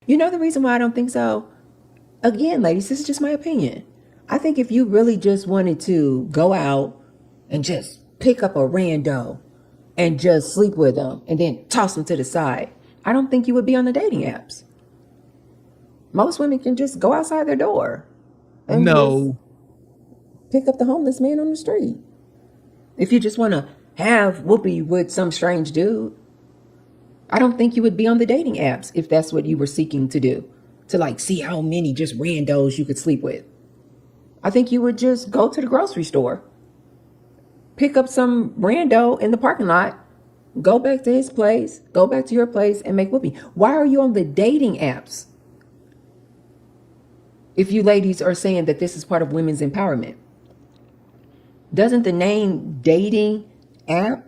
You know the reason why I don't think so? Again, ladies, this is just my opinion. I think if you really just wanted to go out and just pick up a rando and just sleep with them and then toss them to the side, I don't think you would be on the dating apps. Most women can just go outside their door and just pick up the homeless man on the street. If you just want to have whoopee with some strange dude, I don't think you would be on the dating apps if that's what you were seeking to do, to like see how many just randos you could sleep with. I think you would just go to the grocery store, pick up some rando in the parking lot, go back to his place, go back to your place, and make whoopee. Why are you on the dating apps if you ladies are saying that this is part of women's empowerment? Doesn't the name dating app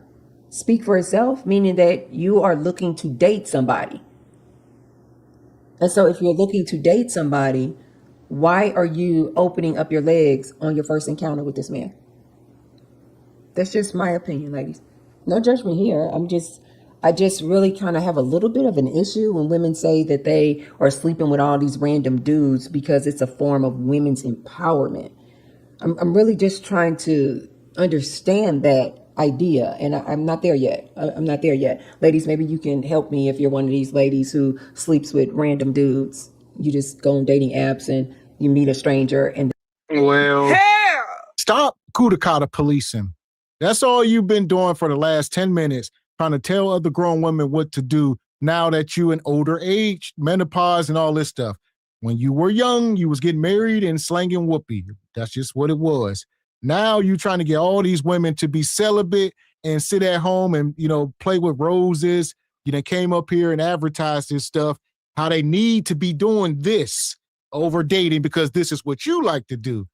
speak for itself, meaning that you are looking to date somebody? And so if you're looking to date somebody, why are you opening up your legs on your first encounter with this man? That's just my opinion, ladies. No judgment here. I just really kind of have a little bit of an issue when women say that they are sleeping with all these random dudes because it's a form of women's empowerment. I'm really just trying to understand that idea, and I'm not there yet. I'm not there yet. Ladies, maybe you can help me if you're one of these ladies who sleeps with random dudes. You just go on dating apps and you meet a stranger and... Well, stop kudakata policing. That's all you've been doing for the last 10 minutes, trying to tell other grown women what to do now that you in older age, menopause, and all this stuff. When you were young, you was getting married and slanging whoopee. That's just what it was. Now you trying to get all these women to be celibate and sit at home and, you know, play with roses. You know, came up here and advertised this stuff, how they need to be doing this over dating because this is what you like to do.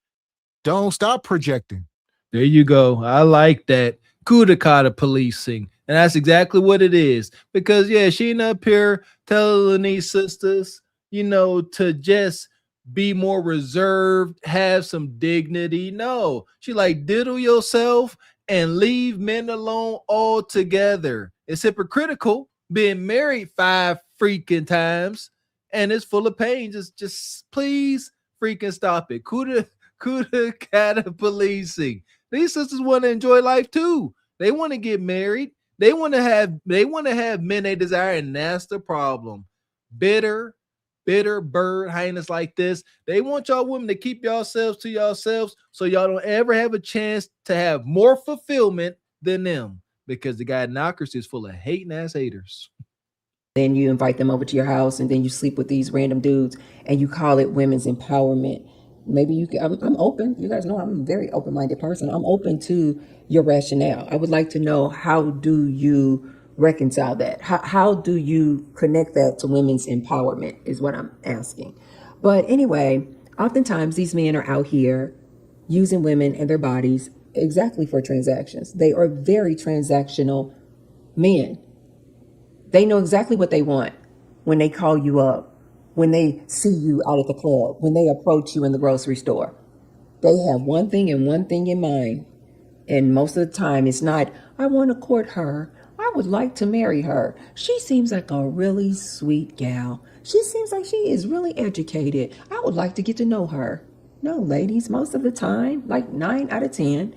Don't stop projecting. There you go. I like that. Kudakata policing. And that's exactly what it is. Because, yeah, she ain't up here telling these sisters, you know, to just be more reserved, have some dignity. No, she like diddle yourself and leave men alone altogether. It's hypocritical being married 5 freaking times and it's full of pain. Just please freaking stop it. Kudakata policing. These sisters want to enjoy life too. They want to get married. They want to have men they desire, and that's the problem. bitter bird hyenas like this. They want y'all women to keep yourselves to yourselves so y'all don't ever have a chance to have more fulfillment than them, because the guy Knockers is full of hating ass haters. Then you invite them over to your house and then you sleep with these random dudes and you call it women's empowerment. Maybe you can, I'm open. You guys know I'm a very open-minded person. I'm open to your rationale. I would like to know, how do you reconcile that? How do you connect that to women's empowerment is what I'm asking. But anyway, oftentimes these men are out here using women and their bodies exactly for transactions. They are very transactional men. They know exactly what they want when they call you up, when they see you out at the club, when they approach you in the grocery store. They have one thing and one thing in mind. And most of the time it's not, I want to court her. I would like to marry her. She seems like a really sweet gal. She seems like she is really educated. I would like to get to know her. No, ladies, most of the time, like 9 out of 10,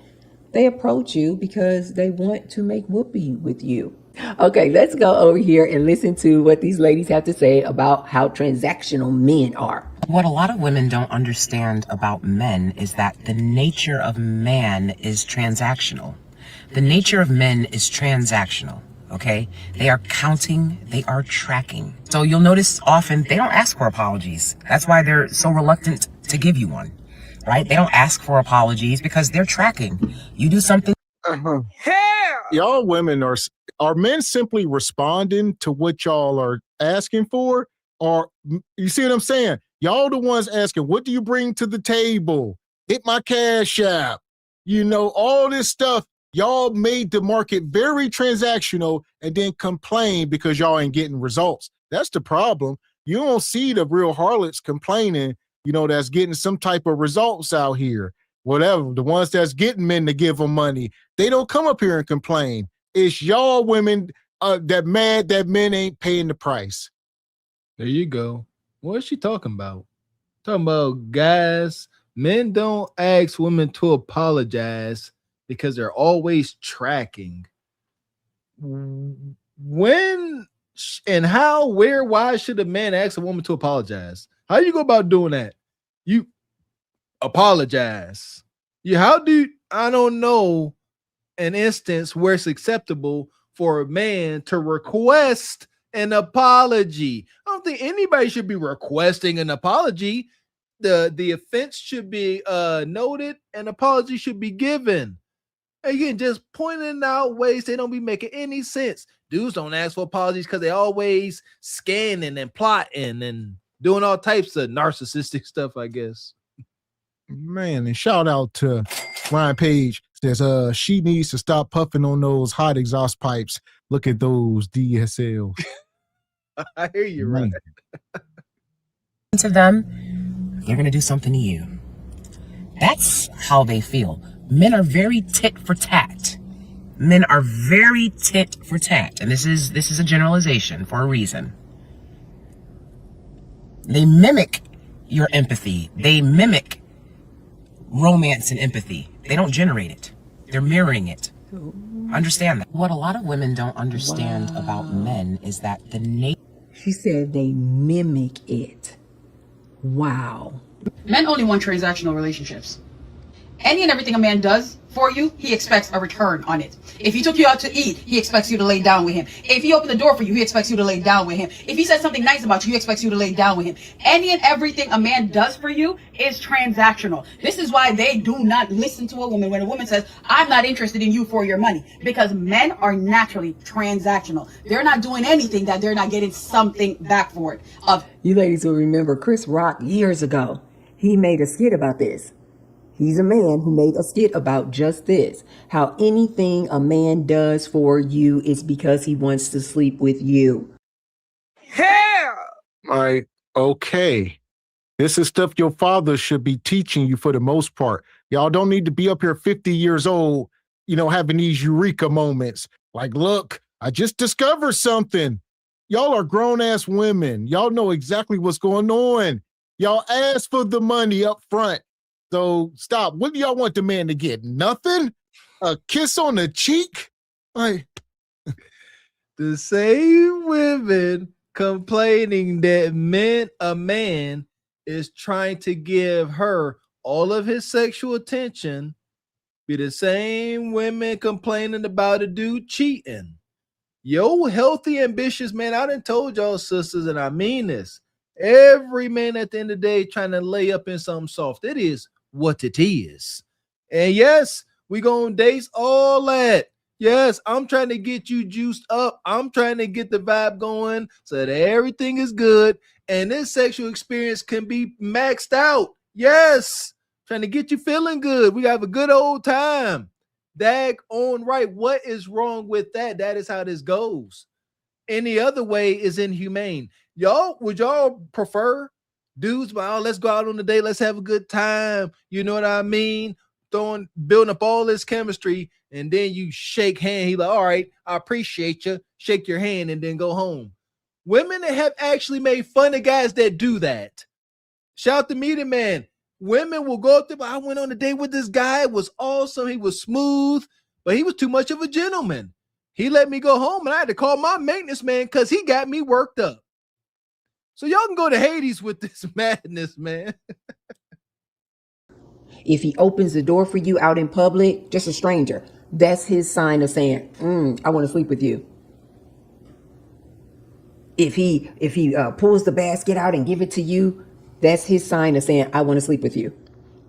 they approach you because they want to make whoopee with you. Okay, let's go over here and listen to what these ladies have to say about how transactional men are. What a lot of women don't understand about men is that the nature of man is transactional. The nature of men is transactional, okay? They are counting, they are tracking. So you'll notice often they don't ask for apologies. That's why they're so reluctant to give you one, right? They don't ask for apologies because they're tracking. You do something. Y'all women are men simply responding to what y'all are asking for? Or you see what I'm saying? Y'all the ones asking, what do you bring to the table? Hit my cash app. You know, all this stuff. Y'all made the market very transactional and then complain because y'all ain't getting results. That's the problem. You don't see the real harlots complaining, you know, that's getting some type of results out here. Whatever, the ones that's getting men to give them money, they don't come up here and complain. It's y'all women that mad that men ain't paying the price. There you go. What is she talking about? Talking about guys, men don't ask women to apologize because they're always tracking. When and how, where, why should a man ask a woman to apologize? How do you go about doing that? You apologize. I don't know an instance where it's acceptable for a man to request an apology. I don't think anybody should be requesting an apology. The offense should be noted, and apology should be given. Again, just pointing out ways they don't be making any sense. Dudes don't ask for apologies because they always scanning and plotting and doing all types of narcissistic stuff, I guess. Man, and shout out to Ryan Page. Says she needs to stop puffing on those hot exhaust pipes. Look at those DSLs. I hear you, right? To them, they're going to do something to you. That's how they feel. Men are very tit for tat. Men are very tit for tat. And this is a generalization for a reason. They mimic your empathy. They mimic romance and empathy. They don't generate it. They're mirroring it. Understand that. What a lot of women don't understand about men is that the nature. She said they mimic it. Wow. Men only want transactional relationships. Any and everything a man does for you, he expects a return on it. If he took you out to eat, he expects you to lay down with him. If he opened the door for you, he expects you to lay down with him. If he said something nice about you, he expects you to lay down with him. Any and everything a man does for you is transactional. This is why they do not listen to a woman when a woman says, I'm not interested in you for your money. Because men are naturally transactional. They're not doing anything that they're not getting something back for it. You ladies will remember Chris Rock years ago. He made a skit about this. He's a man who made a skit about just this. How anything a man does for you is because he wants to sleep with you. Hell! Like, okay. This is stuff your father should be teaching you for the most part. Y'all don't need to be up here 50 years old, you know, having these eureka moments. Like, look, I just discovered something. Y'all are grown-ass women. Y'all know exactly what's going on. Y'all ask for the money up front. So stop. What do y'all want the man to get? Nothing? A kiss on the cheek? Like, the same women complaining that a man is trying to give her all of his sexual attention, be the same women complaining about a dude cheating. Yo, healthy, ambitious man, I done told y'all, sisters, and I mean this. Every man at the end of the day trying to lay up in something soft. It is what it is. And yes, we gonna date all that. Yes, I'm trying to get you juiced up. I'm trying to get the vibe going so that everything is good. And this sexual experience can be maxed out. Yes, trying to get you feeling good. We have a good old time. Dag on right. What is wrong with that? That is how this goes. Any other way is inhumane. Would y'all prefer dudes, well, let's go out on the date, let's have a good time, you know what I mean? Building up all this chemistry, and then you shake hand, he like, all right, I appreciate you, shake your hand, and then go home. Women that have actually made fun of guys that do that. Shout to Media Man. Women will go up there, I went on a date with this guy, it was awesome, he was smooth, but he was too much of a gentleman. He let me go home, and I had to call my maintenance man because he got me worked up. So y'all can go to Hades with this madness, man. If he opens the door for you out in public, just a stranger, that's his sign of saying, I want to sleep with you. If he pulls the basket out and give it to you, that's his sign of saying, I want to sleep with you.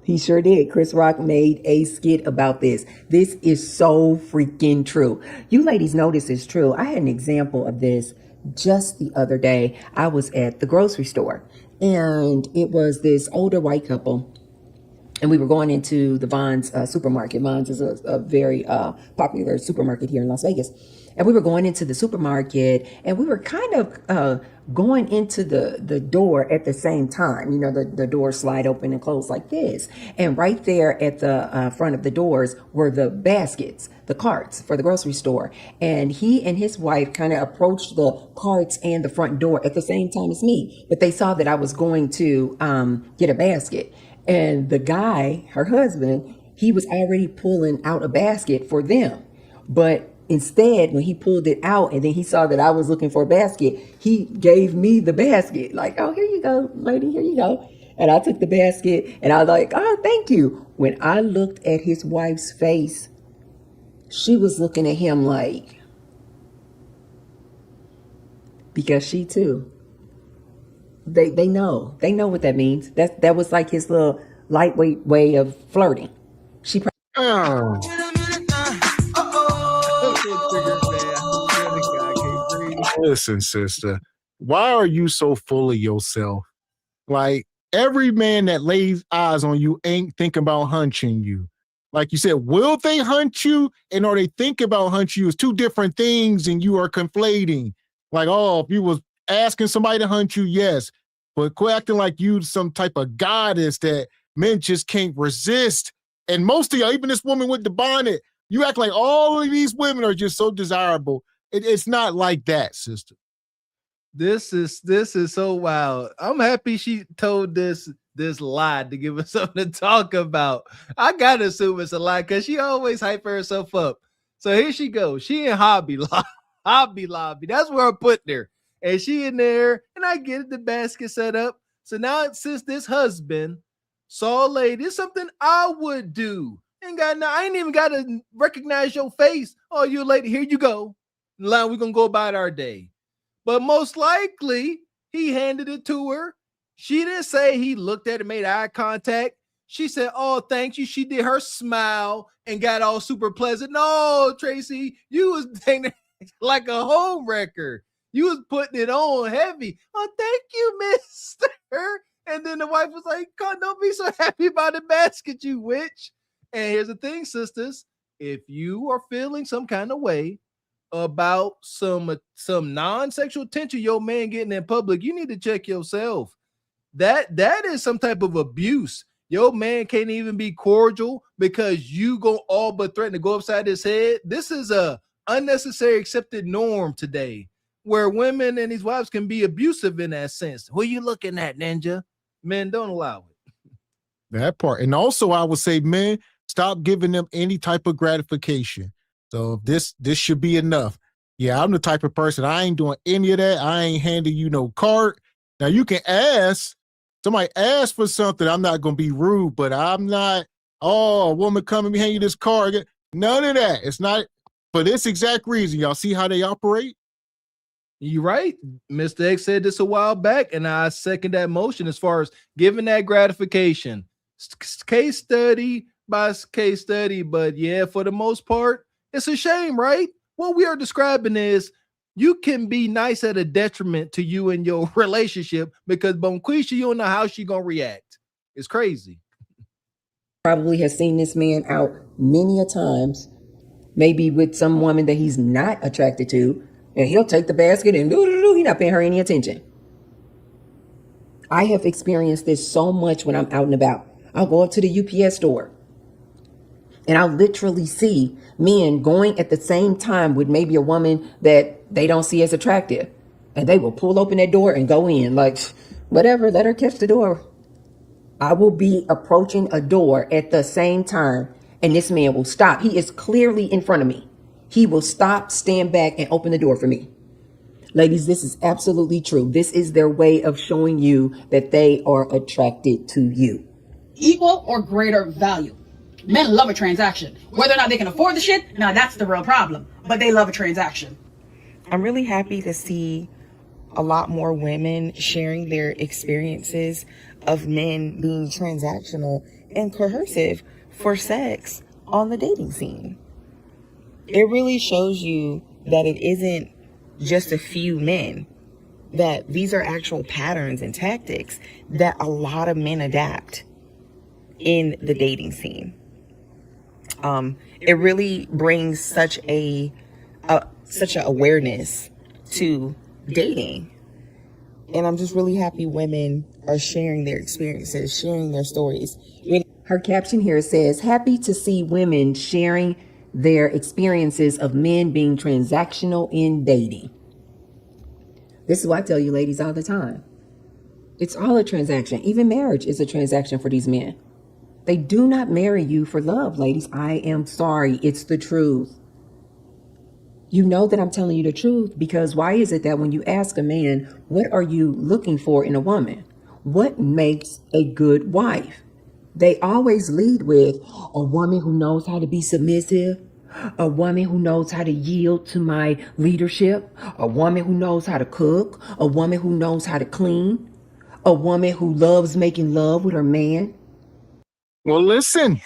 He sure did. Chris Rock made a skit about this. This is so freaking true. You ladies know this is true. I had an example of this just the other day. I was at the grocery store, and it was this older white couple, and we were going into the Vons supermarket. Vons is a very popular supermarket here in Las Vegas. And we were going into the supermarket, and we were kind of going into the door at the same time. You know, the doors slide open and close like this. And right there at the front of the doors were the baskets, the carts for the grocery store. And he and his wife kind of approached the carts and the front door at the same time as me. But they saw that I was going to get a basket. And the guy, her husband, he was already pulling out a basket for them. But instead, when he pulled it out and then he saw that I was looking for a basket, he gave me the basket. Like, oh, here you go, lady, here you go. And I took the basket and I was like, oh, thank you. When I looked at his wife's face, she was looking at him like, because she too. They know what that means. That was like his little lightweight way of flirting. She Listen, sister, why are you so full of yourself? Like, every man that lays eyes on you ain't thinking about hunching you. Like you said, will they hunt you? And are they thinking about hunching you? It's two different things, and you are conflating. Like, oh, if you was asking somebody to hunt you, yes. But quit acting like you some type of goddess that men just can't resist. And most of y'all, even this woman with the bonnet, you act like all of these women are just so desirable. It's not like that, sister. This is so wild. I'm happy she told this lie to give us something to talk about. I gotta assume it's a lie because she always hype herself up. So here she goes. She in Hobby Lobby. That's where I'm putting her. And she in there, and I get it, the basket set up. So now, since this husband saw a lady, it's something I would do. I ain't even got to recognize your face. Oh, you a lady, here you go. Now we're going to go about our day. But most likely, he handed it to her. She didn't say he looked at her, made eye contact. She said, oh, thank you. She did her smile and got all super pleasant. No, Tracy, you was taking like a home wrecker. You was putting it on heavy. Oh, thank you, mister. And then the wife was like, God, don't be so happy about the basket, you witch. And here's the thing, sisters. If you are feeling some kind of way about some non-sexual attention your man getting in public, you need to check yourself. That is some type of abuse. Your man can't even be cordial because you go all but threaten to go upside his head. This is a unnecessary accepted norm today, where women and these wives can be abusive in that sense. Who are you looking at, Ninja? Men, don't allow it. That part. And also, I would say, men, stop giving them any type of gratification. So this should be enough. Yeah, I'm the type of person, I ain't doing any of that. I ain't handing you no card. Now you can ask, somebody ask for something. I'm not going to be rude, but I'm not, oh, a woman coming, me hand you this card. None of that. It's not for this exact reason. Y'all see how they operate? You're right. Mr. X said this a while back, and I second that motion as far as giving that gratification. Case study by case study, but yeah, for the most part, it's a shame, right? What we are describing is you can be nice at a detriment to you and your relationship because Bonquisha, you don't know how she gonna react. It's crazy. Probably has seen this man out many a times, maybe with some woman that he's not attracted to, and he'll take the basket and he's not paying her any attention. I have experienced this so much when I'm out and about. I'll go up to the UPS store and I'll literally see men going at the same time with maybe a woman that they don't see as attractive. And they will pull open that door and go in like, whatever, let her catch the door. I will be approaching a door at the same time and this man will stop. He is clearly in front of me. He will stop, stand back, and open the door for me. Ladies, this is absolutely true. This is their way of showing you that they are attracted to you. Equal or greater value. Men love a transaction. Whether or not they can afford the shit, now that's the real problem. But they love a transaction. I'm really happy to see a lot more women sharing their experiences of men being transactional and coercive for sex on the dating scene. It really shows you that it isn't just a few men, that these are actual patterns and tactics that a lot of men adapt in the dating scene. It really brings such a awareness to dating. And I'm just really happy women are sharing their experiences, sharing their stories. Her caption here says, happy to see women sharing their experiences of men being transactional in dating. This is what I tell you ladies all the time. It's all a transaction. Even marriage is a transaction for these men. They do not marry you for love, ladies. I am sorry. It's the truth. You know that I'm telling you the truth because why is it that when you ask a man, what are you looking for in a woman? What makes a good wife? They always lead with a woman who knows how to be submissive, a woman who knows how to yield to my leadership, a woman who knows how to cook, a woman who knows how to clean, a woman who loves making love with her man. Well, listen,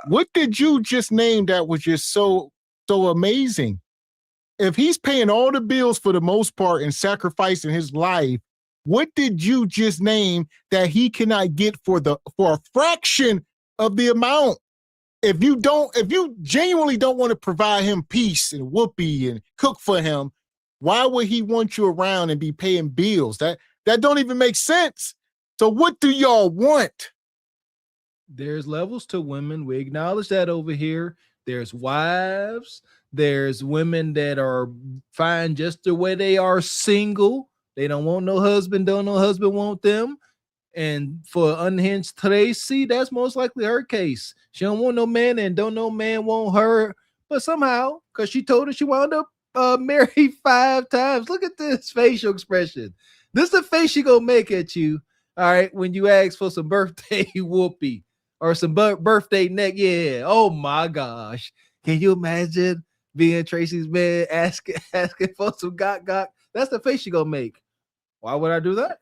what did you just name that was just so amazing? If he's paying all the bills for the most part and sacrificing his life, what did you just name that he cannot get for a fraction of the amount? If you genuinely don't want to provide him peace and whoopee and cook for him, why would he want you around and be paying bills? That don't even make sense. So what do y'all want? There's levels to women. We acknowledge that over here. There's wives. There's women that are fine just the way they are, single. They don't want no husband, don't no husband want them. And for unhinged Tracy, that's most likely her case. She don't want no man and don't no man want her. But somehow, because she told her she wound up married 5 times. Look at this facial expression. This is the face she gonna make at you, all right, when you ask for some birthday whoopee or some birthday neck. Yeah, oh my gosh. Can you imagine being Tracy's man asking for some gok? That's the face she gonna make. Why would I do that?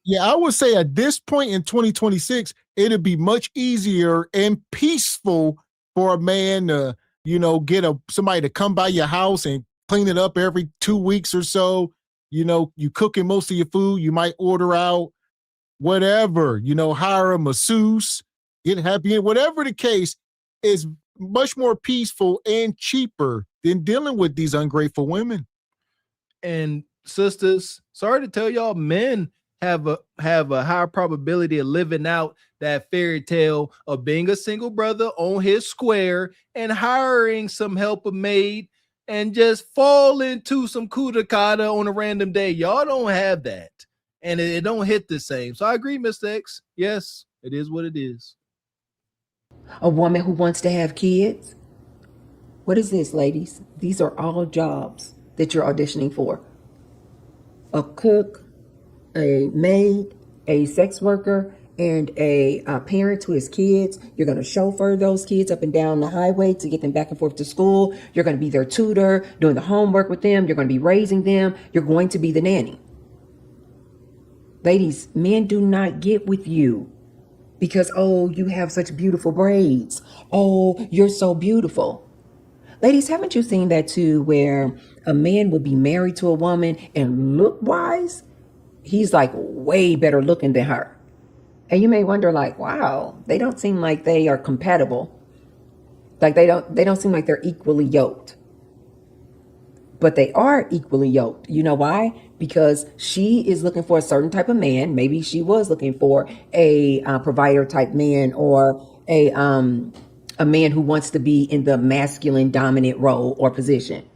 Yeah, I would say at this point in 2026, it'd be much easier and peaceful for a man to, get somebody to come by your house and clean it up every 2 weeks or so. You cooking most of your food, you might order out, whatever, hire a masseuse, get happy, whatever the case is much more peaceful and cheaper than dealing with these ungrateful women. And sisters, sorry to tell y'all, men have a higher probability of living out that fairy tale of being a single brother on his square and hiring some helper maid and just fall into some kudakata on a random day. Y'all don't have that. And it don't hit the same. So I agree, Mr. X. Yes, it is what it is. A woman who wants to have kids, What is this, ladies? These are all jobs that you're auditioning for. A cook, a maid, a sex worker, and a parent to his kids. You're going to chauffeur those kids up and down the highway to get them back and forth to school. You're going to be their tutor, doing the homework with them. You're going to be raising them. You're going to be the nanny. Ladies, men do not get with you because, oh, you have such beautiful braids. Oh, you're so beautiful. Ladies, haven't you seen that too, where a man will be married to a woman and look-wise, he's like way better looking than her. And you may wonder, like, wow, they don't seem like they are compatible. Like they don't seem like they're equally yoked. But they are equally yoked. You know why? Because she is looking for a certain type of man. Maybe she was looking for a provider type man, or a man who wants to be in the masculine dominant role or position.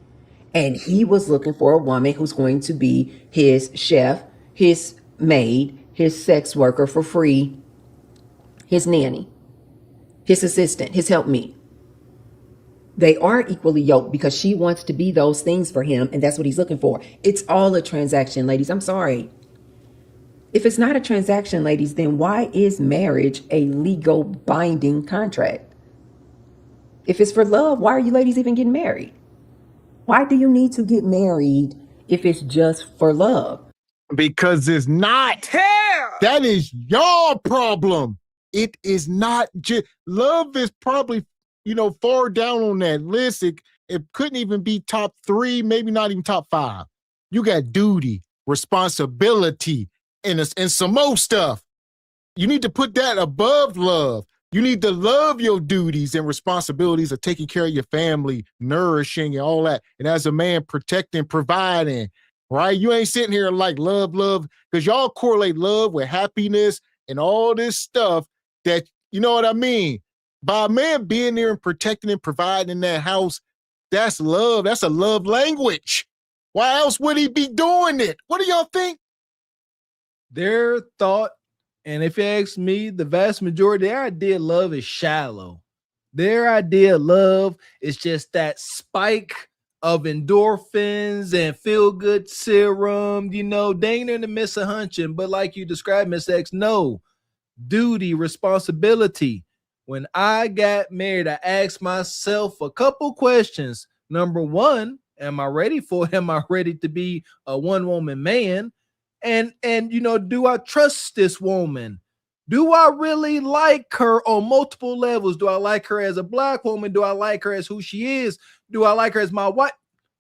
And he was looking for a woman who's going to be his chef, his maid, his sex worker for free, his nanny, his assistant, his helpmeet. They are equally yoked because she wants to be those things for him, and that's what he's looking for. It's all a transaction, ladies. I'm sorry. If it's not a transaction, ladies, then why is marriage a legal binding contract? If it's for love, why are you ladies even getting married? Why do you need to get married if it's just for love? Because it's not. That is your problem. It is not just love is probably, far down on that list. It couldn't even be top 3, maybe not even top 5. You got duty, responsibility, and some more stuff. You need to put that above love. You need to love your duties and responsibilities of taking care of your family, nourishing and all that. And as a man, protecting, providing, right? You ain't sitting here like love, because y'all correlate love with happiness and all this stuff that, you know what I mean? By a man being there and protecting and providing in that house, that's love. That's a love language. Why else would he be doing it? What do y'all think? Their thought, and if you ask me, the vast majority, their idea of love is shallow. Their idea of love is just that spike of endorphins and feel-good serum, they ain't in the midst of hunching. But like you described, Miss X, no. Duty, responsibility. When I got married, I asked myself a couple questions. Number one, am I ready to be a one-woman man? And do I trust this woman? Do I really like her on multiple levels? Do I like her as a black woman? Do I like her as who she is? Do I like her as my wife?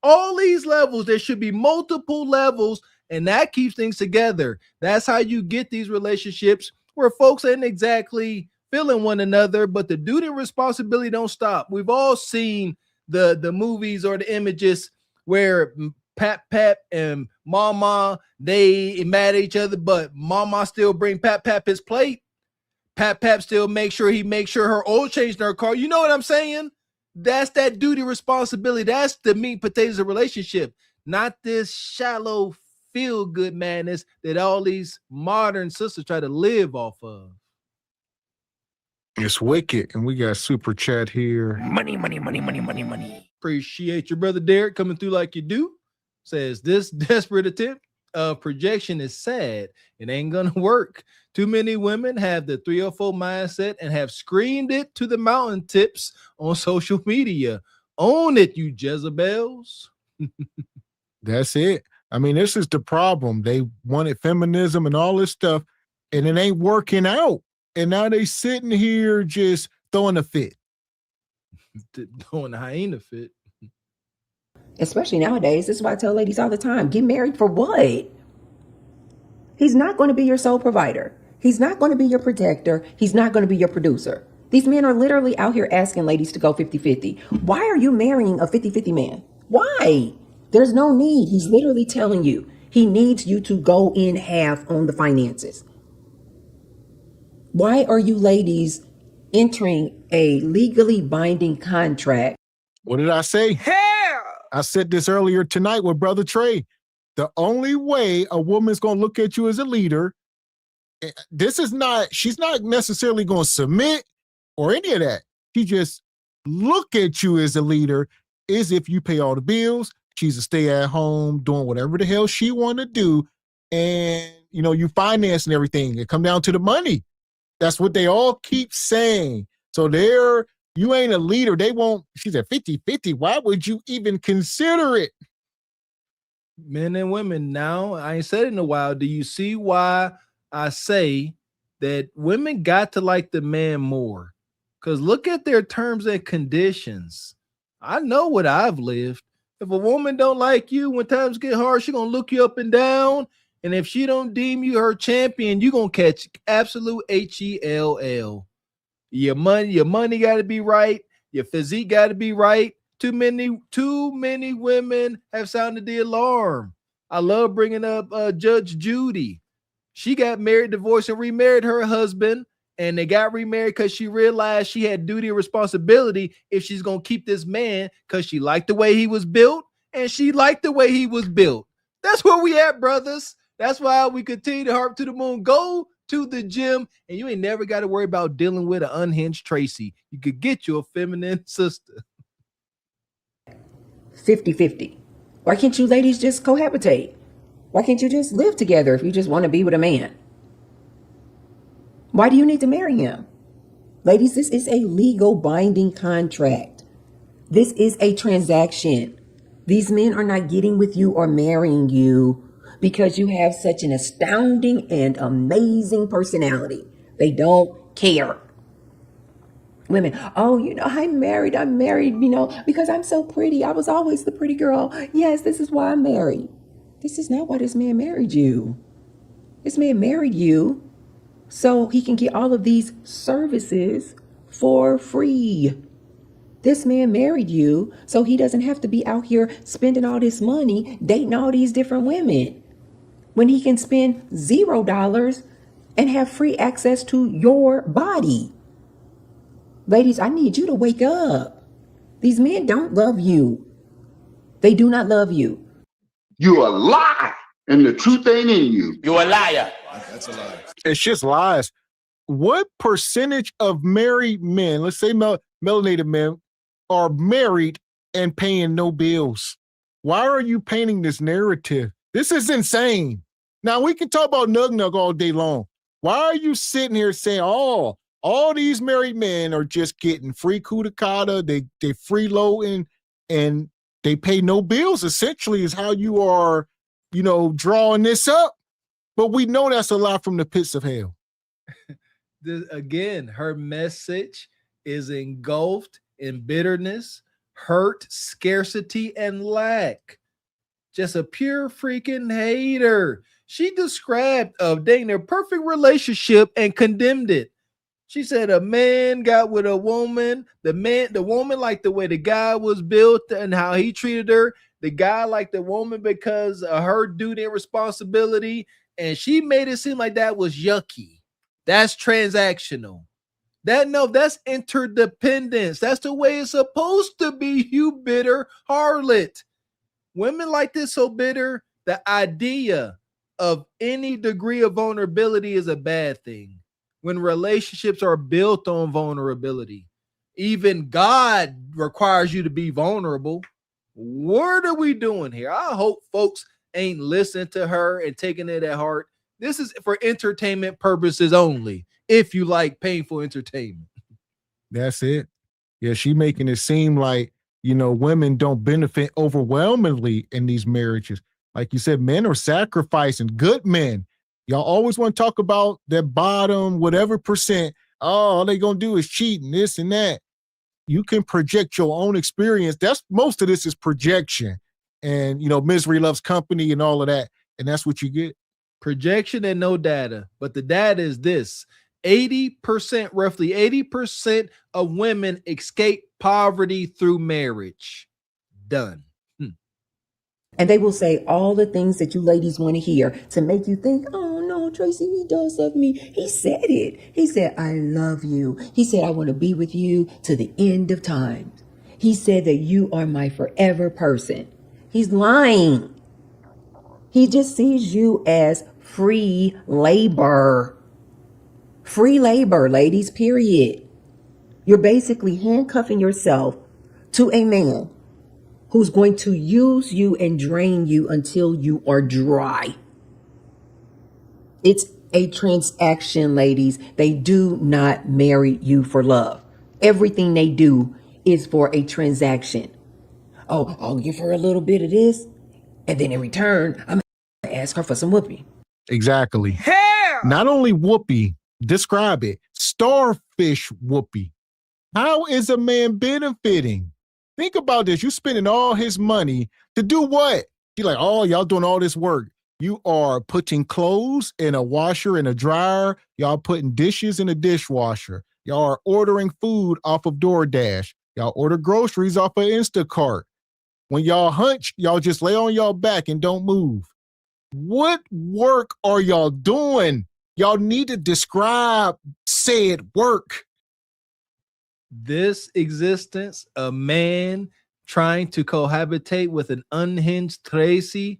All these levels, there should be multiple levels, and that keeps things together. That's how you get these relationships where folks ain't exactly feeling one another, but the duty and responsibility don't stop. We've all seen the movies or the images where Pap and Mama, they mad at each other, but Mama still bring Pap his plate. Pap still make sure her oil changed in her car. You know what I'm saying? That's that duty responsibility. That's the meat and potatoes of relationship, not this shallow feel-good madness that all these modern sisters try to live off of. It's wicked. And we got super chat here. Money. Appreciate your brother Derek coming through like you do. Says this desperate attempt of projection is sad. It ain't gonna work. Too many women have the 304 mindset and have screamed it to the mountain tips on social media. Own it, you Jezebels. That's it. I mean, this is the problem. They wanted feminism and all this stuff, and it ain't working out. And now they sitting here just throwing a fit. Throwing a hyena fit. Especially nowadays. This is why I tell ladies all the time, get married for what? He's not going to be your sole provider. He's not going to be your protector. He's not going to be your producer. These men are literally out here asking ladies to go 50-50. Why are you marrying a 50-50 man? Why? There's no need. He's literally telling you he needs you to go in half on the finances. Why are you ladies entering a legally binding contract? What did I say? Hell! I said this earlier tonight with Brother Trey. The only way a woman's going to look at you as a leader, she's not necessarily going to submit or any of that. She just look at you as a leader is if you pay all the bills. She's a stay at home doing whatever the hell she want to do. And, you finance and everything. It come down to the money. That's what they all keep saying. So you ain't a leader. They won't, she said 50-50. Why would you even consider it? Men and women now, I ain't said it in a while. Do you see why I say that women got to like the man more? Because look at their terms and conditions. I know what I've lived. If a woman don't like you when times get hard, she gonna look you up and down. And if she don't deem you her champion, you gonna catch absolute HELL. Your money got to be right. Your physique got to be right. Too many women have sounded the alarm. I love bringing up Judge Judy. She got married, divorced, and remarried her husband. And they got remarried because she realized she had duty and responsibility if she's going to keep this man, because she liked the way he was built and she liked the way he was built. That's where we at, brothers. That's why we continue to harp to the moon. Go to the gym, and you ain't never got to worry about dealing with an unhinged Tracy. You could get you a feminine sister. 50-50. Why can't you ladies just cohabitate? Why can't you just live together if you just want to be with a man? Why do you need to marry him? Ladies, this is a legal binding contract. This is a transaction. These men are not getting with you or marrying you because you have such an astounding and amazing personality. They don't care. Women, I'm married, because I'm so pretty. I was always the pretty girl. Yes, this is why I'm married. This is not why this man married you. This man married you so he can get all of these services for free. This man married you so he doesn't have to be out here spending all this money dating all these different women when he can spend $0 and have free access to your body. Ladies, I need you to wake up. These men don't love you. They do not love you. You're a lie, and the truth ain't in you. You're a liar. That's a lie. It's just lies. What percentage of married men, let's say melanated men, are married and paying no bills? Why are you painting this narrative? This is insane. Now, we can talk about nug all day long. Why are you sitting here saying, all these married men are just getting free kudakata, they freeloading, and they pay no bills, essentially, is how you are, drawing this up. But we know that's a lie from the pits of hell. Again, her message is engulfed in bitterness, hurt, scarcity, and lack. Just a pure freaking hater. She described dating their perfect relationship and condemned it. She said a man got with a woman. The woman liked the way the guy was built and how he treated her. The guy liked the woman because of her duty and responsibility. And she made it seem like that was yucky. That's transactional. That's interdependence. That's the way it's supposed to be, you bitter harlot. Women like this so bitter, the idea of any degree of vulnerability is a bad thing. When relationships are built on vulnerability, even God requires you to be vulnerable. What are we doing here? I hope folks ain't listening to her and taking it at heart. This is for entertainment purposes only. If you like painful entertainment. That's it. Yeah, she making it seem like, women don't benefit overwhelmingly in these marriages. Like you said, men are sacrificing, good men. Y'all always want to talk about that bottom, whatever percent. Oh, all they going to do is cheat and this and that. You can project your own experience. Most of this is projection. And, misery loves company and all of that. And that's what you get. Projection and no data. But the data is this. 80%, roughly 80% of women escape poverty through marriage. Done. And they will say all the things that you ladies want to hear to make you think, oh no, Tracy, he does love me. He said it. He said, I love you. He said, I want to be with you to the end of time. He said that you are my forever person. He's lying. He just sees you as free labor. Free labor, ladies, period. You're basically handcuffing yourself to a man who's going to use you and drain you until you are dry. It's a transaction, ladies. They do not marry you for love. Everything they do is for a transaction. Oh, I'll give her a little bit of this, and then in return, I'm gonna ask her for some whoopee. Exactly. Hell! Not only whoopee, describe it. Starfish whoopee. How is a man benefiting? Think about this. You spending all his money to do what? You're like, oh, y'all doing all this work. You are putting clothes in a washer and a dryer. Y'all putting dishes in a dishwasher. Y'all are ordering food off of DoorDash. Y'all order groceries off of Instacart. When y'all hunch, y'all just lay on y'all back and don't move. What work are y'all doing? Y'all need to describe said work. This existence, a man trying to cohabitate with an unhinged Tracy.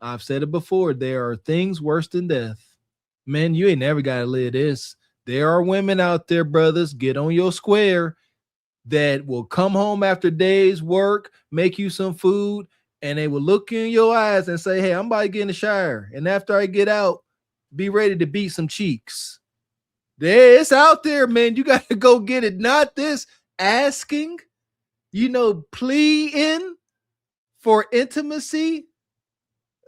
I've said it before. There are things worse than death. Man, you ain't never got to live this. There are women out there, brothers, get on your square, that will come home after days work, make you some food, and they will look in your eyes and say, hey, I'm about to get in the shower. And after I get out, be ready to beat some cheeks. It's out there, man. You got to go get it. Not this asking, pleading for intimacy.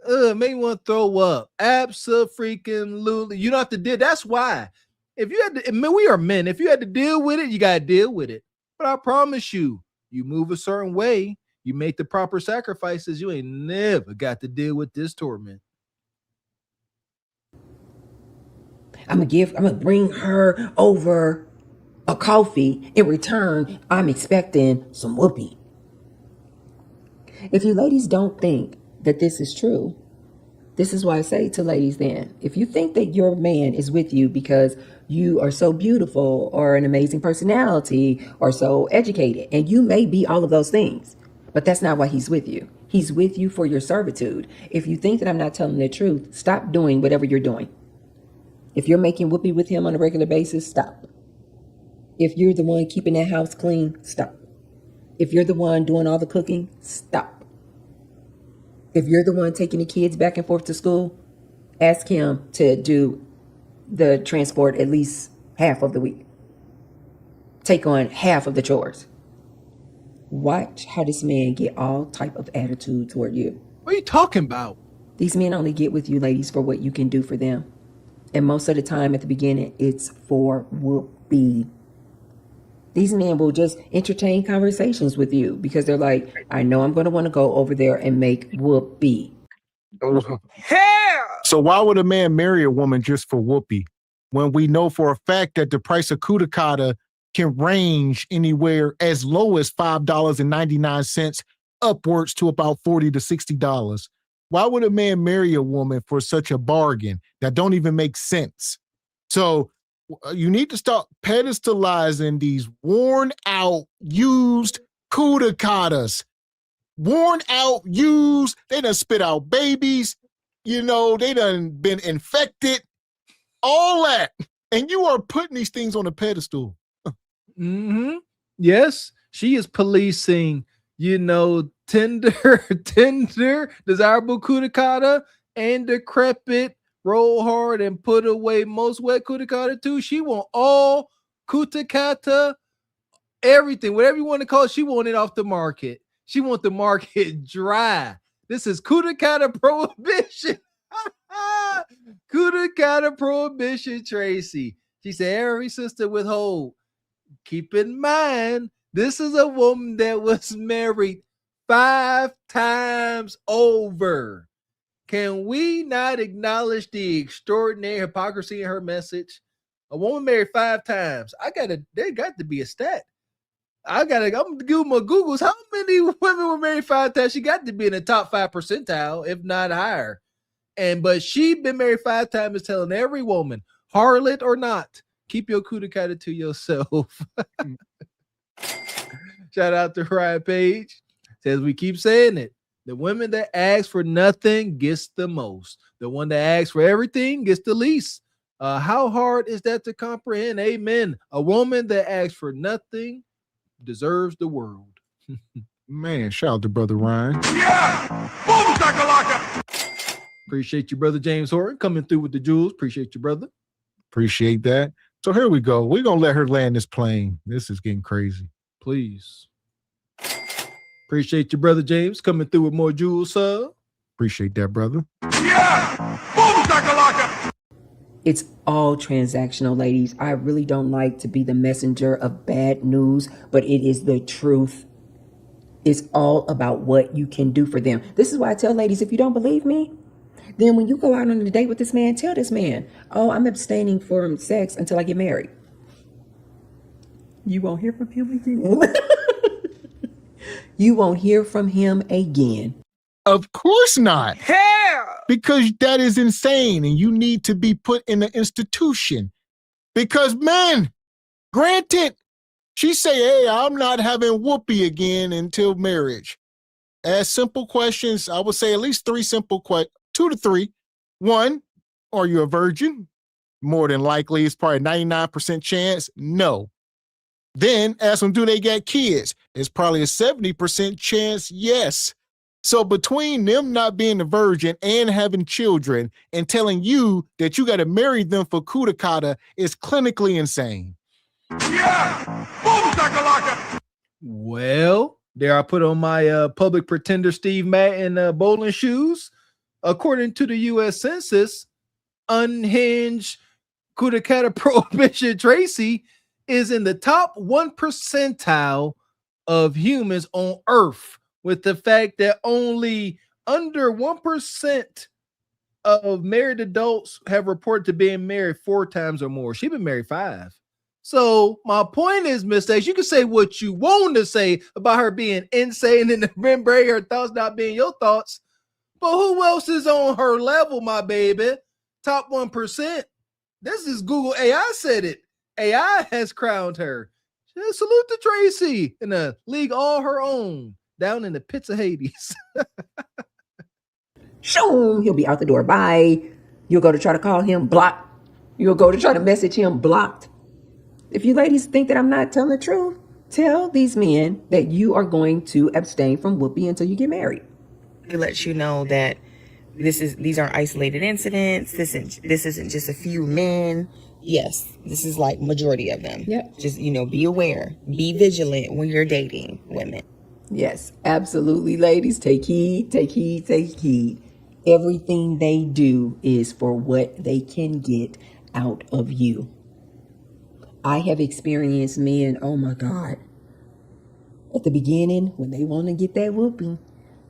Make me want to throw up. Absolutely. You don't have to deal. That's why. If you had to, man, we are men. If you had to deal with it, you got to deal with it. But I promise you, you move a certain way, you make the proper sacrifices, you ain't never got to deal with this torment. I'm gonna bring her over a coffee. In return, I'm expecting some whoopee. If you ladies don't think that this is true, this is why I say to ladies then, if you think that your man is with you because you are so beautiful or an amazing personality or so educated, and you may be all of those things, but that's not why he's with you. He's with you for your servitude. If you think that I'm not telling the truth, stop doing whatever you're doing. If you're making whoopee with him on a regular basis, stop. If you're the one keeping that house clean, stop. If you're the one doing all the cooking, stop. If you're the one taking the kids back and forth to school, ask him to do the transport at least half of the week. Take on half of the chores. Watch how this man get all type of attitude toward you. What are you talking about? These men only get with you, ladies, for what you can do for them. And most of the time at the beginning, it's for whoopee. These men will just entertain conversations with you because they're like, I know I'm going to want to go over there and make whoopee. Hell! So why would a man marry a woman just for whoopee when we know for a fact that the price of kudakata can range anywhere as low as $5.99 upwards to about $40 to $60? Why would a man marry a woman for such a bargain that don't even make sense? So you need to start pedestalizing these worn out, used kudakatas. Worn out, used, they done spit out babies, they done been infected, all that. And you are putting these things on a pedestal. Mm-hmm. Yes, she is policing, tender, desirable kudakata and decrepit, roll hard and put away most wet kudakata too. She want all kudakata, everything, whatever you want to call it, she want it off the market. She want the market dry. This is kudakata prohibition. Kudakata prohibition, Tracy. She said, every sister withhold. Keep in mind, this is a woman that was married 5 times over. Can we not acknowledge the extraordinary hypocrisy in her message? A woman married 5 times. There got to be a stat. I'm gonna give my Googles. How many women were married 5 times? She got to be in the top 5 percentile, if not higher. But she been married 5 times, is telling every woman, harlot or not, keep your kudakata to yourself. Shout out to Ryan Page. Says we keep saying it. The women that ask for nothing gets the most. The one that asks for everything gets the least. How hard is that to comprehend? Amen. A woman that asks for nothing deserves the world. Man, shout out to Brother Ryan. Yeah! Boom, shakalaka! Appreciate you, Brother James Horton, coming through with the jewels. Appreciate you, brother. Appreciate that. So here we go. We're going to let her land this plane. This is getting crazy. Please. Appreciate you, Brother James, coming through with more jewels, sir. Appreciate that, brother. Yeah! Boom, shakalaka! It's all transactional, ladies. I really don't like to be the messenger of bad news, but it is the truth. It's all about what you can do for them. This is why I tell ladies, if you don't believe me, then when you go out on a date with this man, tell this man, oh, I'm abstaining from sex until I get married. You won't hear from him again. You won't hear from him again. Of course not. Hell! Because that is insane and you need to be put in an institution. Because, man, granted, she say, hey, I'm not having whoopee again until marriage. Ask simple questions. I would say at least 3 simple questions, 2 to 3. 1, are you a virgin? More than likely, it's probably 99% chance, no. Then ask them, do they get kids? It's probably a 70% chance, yes. So between them not being a virgin and having children and telling you that you got to marry them for kudakata is clinically insane. Yeah! Boom, shakalaka! Well, there I put on my public pretender Steve Madden bowling shoes. According to the U.S. Census, unhinged kudakata prohibition Tracy is in the top 1 percentile of humans on Earth, with the fact that only under 1% of married adults have reported to being married 4 times or more. She's been married 5. So my point is, mistakes. You can say what you want to say about her being insane and remembering her thoughts not being your thoughts, but who else is on her level, my baby? Top 1%. This is Google AI said it. AI has crowned her. Salute to Tracy in a league all her own, down in the pits of Hades. Shoom, he'll be out the door. Bye. You'll go to try to call him, blocked. You'll go to try to message him, blocked. If you ladies think that I'm not telling the truth, tell these men that you are going to abstain from whoopee until you get married. It lets you know that these are isolated incidents. This isn't just a few men. Yes, this is like majority of them. Yep. Just, be aware, be vigilant when you're dating women. Yes, absolutely, ladies. Take heed, take heed, take heed. Everything they do is for what they can get out of you. I have experienced men, oh my God, at the beginning, when they want to get that whooping,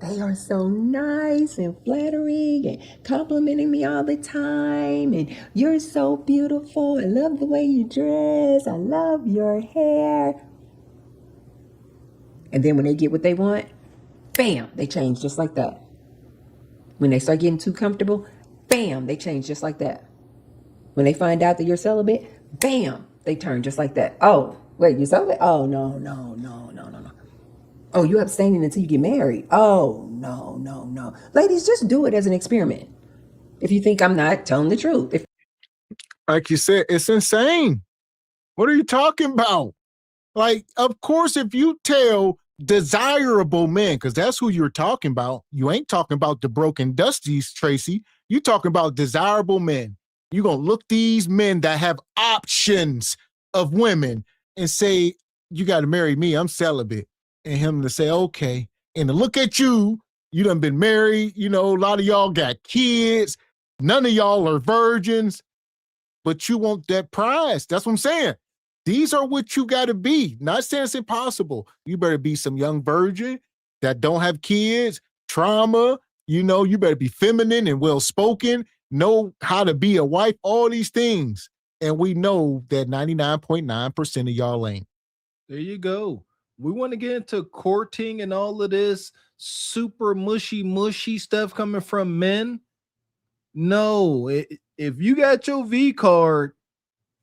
they are so nice and flattering and complimenting me all the time. And you're so beautiful. I love the way you dress. I love your hair. And then when they get what they want, bam, they change just like that. When they start getting too comfortable, bam, they change just like that. When they find out that you're celibate, bam, they turn just like that. Oh, wait, you're celibate? Oh, no. Oh, you abstaining until you get married? Oh, no. Ladies, just do it as an experiment. If you think I'm not telling the truth. Like you said, it's insane. What are you talking about? Like, of course, if you tell desirable men, because that's who you're talking about, you ain't talking about the broken dusties, Tracy. You talking about desirable men. You're going to look these men that have options of women and say, you got to marry me, I'm celibate. And him to say, okay. And to look at you, you done been married, a lot of y'all got kids. None of y'all are virgins, but you want that prize. That's what I'm saying. These are what you got to be. Not saying it's impossible. You better be some young virgin that don't have kids, trauma, you better be feminine and well-spoken, know how to be a wife, all these things. And we know that 99.9% of y'all ain't. There you go. We want to get into courting and all of this super mushy stuff coming from men. No, if you got your V card,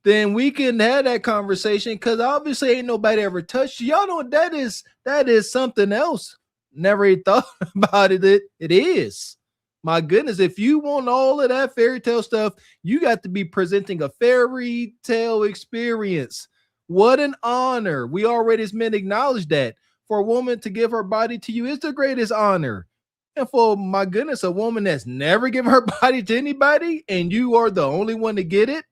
then we can have that conversation, because obviously ain't nobody ever touched you. Y'all know that is something else. Never even thought about it. It is. My goodness, if you want all of that fairy tale stuff, you got to be presenting a fairy tale experience. What an honor. We already as men acknowledge that. For a woman to give her body to you is the greatest honor. And for, my goodness, a woman that's never given her body to anybody and you are the only one to get it,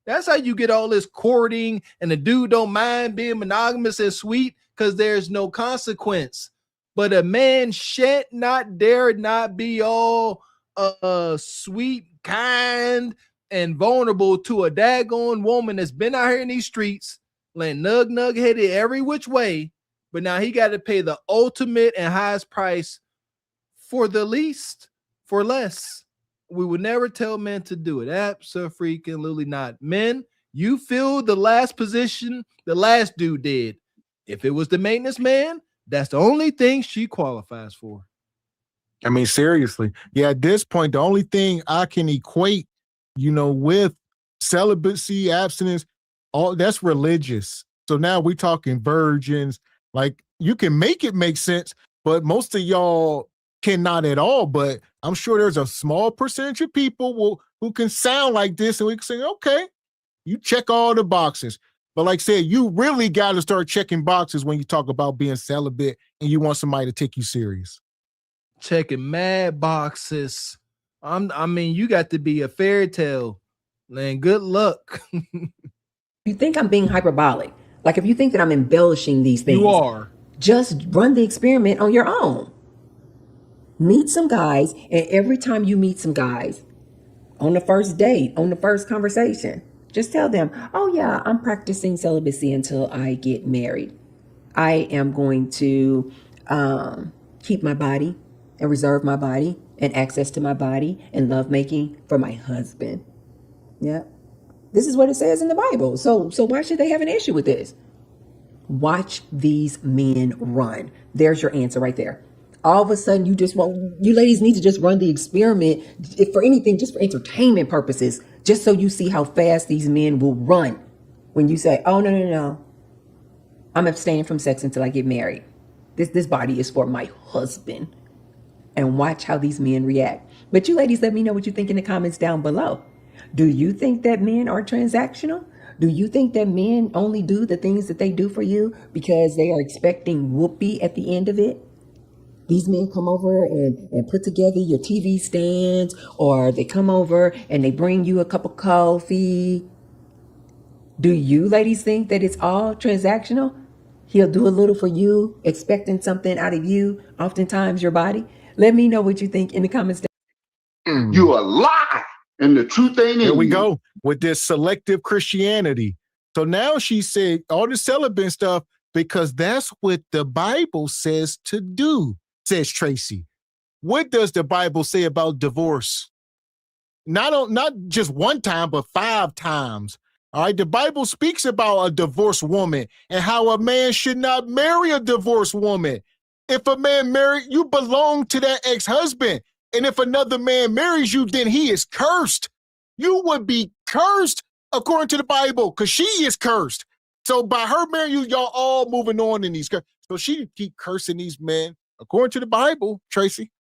that's how you get all this courting and the dude don't mind being monogamous and sweet because there's no consequence. But a man shan't not dare not be all sweet, kind, and vulnerable to a daggone woman that's been out here in these streets, laying nug headed every which way. But now he got to pay the ultimate and highest price for the least, for less. We would never tell men to do it. Absolutely not. Men, you filled the last position the last dude did. If it was the maintenance man, that's the only thing she qualifies for. I mean, seriously. Yeah, at this point, the only thing I can equate, with celibacy, abstinence, all that's religious. So now we're talking virgins. Like, you can make it make sense, but most of y'all cannot at all. But I'm sure there's a small percentage of people who can sound like this, and we can say, okay, you check all the boxes. But like I said, you really got to start checking boxes when you talk about being celibate and you want somebody to take you serious. Checking mad boxes. I mean, you got to be a fairy tale. Man, good luck. You think I'm being hyperbolic? Like, if you think that I'm embellishing these things, you are. Just run the experiment on your own. Meet some guys, and every time you meet some guys, on the first date, on the first conversation, just tell them, oh yeah, I'm practicing celibacy until I get married. I am going to keep my body and reserve my body and access to my body and lovemaking for my husband. Yeah. This is what it says in the Bible. So why should they have an issue with this? Watch these men run. There's your answer right there. All of a sudden, you ladies need to just run the experiment, if for anything, just for entertainment purposes, just so you see how fast these men will run when you say, oh, no. I'm abstaining from sex until I get married. This body is for my husband. And watch how these men react. But you ladies, let me know what you think in the comments down below. Do you think that men are transactional? Do you think that men only do the things that they do for you because they are expecting whoopee at the end of it? These men come over and put together your TV stands, or they come over and they bring you a cup of coffee. Do you ladies think that it's all transactional? He'll do a little for you, expecting something out of you, oftentimes your body. Let me know what you think in the comments. You a lie, and the truth ain't in you. Here we go with this selective Christianity. So now she said all the celibate stuff because that's what the Bible says to do, says Tracy. What does the Bible say about divorce? Not just one time, but 5 times. All right, the Bible speaks about a divorced woman and how a man should not marry a divorced woman. If a man married, you belong to that ex-husband. And if another man marries you, then he is cursed. You would be cursed according to the Bible because she is cursed. So by her marrying you, y'all all moving on in these. So she keep cursing these men according to the Bible, Tracy.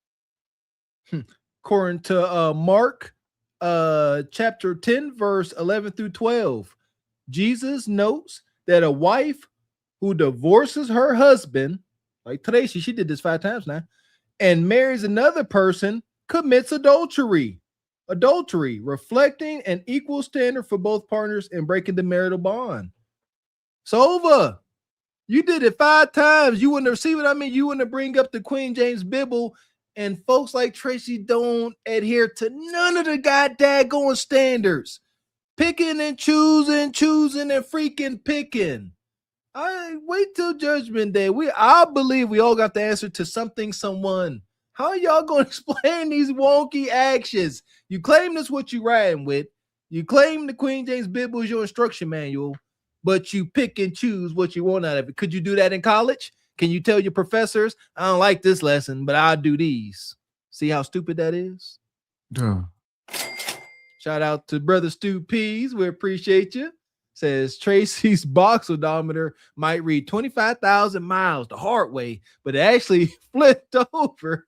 According to Mark chapter 10, verse 11 through 12, Jesus notes that a wife who divorces her husband, like today, she did this 5 times now, and marries another person commits adultery. Adultery, reflecting an equal standard for both partners and breaking the marital bond. Sova, you did it 5 times. You wouldn't see what I mean. You wouldn't bring up the Queen James Bible, and folks like Tracy don't adhere to none of the goddamn standards. Picking and choosing and freaking picking. I wait till Judgment Day. I believe we all got the answer to something, someone. How are y'all going to explain these wonky actions? You claim this what you riding with. You claim the Queen James Bible is your instruction manual, but you pick and choose what you want out of it. Could you do that in college? Can you tell your professors, I don't like this lesson, but I'll do these? See how stupid that is? Duh. Shout out to Brother Stu Pease. We appreciate you. Says Tracy's box odometer might read 25,000 miles the hard way, but it actually flipped over.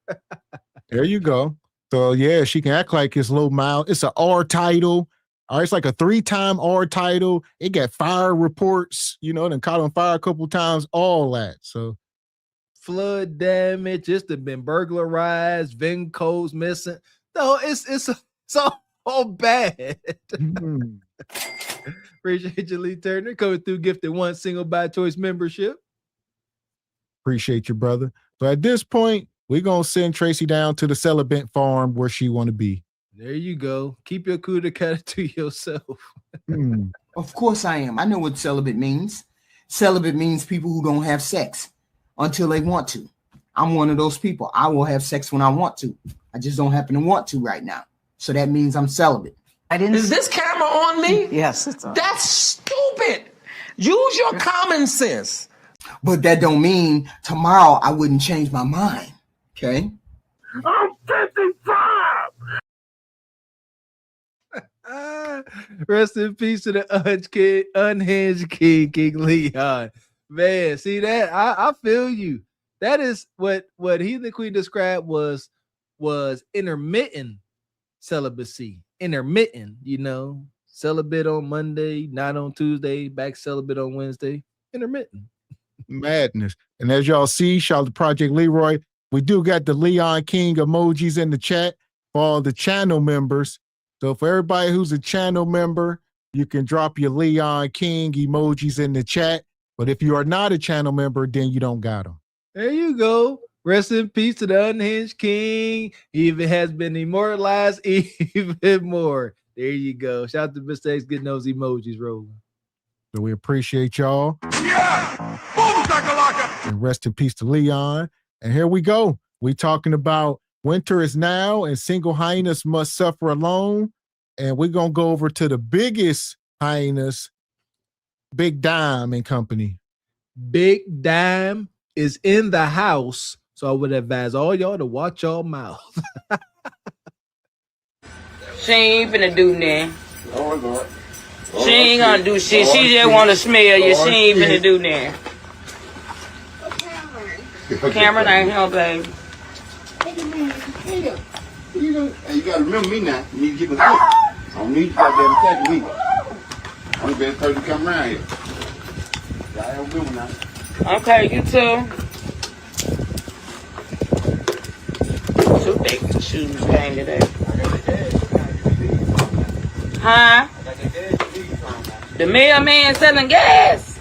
There you go. So yeah, she can act like it's low mile. It's an R title. All right, it's like a 3-time R title. It got fire reports, then caught on fire a couple times, all that. So flood damage, just have been burglarized, VIN codes missing. No, it's all bad. Appreciate you, Lee Turner, coming through, gifted 1 single by choice membership. Appreciate you, brother. So at this point, we're gonna send Tracy down to the celibate farm where she want to be. There you go. Keep your cooter cutter to yourself. Of course I am. I know what celibate means. Celibate means people who don't have sex until they want to. I'm one of those people. I will have sex when I want to. I just don't happen to want to right now. So that means I'm celibate. Is this camera on me? Yes, it's on. That's stupid. Use your common sense. But that don't mean tomorrow I wouldn't change my mind. Okay? I'm 55. Rest in peace to the unhinged king, King Leon. Man, see that? I feel you. That is what he and the Queen described was intermittent celibacy. Intermittent, celibate on Monday, not on Tuesday, back celibate on Wednesday. Intermittent. Madness. And as y'all see, shout out to Project Leroy. We do got the Leon King emojis in the chat for all the channel members. So for everybody who's a channel member, you can drop your Leon King emojis in the chat. But if you are not a channel member, then you don't got them. There you go. Rest in peace to the unhinged king. He even has been immortalized even more. There you go. Shout out to Mr. X getting those emojis rolling. So we appreciate y'all. Yeah! Boom, shakalaka! And rest in peace to Leon. And here we go. We talking about winter is now and single hyenas must suffer alone. And we're going to go over to the biggest hyenas, Big Dime and Company. Big Dime is in the house. So I would advise all y'all to watch y'all mouth. She ain't finna do nothing. Oh, Lord. She ain't gonna do shit. She just wanna smell you. She ain't finna do nothing. Cameron ain't here, baby. You gotta remember me now. You need to keep it up. I don't need you goddamn attacking me. I'm the best person to come around here. Y'all don't remember now. Okay, you too. Two big shoes came today. Huh? The mailman selling gas?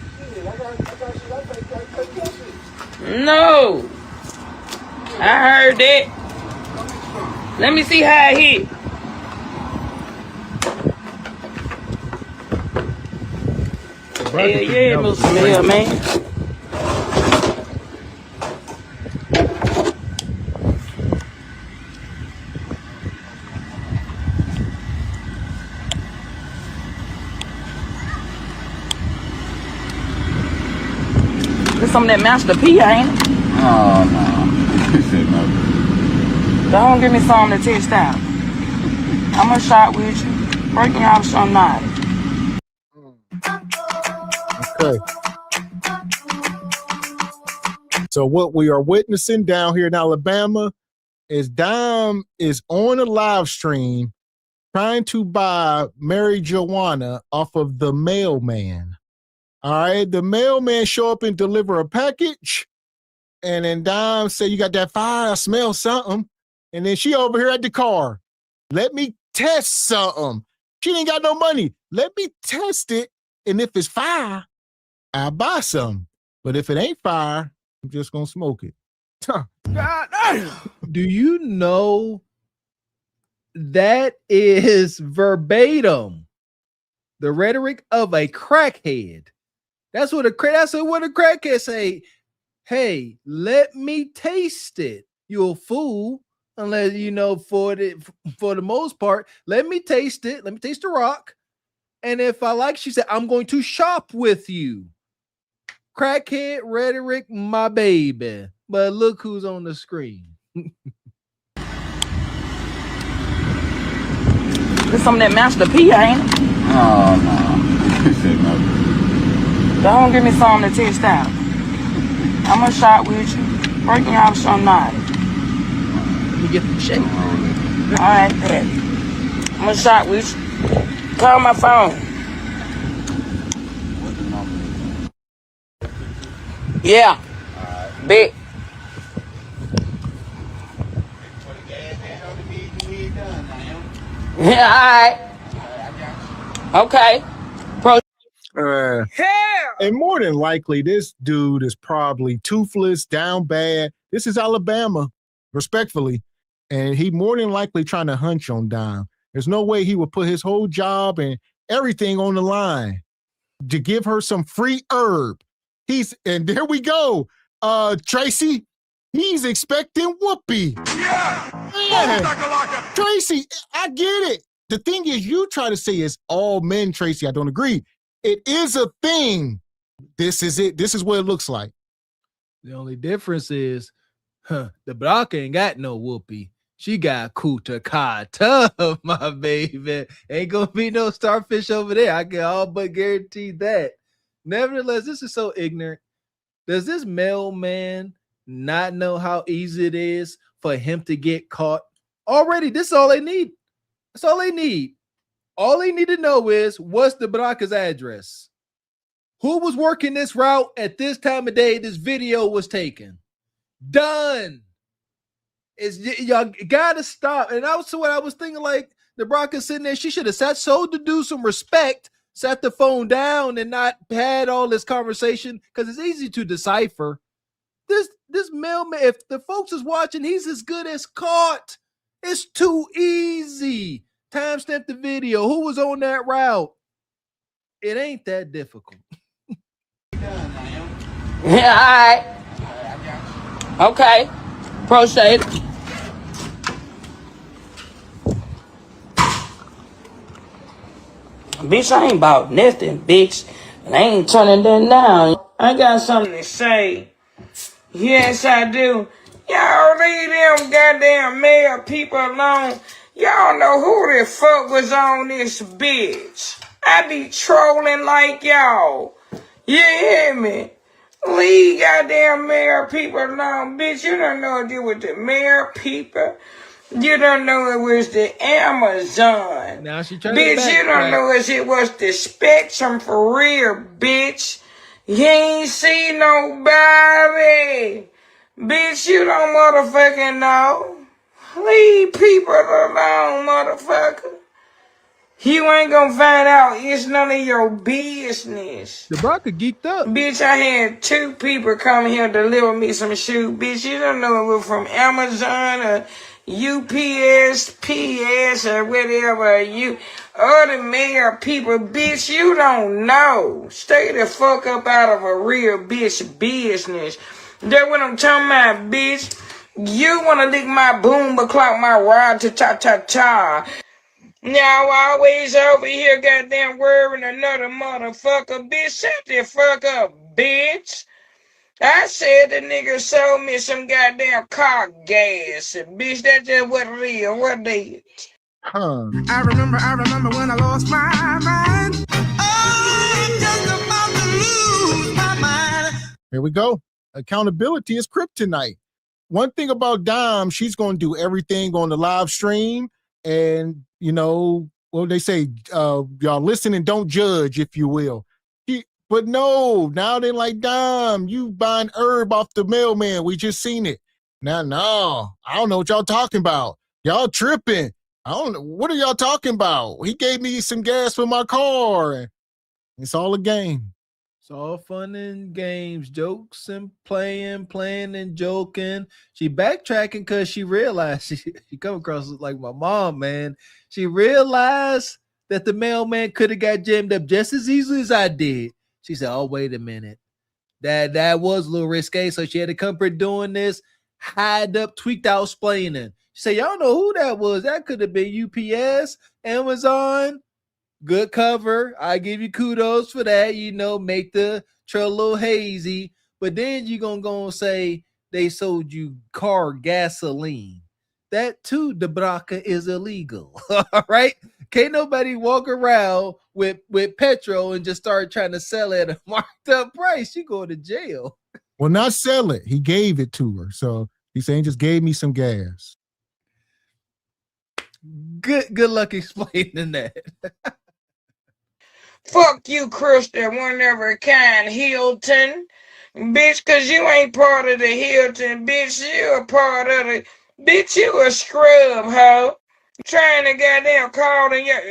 No. I heard that. Let me see how it hit. Hell yeah, Mr. Mailman. There's some of that Master P, ain't it? Oh, no. Don't give me some to test out. I'm gonna shot with you. Breaking out some night. Okay. So what we are witnessing down here in Alabama is Dime is on a live stream trying to buy Mary Joanna off of the mailman. All right, the mailman show up and deliver a package, and then Dime say, "You got that fire? I smell something." And then she over here at the car. Let me test something. She ain't got no money. Let me test it, and if it's fire, I'll buy some. But if it ain't fire, I'm just gonna smoke it. God, do you know that is verbatim the rhetoric of a crackhead? That's what a crackhead say. Hey, let me taste it. You a fool, unless for the most part. Let me taste it. Let me taste the rock, and if I like, she said, I'm going to shop with you. Crackhead rhetoric, my baby. But look who's on the screen. There's some of that Master P, ain't it? Oh, no. Don't give me some to test out. I'm gonna shot with you. Breaking out some night. Let me get the shake. Alright, then. I'm gonna shot with you. Call my phone. Yeah. Big. Yeah, alright. Okay. And more than likely, this dude is probably toothless, down bad. This is Alabama, respectfully. And he more than likely trying to hunch on Dime. There's no way he would put his whole job and everything on the line to give her some free herb. And there we go. Tracy, he's expecting Whoopi. Yeah! Man, Tracy, I get it. The thing is, you try to say it's all men, Tracy. I don't agree. It is a thing. This is it. This is what it looks like. The only difference is, the Brock ain't got no Whoopi. She got Kuta Kata, my baby. Ain't gonna be no starfish over there. I can all but guarantee that. Nevertheless, this is so ignorant. Does this mailman not know how easy it is for him to get caught? Already, this is all they need. That's all they need. All they need to know is what's the Baraka's address? Who was working this route at this time of day this video was taken? Done. Y'all gotta stop. And also what I was thinking, like, the Baraka sitting there, she should have showed the dude some respect, sat the phone down and not had all this conversation, because it's easy to decipher. This mailman, if the folks is watching, he's as good as caught. It's too easy. Timestamp the video. Who was on that route? It ain't that difficult. Yeah, alright. Okay. Proceed. Bitch, I ain't about nothing, bitch. And I ain't turning that down. I got something to say. Yes, I do. Y'all leave them goddamn male people alone. Y'all know who the fuck was on this bitch. I be trolling like y'all. You hear me? Leave goddamn male people alone. Bitch, you don't know if it was the male people. You don't know it was the Amazon. Now she trying bitch, to you don't know if it was the Spectrum for real, bitch. You ain't see nobody. Bitch, you don't motherfucking know. Leave people alone, motherfucker. You ain't gonna find out. It's none of your business. The Baraka geeked up. Bitch, I had 2 people come here deliver me some shoes. Bitch, you don't know it was from Amazon or UPS, PS, or whatever. You other mail people, bitch, you don't know. Stay the fuck up out of a real bitch business. That's what I'm talking about, bitch. You wanna lick my boom but clock my rod to ta-ta-ta. Now always over here goddamn worrying another motherfucker. Bitch, shut the fuck up, bitch. I said the nigga sold me some goddamn car gas. Bitch, that's just what it is. What it is. I remember when I lost my mind. Oh, I'm just about to lose my mind. Here we go. Accountability is kryptonite. One thing about Dom, she's going to do everything on the live stream. And, you know, what they say, y'all listen and don't judge, if you will. But no, now they're like, Dom, you buying herb off the mailman. We just seen it. Now, no, I don't know what y'all talking about. Y'all tripping. I don't know. What are y'all talking about? He gave me some gas for my car. It's all a game. It's all fun and games, jokes and playing and joking. She backtracking because she realized she come across like my mom, man. She realized that the mailman could have got jammed up just as easily as I did. She said, oh, wait a minute. That was a little risque, so she had to come for doing this, hide up, tweaked out, explaining. She said, y'all know who that was. That could have been UPS, Amazon. Good cover. I give you kudos for that. You know, make the trail a little hazy. But then you're going to go and say they sold you car gasoline. That too, the Baraka, is illegal. All right? Can't nobody walk around with petrol and just start trying to sell it at a marked up price. You go to jail. Well, not sell it. He gave it to her. So he's saying just gave me some gas. Good luck explaining that. Fuck you, Krista, whenever kind Hilton. Bitch, cause you ain't part of the Hilton. Bitch, you a part of the... Bitch, you a scrub, hoe. Trying to goddamn call in your...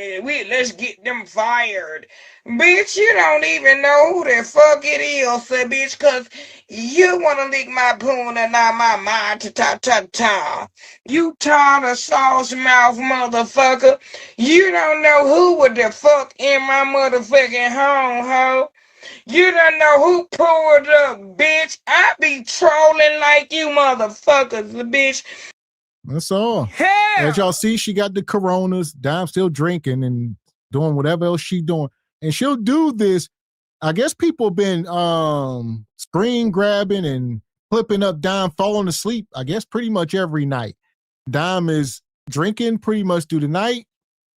let's get them fired. Bitch, you don't even know who the fuck it is, so bitch, cause you wanna lick my poon and not my mind ta-ta-ta-ta. You tartar sauce mouth motherfucker. You don't know who would the fuck in my motherfucking home, ho. You don't know who pulled up, bitch. I be trolling like you motherfuckers, bitch. That's all. As y'all see, she got the coronas. Dime still drinking and doing whatever else she doing. And she'll do this. I guess people been screen grabbing and clipping up Dime falling asleep, I guess pretty much every night. Dime is drinking pretty much through the night,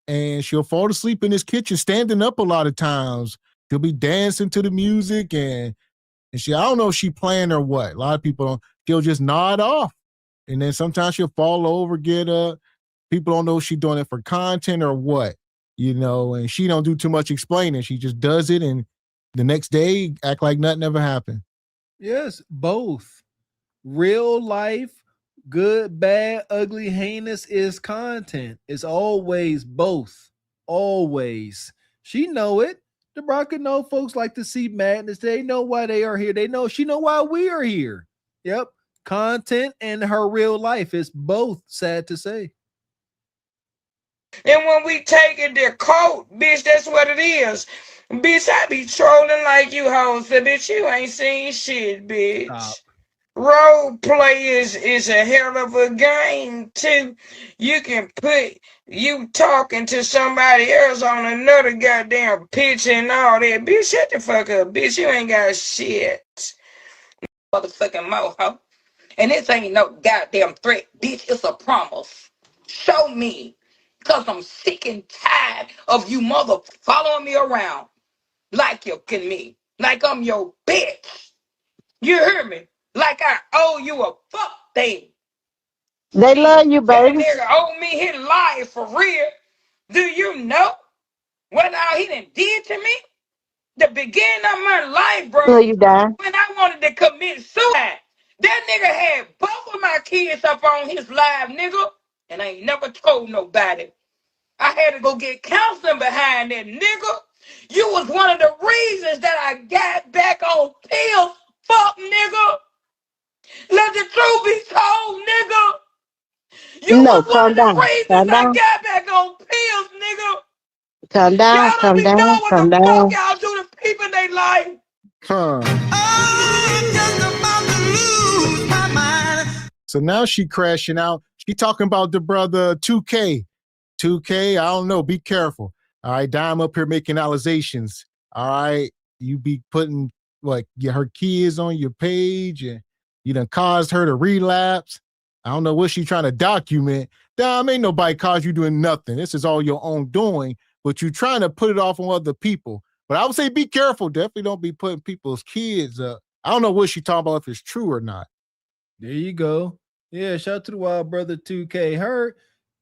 and she'll fall asleep in his kitchen, standing up a lot of times. She'll be dancing to the music, and I don't know if she playing or what. A lot of people don't. She'll just nod off. And then sometimes she'll fall over, get up. People don't know if she's doing it for content or what, and she don't do too much explaining. She just does it, and the next day act like nothing ever happened. Yes, both. Real life, good, bad, ugly, heinous is content. It's always both. Always. She know it. The Bronco know folks like to see madness. They know why they are here. She know why we are here. Yep. Content and her real life is both, sad to say. And when we take it to court, bitch, that's what it is. Bitch, I be trolling like you hoes, so bitch, you ain't seen shit, bitch. Stop. Role play is a hell of a game, too. You can put you talking to somebody else on another goddamn pitch and all that. Bitch, shut the fuck up, bitch. You ain't got shit. Motherfucking moho. And this ain't no goddamn threat, bitch. It's a promise. Show me. Because I'm sick and tired of you mother following me around like you can me. Like I'm your bitch. You hear me? Like I owe you a fuck thing. They love you, That baby. nigga owe me his life for real. Do you know what all he done did to me? The beginning of my life, bro. Love you, Dime. When I wanted to commit suicide, that nigga had both of my kids up on his live, nigga. And I ain't never told nobody. I had to go get counseling behind that, nigga. You was one of the reasons that I got back on pills. Fuck, nigga. Let the truth be told, nigga. You was one of the reasons I got back on pills, nigga. Calm down, Y'all don't be knowing what the fuck y'all do to people in their life. So now she crashing out. She talking about the brother 2K. 2K, I don't know. Be careful. All right, Dime up here making allegations. All right, you be putting her kids on your page, and you done caused her to relapse. I don't know what she trying to document. Dime, ain't nobody caused you doing nothing. This is all your own doing, but you trying to put it off on other people. But I would say be careful. Definitely don't be putting people's kids up. I don't know what she talking about, if it's true or not. There you go. Yeah, shout out to the wild brother 2K. Her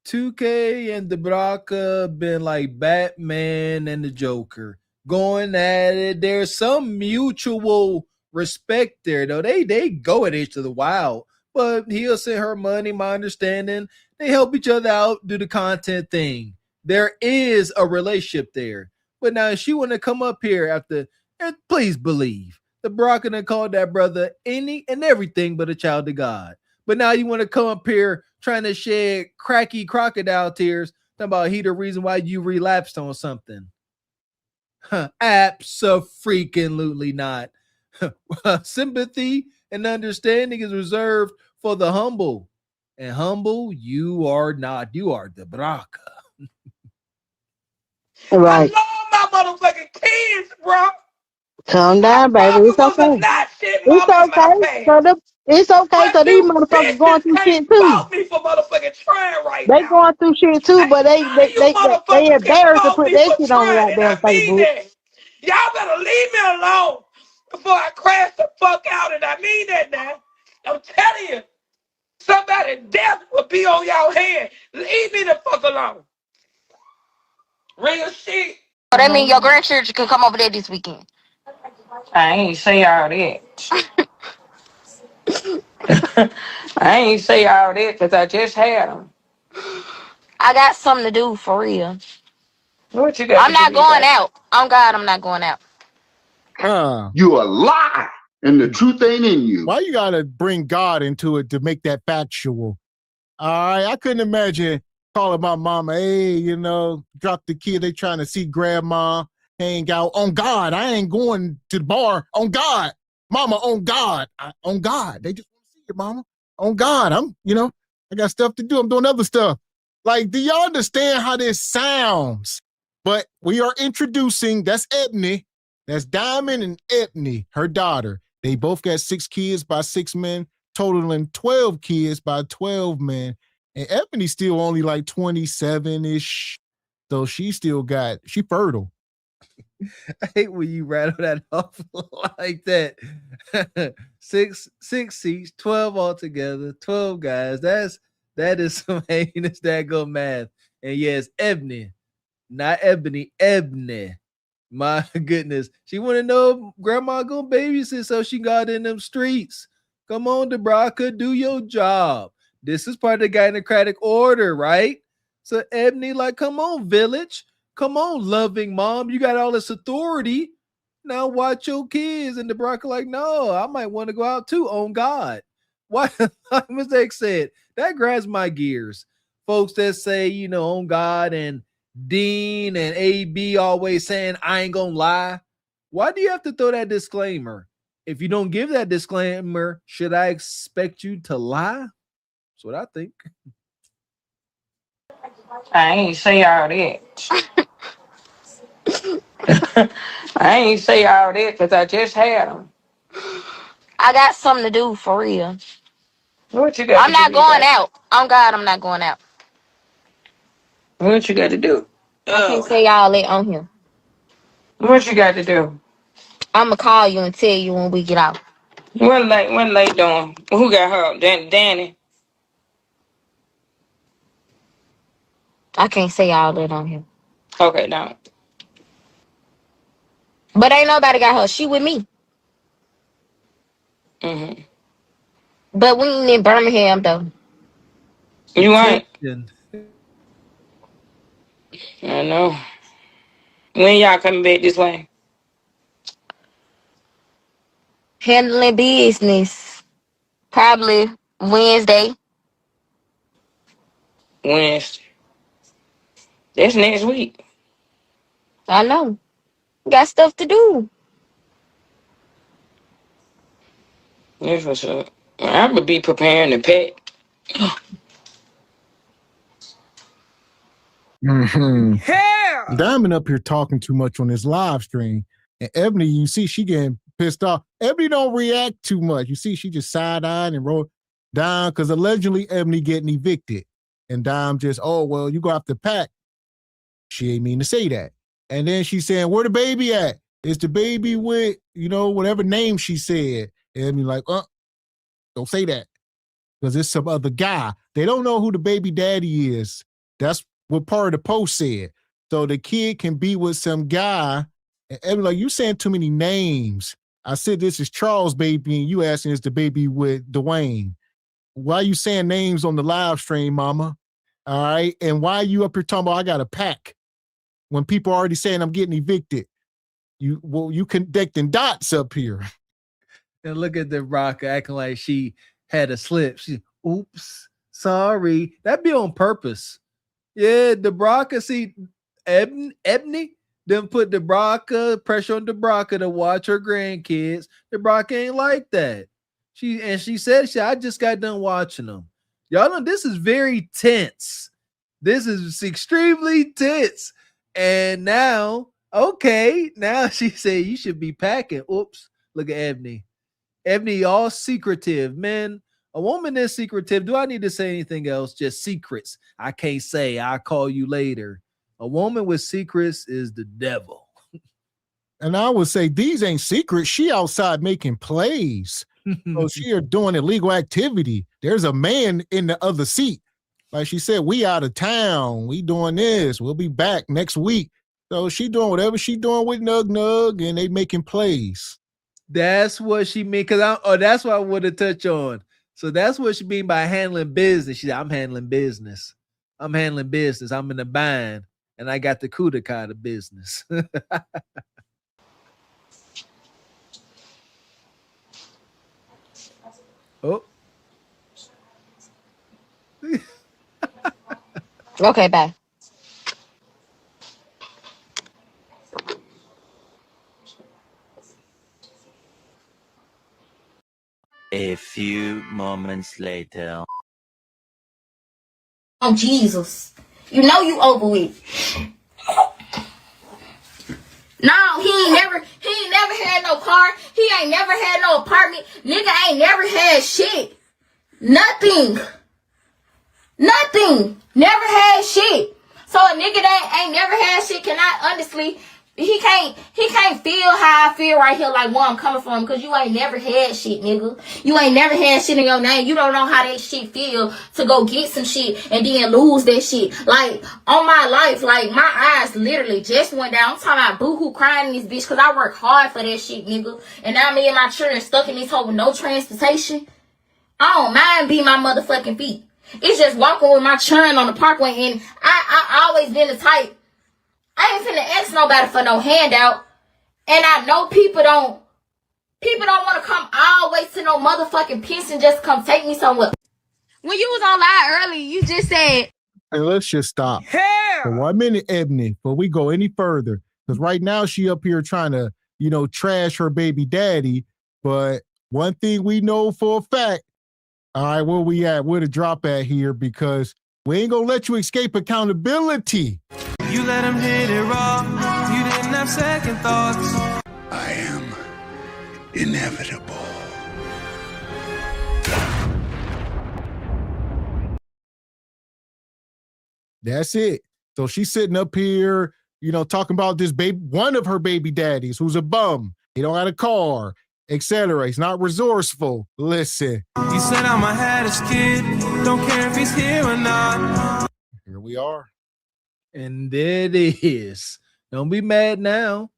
2K and the Baraka been like Batman and the Joker going at it. There's some mutual respect there, though. They go at each other wild, but he'll send her money. My understanding, they help each other out, do the content thing. There is a relationship there. But now, if she want to come up here after, please believe the Baraka done called that brother any and everything but a child of God. But now you want to come up here trying to shed cracky crocodile tears, talking about he the reason why you relapsed on something. Abso-freaking-lutely not. Sympathy and understanding is reserved for the humble. And humble, you are not. You are the Baraka. Right. I love my motherfucking kids, bro. Calm down, baby. It's okay. It's okay. It's okay. So these motherfuckers going through shit too. Me for motherfucking trying right They now. going through shit too, but they embarrassed to put that shit on the goddamn Facebook. Y'all better leave me alone before I crash the fuck out, and I mean that now. I'm telling you, somebody death will be on y'all head. Leave me the fuck alone. Real shit. So that means your grandchildren can come over there this weekend. I ain't say all that. I ain't say all that because I just had them. I got something to do for real. What you got? I'm not going out. On God, I'm not going out. You a lie, and the truth ain't in you. Why you gotta bring God into it to make that factual? All right, I couldn't imagine calling my mama, hey, you know, drop the kid, they trying to see grandma, hang out. On God, I ain't going to the bar. On God, mama, on God, on God. They just want to see you, mama. On God, I got stuff to do. I'm doing other stuff. Like, do y'all understand how this sounds? But we are introducing, that's Ebony, that's Diamond and Ebony, her daughter. They both got 6 kids by 6 men, totaling 12 kids by 12 men. And Ebony's still only like 27-ish. So she fertile. I hate when you rattle that off like that. 6 seats, 12 altogether, 12 guys. That is some heinous daggone math. And yes, Ebony, not Ebony, Ebony. My goodness. She want to know if grandma gonna babysit so she got in them streets. Come on, DeBrocca, do your job. This is part of the gynocratic order, right? So Ebony, like, come on, village. Come on, loving mom. You got all this authority. Now watch your kids. And DeBrocca like, no, I might want to go out too, on God. What Mistake said, that grinds my gears. Folks that say, you know, on God, and Dean and AB always saying, I ain't gonna lie. Why do you have to throw that disclaimer? If you don't give that disclaimer, should I expect you to lie? That's what I think. I ain't say all that. I ain't say all that because I just had them. I got something to do for real. What you got? I'm not going out. On God, I'm not going out. What you got to do? I can't say all that on here. What you got to do? I'ma call you and tell you when we get out. What late doing? Who got her? Danny. I can't say all that on here. Okay, don't. But ain't nobody got her. She with me. Mm-hmm. But we ain't in Birmingham though. You ain't. I know. When y'all coming back this way? Handling business. Probably Wednesday. Wednesday. That's next week. I know. Got stuff to do. That's what's up. I'm gonna be preparing to pack. Mm-hmm. Diamond up here talking too much on his live stream. And Ebony, you see, she getting pissed off. Ebony don't react too much. You see, she just side-eyed and rolled down because allegedly Ebony getting evicted. And Dime just, oh, well, you gonna have to pack. She ain't mean to say that. And then she's saying, where the baby at? Is the baby with, whatever name she said? And Ebony like, don't say that. Because it's some other guy. They don't know who the baby daddy is. That's what part of the post said. So the kid can be with some guy. And Ebony like, you saying too many names. I said, this is Charles' baby, and you asking is the baby with Dwayne. Why you saying names on the live stream, mama? All right. And why you up here talking about I got a pack when people are already saying I'm getting evicted? You connecting dots up here. And look at the rock acting like she had a slip. She, oops, sorry. That'd be on purpose. Yeah, DeBrocca, see, Ebony, then put DeBrocca, pressure on DeBrocca to watch her grandkids. DeBrocca ain't like that. She said, I just got done watching them. Y'all know this is very tense. This is extremely tense. And now, now she said you should be packing. Oops, look at Ebony. Ebony, all secretive. Man, a woman is secretive. Do I need to say anything else? Just secrets. I can't say. I'll call you later. A woman with secrets is the devil. And I would say these ain't secrets. She outside making plays. So she are doing illegal activity. There's a man in the other seat. Like she said, we out of town. We doing this. We'll be back next week. So she doing whatever she doing with Nug Nug, and they making plays. That's what she mean. That's what I want to touch on. So that's what she mean by handling business. She said, I'm handling business. I'm handling business. I'm in the bind, and I got the Kudaka of business. Oh. Okay, bye. A few moments later. Oh, Jesus. You know you over with. No, he ain't never had no car. He ain't never had no apartment. Nigga ain't never had shit. Nothing. Never had shit. So a nigga that ain't never had shit cannot honestly, he can't feel how I feel right here, like where I'm coming from, because you ain't never had shit, nigga. You ain't never had shit in your name. You don't know how that shit feel to go get some shit and then lose that shit. Like, on my life, like, my eyes literally just went down. I'm talking about boo-hoo crying in this bitch, because I work hard for that shit, nigga. And now me and my children stuck in this hole with no transportation. I don't mind being my motherfucking feet. It's just walking with my children on the parkway, and I always been the type, I ain't finna ask nobody for no handout. And I know people don't want to come all the way to no motherfucking Pinson just to come take me somewhere. When you was on live earlier, you just said, And let's just stop for 1 minute, Ebony, before we go any further. Because right now she up here trying to, trash her baby daddy. But one thing we know for a fact, all right, where we at? Where to drop at here? Because we ain't gonna let you escape accountability. You let him hit it raw. You didn't have second thoughts. I am inevitable. That's it. So she's sitting up here, talking about this baby, one of her baby daddies who's a bum. He don't have a car, etc. He's not resourceful. Listen. You said I'm a haddish kid. Don't care if he's here or not. Here we are. And there it is. Don't be mad now.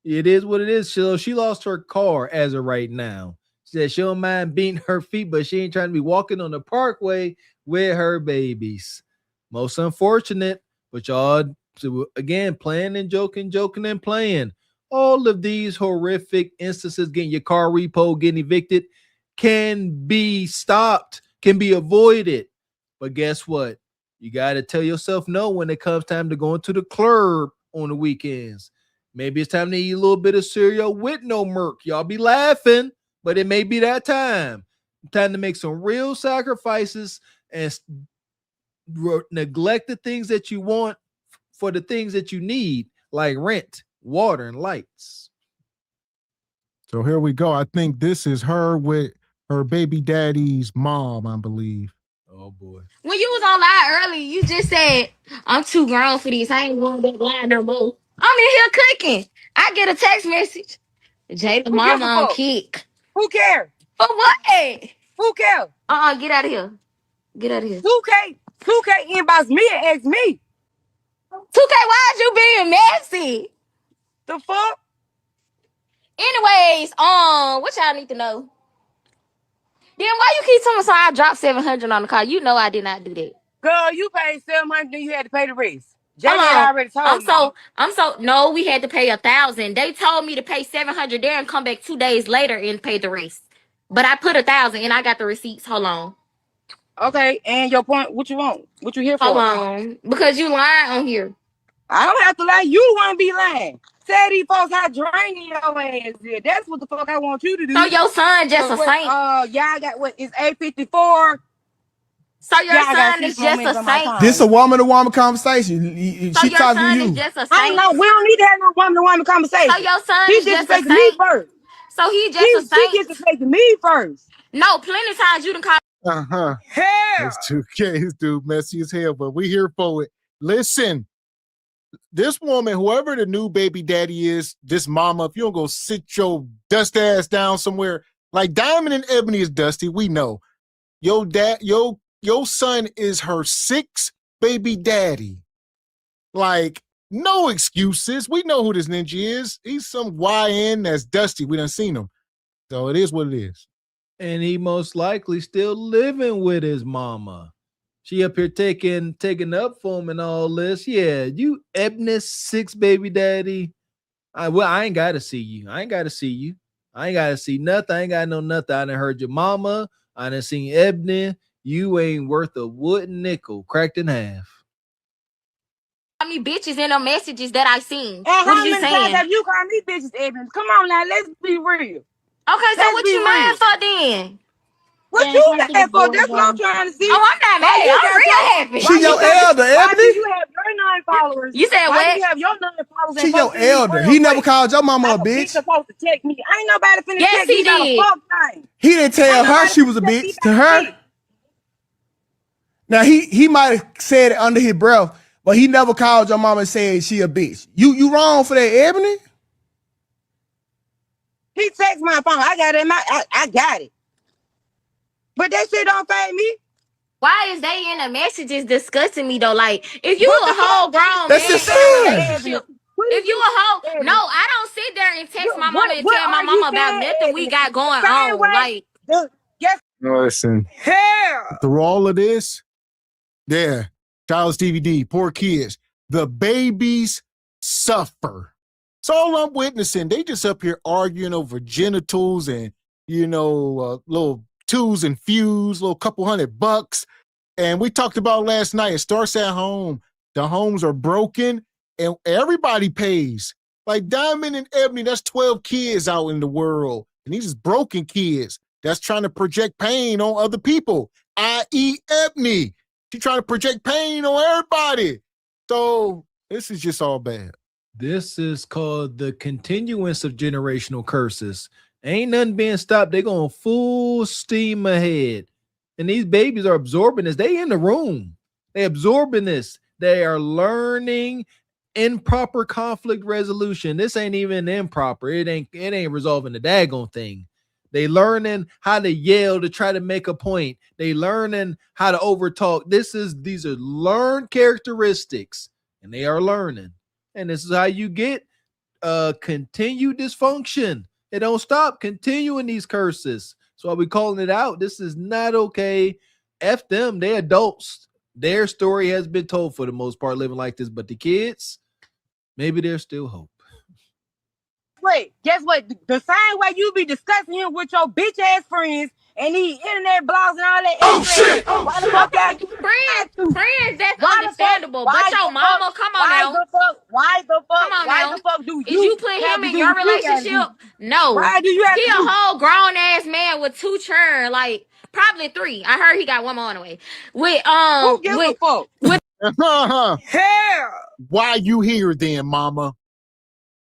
It is what it is. So she lost her car as of right now. She said she don't mind beating her feet, but she ain't trying to be walking on the parkway with her babies. Most unfortunate, but y'all, again, playing and joking and playing. All of these horrific instances, getting your car repo, getting evicted, can be stopped, can be avoided. But guess what? You got to tell yourself no when it comes time to go into the club on the weekends. Maybe it's time to eat a little bit of cereal with no milk. Y'all be laughing, but it may be that time. Time to make some real sacrifices and neglect the things that you want for the things that you need, like rent, water, and lights. So here we go. I think this is her with her baby daddy's mom, I believe. Oh, boy. when you was on live earlier, you just said, I'm too grown for this. I ain't going that line no more. I'm in here cooking. I get a text message. Jada mama on kick. Who cares? For what? Who cares? Get out of here. Get out of here. 2K inbox me and ask me. 2K, why'd you being messy? The fuck? Anyways, what y'all need to know? Then why you keep telling me so I dropped $700 on the car? You know I did not do that. Girl, you paid $700, then you had to pay the rest. Jamie already told you. No, we had to pay $1,000. They told me to pay $700 there and come back 2 days later and pay the rest. But I put $1,000 and I got the receipts. Hold on. Okay, and your point, what you want? What you here for? Hold on. Because you lying on here. I don't have to lie. You want to be lying. Tell these folks how draining your ass is. That's what the fuck I want you to do. So your son just a saint? Y'all got what? It's 8:54. So your son is just a saint? This a woman-to-woman conversation. She talking to you. Just a saint? I know. We don't need to have no woman-to-woman conversation. So your son he is just a saint? Me first. So he just a saint? He gets to take me first. No, plenty times you done call. Hell. This 2K, this dude messy as hell, but we here for it. Listen, this woman, whoever the new baby daddy is, this mama, if you don't go sit your dust ass down somewhere, like Diamond and Ebony is dusty, we know. Your your son is her sixth baby daddy. Like, no excuses. We know who this ninja is. He's some YN that's dusty. We done seen him. So it is what it is. And he most likely still living with his mama. She up here taking up for him and all this. Yeah, you Ebony's sixth baby daddy. I ain't got to see you. I ain't got to see you. I ain't got to see nothing. I ain't got to know nothing. I done heard your mama. I done seen Ebony. You ain't worth a wooden nickel cracked in half. How many bitches in the messages that I seen? And what how are you many saying? times have you called me bitches, Evans? Come on now, let's be real. Okay, so what you mad for then? What you mad for? That's what I'm trying to see. Oh, I'm not mad. I'm real happy. She your elder, Why do Ebony. you have your 9 followers? You said Why what? do you have your 9 followers? She your elder. He never called your mama a bitch. Supposed to check me. Ain't nobody finna Yes, check he me about a did. fuck thing. He didn't tell her she was a bitch to her. Now he might have said it under his breath, but he never called your mama and said she a bitch. You wrong for that, Ebony. He texted my phone. I got it in I got it. But that shit don't fade me. Why is they in the messages discussing me though? Like, if you a whole grown That's man his in a son. relationship, if you a whole, no, I don't sit there and text my mama and tell my mama about nothing we got going on. Like, yes. Listen, hell, through all of this, yeah, childless DVD, poor kids, the babies suffer. It's all I'm witnessing. They just up here arguing over genitals and, little twos and fews, little couple $100. And we talked about last night, it starts at home. The homes are broken and everybody pays. Like Diamond and Ebony, that's 12 kids out in the world. And these is broken kids that's trying to project pain on other people, i.e. Ebony. She trying to project pain on everybody. So this is just all bad. This is called the continuance of generational curses. Ain't nothing being stopped. They're going full steam ahead. And these babies are absorbing this. They in the room. They absorbing this. They are learning improper conflict resolution. This ain't even improper. It ain't resolving the daggone thing. They learning how to yell to try to make a point. They learning how to overtalk. These are learned characteristics, and they are learning. And this is how you get continued dysfunction. It don't stop continuing these curses. So are we calling it out? This is not okay. F them. They adults. Their story has been told for the most part, living like this. But the kids, maybe there's still hope. Wait, guess what? The same way you be discussing him with your bitch ass friends and these internet blogs and all that. oh shit, why the fuck y'all do friends, that's understandable. But your mama, come on now. Why the fuck do you? Is you put him in your relationship? No. Why do you have he to a do? whole grown ass man with 2 children, like probably 3. I heard he got 1 more on the way. Who gives a fuck? Hell, why you here then, mama?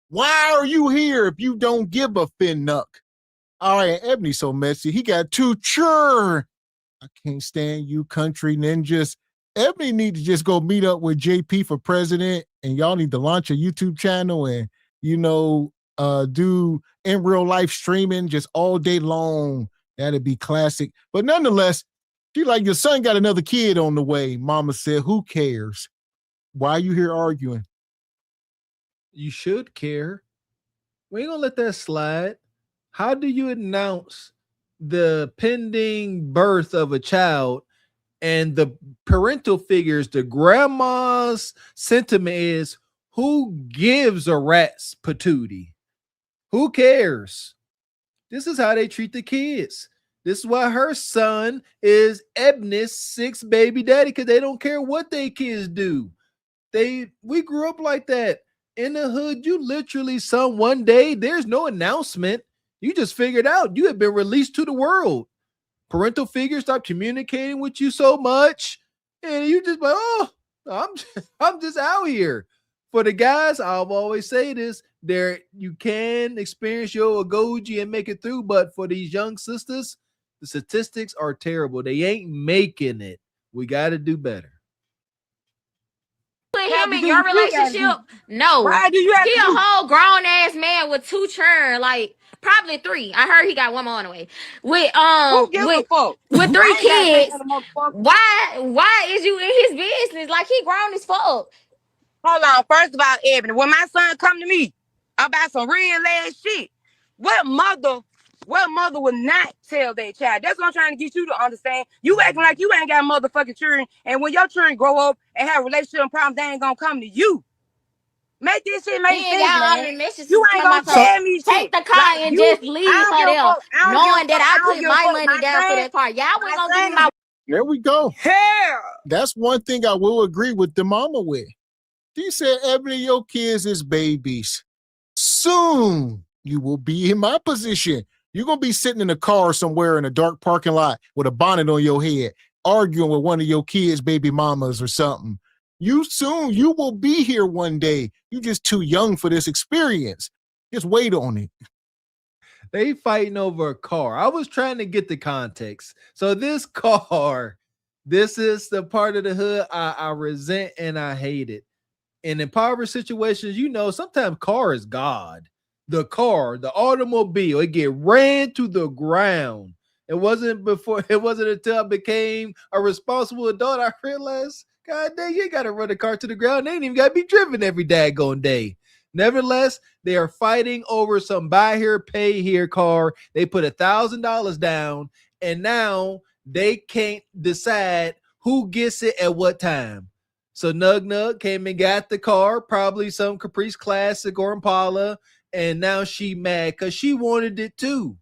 Why are you here if you don't give a fin nuck? All right, Ebony's so messy. He got 2 children. I can't stand you country ninjas. Ebony need to just go meet up with JP for president, and y'all need to launch a YouTube channel and, do in real life streaming just all day long. That'd be classic. But nonetheless, she like, your son got another kid on the way. Mama said, who cares? Why are you here arguing? You should care. We ain't gonna let that slide. How do you announce the pending birth of a child and the parental figures, the grandma's sentiment is, who gives a rat's patootie? Who cares? This is how they treat the kids. This is why her son is Ebony's 6th baby daddy, because they don't care what they kids do. We grew up like that. In the hood, you literally, son, one day, there's no announcement. You just figured out you have been released to the world. Parental figures stop communicating with you so much, and you just like, oh, I'm just out here. For the guys, I've always say this: you can experience your agoge and make it through, but for these young sisters, the statistics are terrible. They ain't making it. We got to do better. Put him problem to in do your what you gotta relationship? do. No. Why do you have He to a do? whole grown ass man with 2 children, like probably 3. I heard he got one more on the way. With Who gives a fuck? with 3 I ain't got kids. that motherfucker. Why is you in his business? Like he grown as fuck. Hold on. First of all, Ebony, when my son come to me about some real ass shit, what mother would not tell their child? That's what I'm trying to get you to understand. You acting like you ain't got motherfucking children, and when your children grow up and have relationship problems, they ain't gonna come to you. Make this shit make Then sense, y'all man. on the messages You ain't talking gonna about some tell me take shit. the car Like and you, just I leave don't her give a there, fuck. I don't give a knowing that fuck. I I don't put give a my fuck. money down for that car. Y'all wasn't gonna give me my. There we go. Hell. That's one thing I will agree with the mama with. She said, Ebony, your kids is babies. Soon you will be in my position. You're going to be sitting in a car somewhere in a dark parking lot with a bonnet on your head, arguing with one of your kids' baby mamas or something. You will be here one day. You're just too young for this experience. Just wait on it. They fighting over a car. I was trying to get the context. So this car, this is the part of the hood I resent and I hate it. In impoverished situations, sometimes car is God. The car, the automobile, it get ran to the ground. It wasn't until I became a responsible adult I realized, God dang, you ain't got to run the car to the ground. They ain't even got to be driven every daggone day. Nevertheless, they are fighting over some buy here, pay here car. They put $1,000 down, and now they can't decide who gets it at what time. So Nug Nug came and got the car, probably some Caprice Classic or Impala, and now she mad because she wanted it too.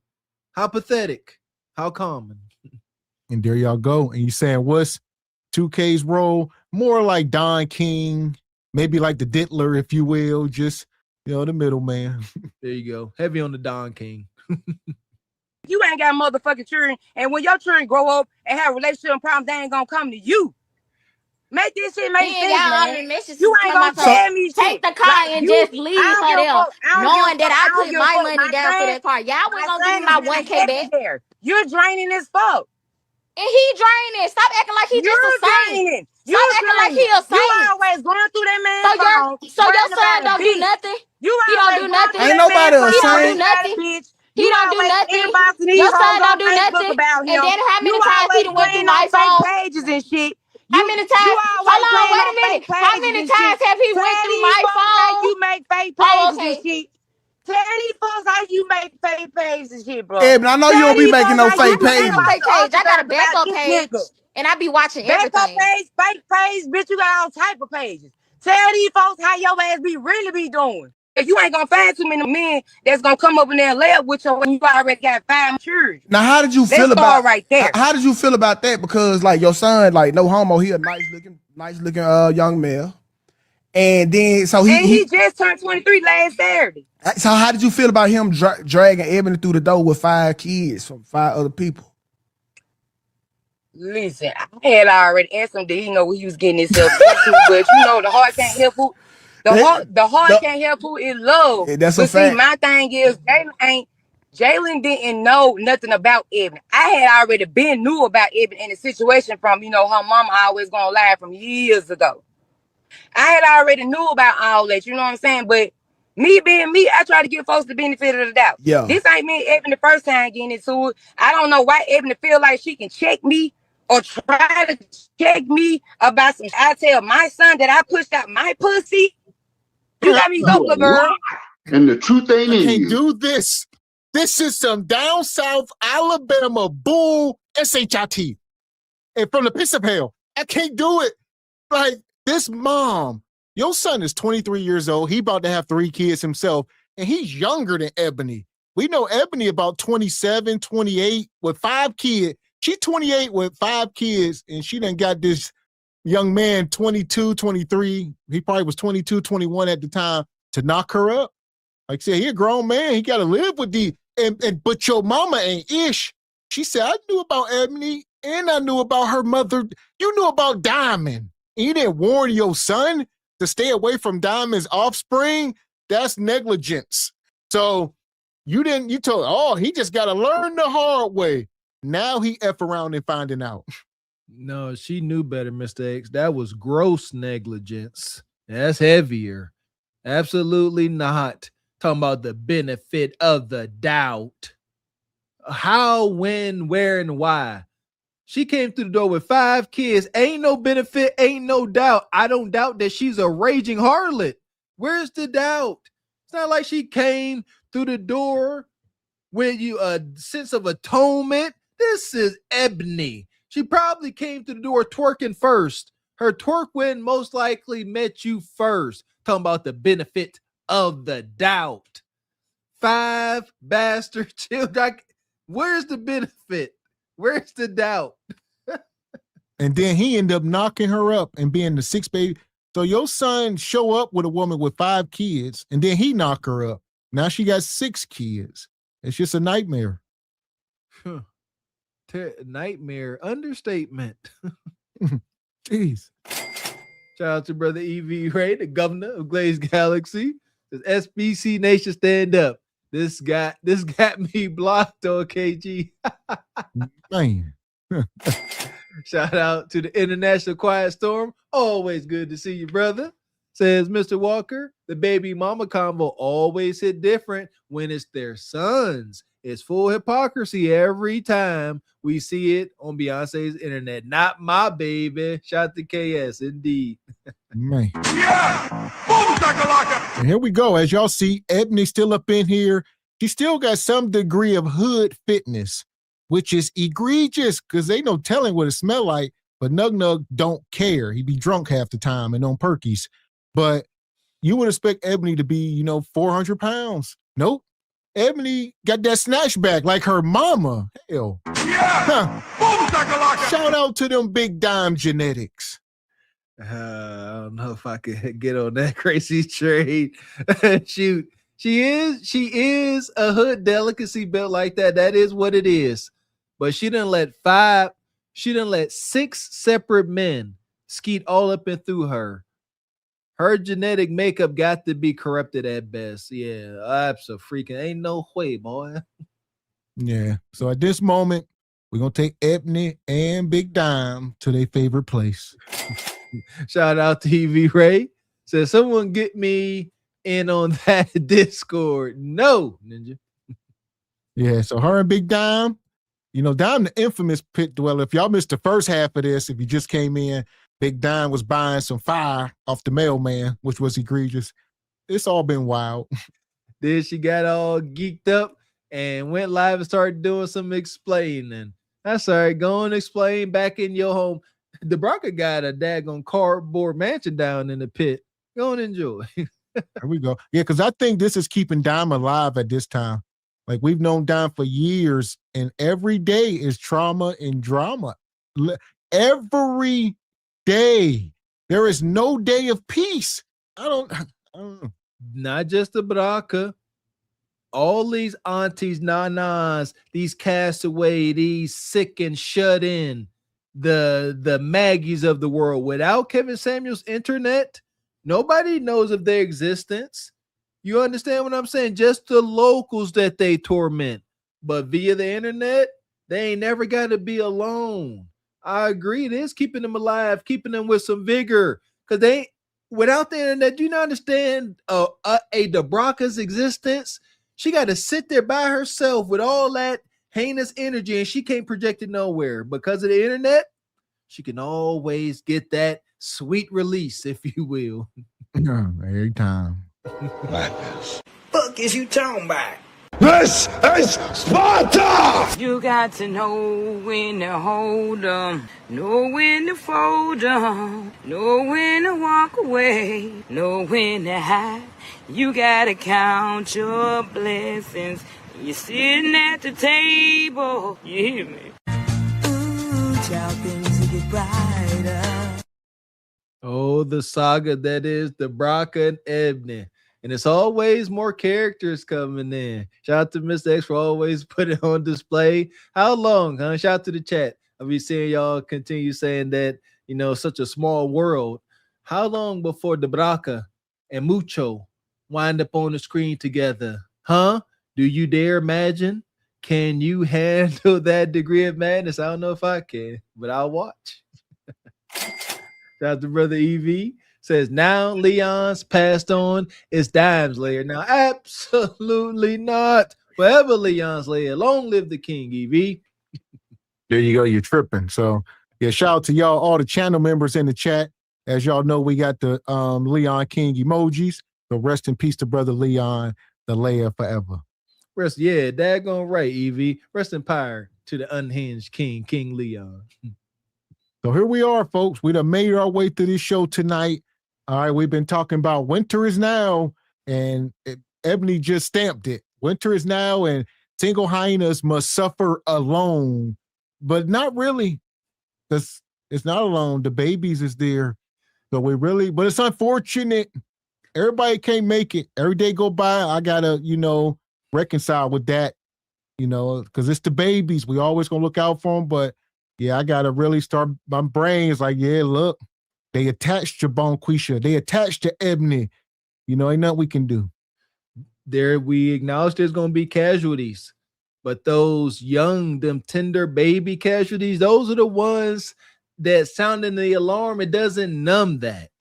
How pathetic. How common. And there y'all go. And you saying what's 2K's role? More like Don King, maybe like the Diddler, if you will, just, the middleman. There you go. Heavy on the Don King. You ain't got motherfucking children, and when your children grow up and have relationship problems, they ain't gonna come to you. Make this shit make Then sense, y'all on man. the messages You ain't talking gonna about some tell me take shit. the car Like and you, just I leave don't her give a there, fuck. I don't give a knowing that fuck. I I don't put give a my fuck. money down for that car. Y'all My wasn't gonna give me son my got 1K heavy back. there. You're draining as fuck. And he draining. Stop acting like he just a You're saint. draining. Stop You're acting like he draining. a You saint. always going through that So man's phone, your worrying son about a don't do bitch. nothing. You He don't always do going through nothing. Ain't that nobody man's a He phone, don't do worrying saint. about a nothing. bitch. He You don't do always nothing. inboxing these Your hoes son on don't do Facebook nothing. about And him. then how You many times he always done went through playing my on fake phone? pages and shit. How You many you times? Hold always on, playing wait on a fake minute. How pages many and shit. times have he went Tell through these my folks how phone? you make fake Oh, pages and okay. shit. Tell these folks how you make fake pages and shit, bro. Ebony, I know you Tell don't be these making folks no how you fake I be ain't got no pages. fake inboxing page. I got a orthodox about backup this nigga. page, and I be watching Backup everything. page, fake page, bitch, you got all type of pages. Tell these folks how your ass be really be doing. If you ain't gonna find too many men that's gonna come up in there and lay up with you when you already got 5 children. Now, how did you Let's feel about start right there. how did you feel about that? Because like your son, like no homo, he a nice looking young male. And then so And he he just turned 23 last Saturday. so how did you feel about him dragging Ebony through the door with 5 kids from 5 other people? Listen, I had already asked him, did he know what he was getting himself into? But the heart can't help who the heart can't help who it love. That's a But see, fact. my thing is Jalen didn't know nothing about Ebony. I had already knew about Ebony in the situation from, her mama always gonna lie from years ago. I had already knew about all that, you know what I'm saying? But me being me, I try to give folks the benefit of the doubt. Yeah. This ain't me and Ebony the first time getting into it. I don't know why Ebony feel like she can check me or try to check me about some. I tell my son that I pushed out my pussy. You got me You dope, a little girl. lie, and the truth ain't I in can't you. do this. This is some down south Alabama bull shit. And from the pits of hell. I can't do it. Like this mom, your son is 23 years old. He about to have 3 kids himself, and he's younger than Ebony. We know Ebony about 27, 28 with 5 kids. She 28 with 5 kids, and she done got this young man, 22, 23. He probably was 22, 21 at the time to knock her up. Like I said, he a grown man. He got to live with but your mama ain't ish. She said, I knew about Ebony and I knew about her mother. You knew about Diamond. And you didn't warn your son to stay away from Diamond's offspring. That's negligence. So you told, he just got to learn the hard way. Now he F around and finding out. No, she knew better, Mr. X. That was gross negligence. That's heavier. Absolutely not. Talking about the benefit of the doubt. How, when, where, and why. She came through the door with 5 kids. Ain't no benefit, ain't no doubt. I don't doubt that she's a raging harlot. Where's the doubt? It's not like she came through the door with you a sense of atonement. This is Ebony. She probably came through the door twerking first. Her twerk win most likely met you first. Talking about the benefit of the doubt. 5 bastard children. Where's the benefit? Where's the doubt? And then he ended up knocking her up and being the 6th baby. So your son show up with a woman with 5 kids, and then he knock her up. Now she got 6 kids. It's just a nightmare. Nightmare understatement. Jeez. Shout out to brother EV Ray, the governor of Glaze Galaxy. Says SBC Nation stand up. This got me blocked on KG. Man. Shout out to the International Quiet Storm. Always good to see you, brother. Says Mr. Walker, the baby mama combo always hit different when it's their sons. It's full hypocrisy every time we see it on Beyonce's internet. Not my baby. Shout to KS, indeed. Man. And here we go. As y'all see, Ebony's still up in here. She still got some degree of hood fitness, which is egregious because ain't no telling what it smell like. But Nug Nug don't care. He be drunk half the time and on perkies. But you would expect Ebony to be, 400 pounds. Nope. Ebony got that snatch back like her mama. Hell. Yeah. Huh. Shout out to them big dime genetics. I don't know if I could get on that crazy trade. Shoot. She is a hood delicacy built like that. That is what it is. But she didn't let 6 separate men skeet all up and through her. Her genetic makeup got to be corrupted at best. Yeah, absolutely. Ain't no way, boy. Yeah. So at this moment, we're going to take Ebony and Big Dime to their favorite place. Shout out to EV Ray. Says someone get me in on that Discord. No, Ninja. Yeah, so her and Big Dime, Dime the infamous pit dweller. If y'all missed the first half of this, if you just came in, Big Dime was buying some fire off the mailman, which was egregious. It's all been wild. Then she got all geeked up and went live and started doing some explaining. That's all right. Go and explain back in your home. The Bronco got a daggone cardboard mansion down in the pit. Go and enjoy. There we go. Yeah, because I think this is keeping Dime alive at this time. Like, we've known Dime for years, and every day is trauma and drama. Every day. There is no day of peace. I don't know. Not just the Baraka. All these aunties, nanas, these castaway, these sick and shut in, the Maggies of the world. Without Kevin Samuel's internet, nobody knows of their existence. You understand what I'm saying? Just the locals that they torment. But via the internet, they ain't never got to be alone. I agree. It is keeping them alive, keeping them with some vigor. Because without the internet, do you not understand a Debraka's existence? She got to sit there by herself with all that heinous energy, and she can't project it nowhere. Because of the internet, she can always get that sweet release, if you will. Every time. Madness. Fuck is you talking about? This is Sparta! You got to know when to hold 'em, know when to fold 'em, know when to walk away, know when to hide. You gotta count your blessings. You're sitting at the table. You hear me? Ooh, child, things will get brighter. Oh, the saga that is Debraka and Ebony. And it's always more characters coming in. Shout out to Mr. X for always putting it on display. How long, huh? Shout out to the chat. I'll be seeing y'all continue saying that, such a small world. How long before Debraka and Mucho wind up on the screen together? Huh? Do you dare imagine? Can you handle that degree of madness? I don't know if I can, but I'll watch. Shout out to Brother EV. Says now Leon's passed on. It's Dime's layer. Now, absolutely not. Forever Leon's layer. Long live the king, EV. There you go. You're tripping. So yeah, shout out to y'all, all the channel members in the chat. As y'all know, we got the Leon King emojis. So rest in peace to brother Leon, the layer forever. Rest, yeah, daggone right, EV. Rest in power to the unhinged king, King Leon. So here we are, folks. We done made our way through this show tonight. All right, we've been talking about winter is now, and Ebony just stamped it. Winter is now, and single hyenas must suffer alone, but not really. It's not alone. The babies is there. So but it's unfortunate. Everybody can't make it. Every day go by, I gotta, reconcile with that, because it's the babies. We always gonna look out for them, but yeah, I gotta really start. My brain's like, yeah, look, they attached to Bonquisha. They attached to Ebony. Ain't nothing we can do. There, we acknowledge there's gonna be casualties, but those young, them tender baby casualties, those are the ones that sounding the alarm. It doesn't numb that.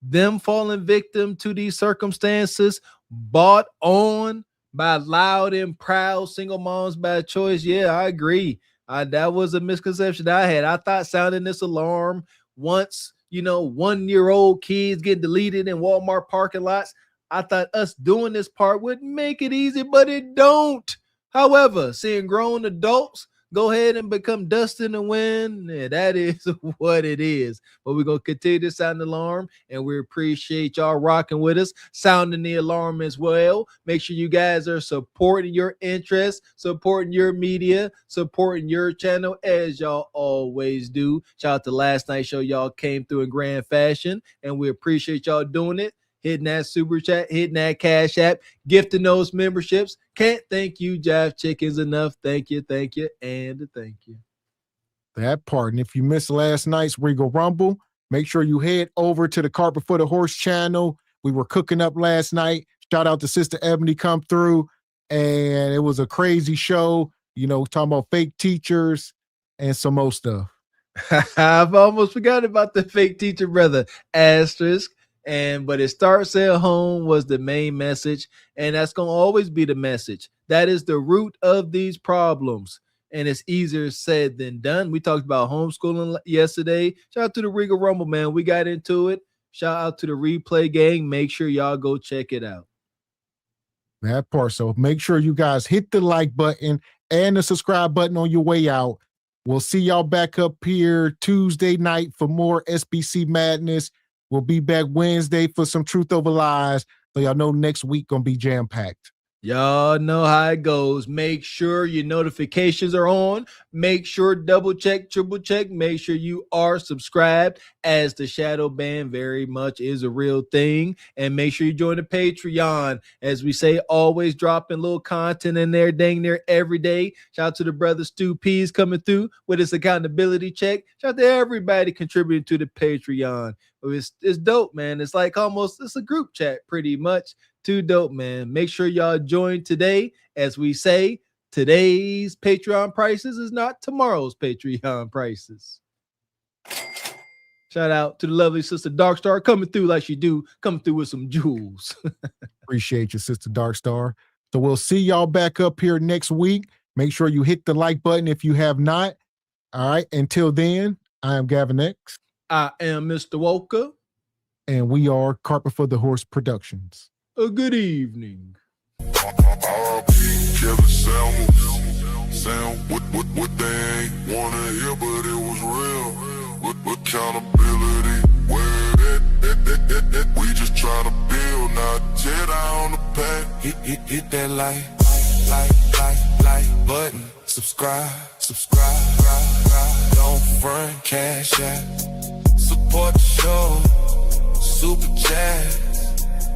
Them falling victim to these circumstances, bought on by loud and proud single moms by choice. Yeah, I agree. That was a misconception I had. I thought sounding this alarm once, 1-year-old kids get deleted in Walmart parking lots, I thought us doing this part would make it easy, but it don't. However, seeing grown adults go ahead and become dust in the wind, yeah, that is what it is. But we're going to continue to sound the alarm, and we appreciate y'all rocking with us, sounding the alarm as well. Make sure you guys are supporting your interests, supporting your media, supporting your channel, as y'all always do. Shout out to last night's show. Y'all came through in grand fashion, and we appreciate y'all doing it. Hitting that super chat, hitting that cash app, gifting those memberships. Can't thank you, Jive Chickens, enough. Thank you, and thank you. That part. And if you missed last night's Regal Rumble, make sure you head over to the Carpet for the Horse channel. We were cooking up last night. Shout out to Sister Ebony come through. And it was a crazy show, talking about fake teachers and some more stuff. I've almost forgotten about the fake teacher, brother. Asterisk. But it starts at home was the main message, and that's going to always be the message. That is the root of these problems, and it's easier said than done. We talked about homeschooling yesterday. Shout out to the Regal Rumble, man. We got into it. Shout out to the replay gang. Make sure y'all go check it out. That part. So make sure you guys hit the like button and the subscribe button on your way out. We'll see y'all back up here Tuesday night for more SBC Madness. We'll be back Wednesday for some Truth Over Lies. So y'all know next week gonna be jam-packed. Y'all know how it goes. Make sure your notifications are on. Make sure double check, triple check. Make sure you are subscribed, as the shadow ban very much is a real thing. And make sure you join the Patreon. As we say, always dropping little content in there, dang near every day. Shout out to the brother Stu P's coming through with his accountability check. Shout out to everybody contributing to the Patreon. It's dope, man. It's like it's a group chat pretty much. Too dope, man. Make sure y'all join today. As we say, today's Patreon prices is not tomorrow's Patreon prices. Shout out to the lovely Sister Darkstar coming through like she do, coming through with some jewels. Appreciate you, Sister Darkstar. So we'll see y'all back up here next week. Make sure you hit the like button if you have not. All right. Until then, I am Gavin X. I am Mr. Walker. And we are Carpet for the Horse Productions. A good evening. What they ain't wanna hear, but it was real. With accountability, where that, we just try to build, not tear down the path. Hit that like button, subscribe. Don't front, cash out, support the show, super chat.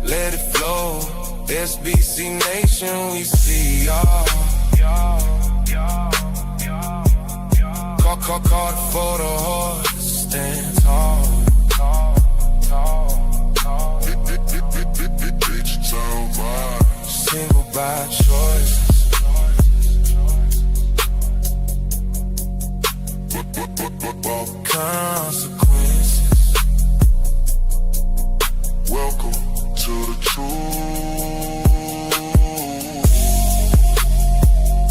Let it flow, SBC Nation, we see y'all. Call for the horse, stand tall. Digital vibe, single by choice. Consequence.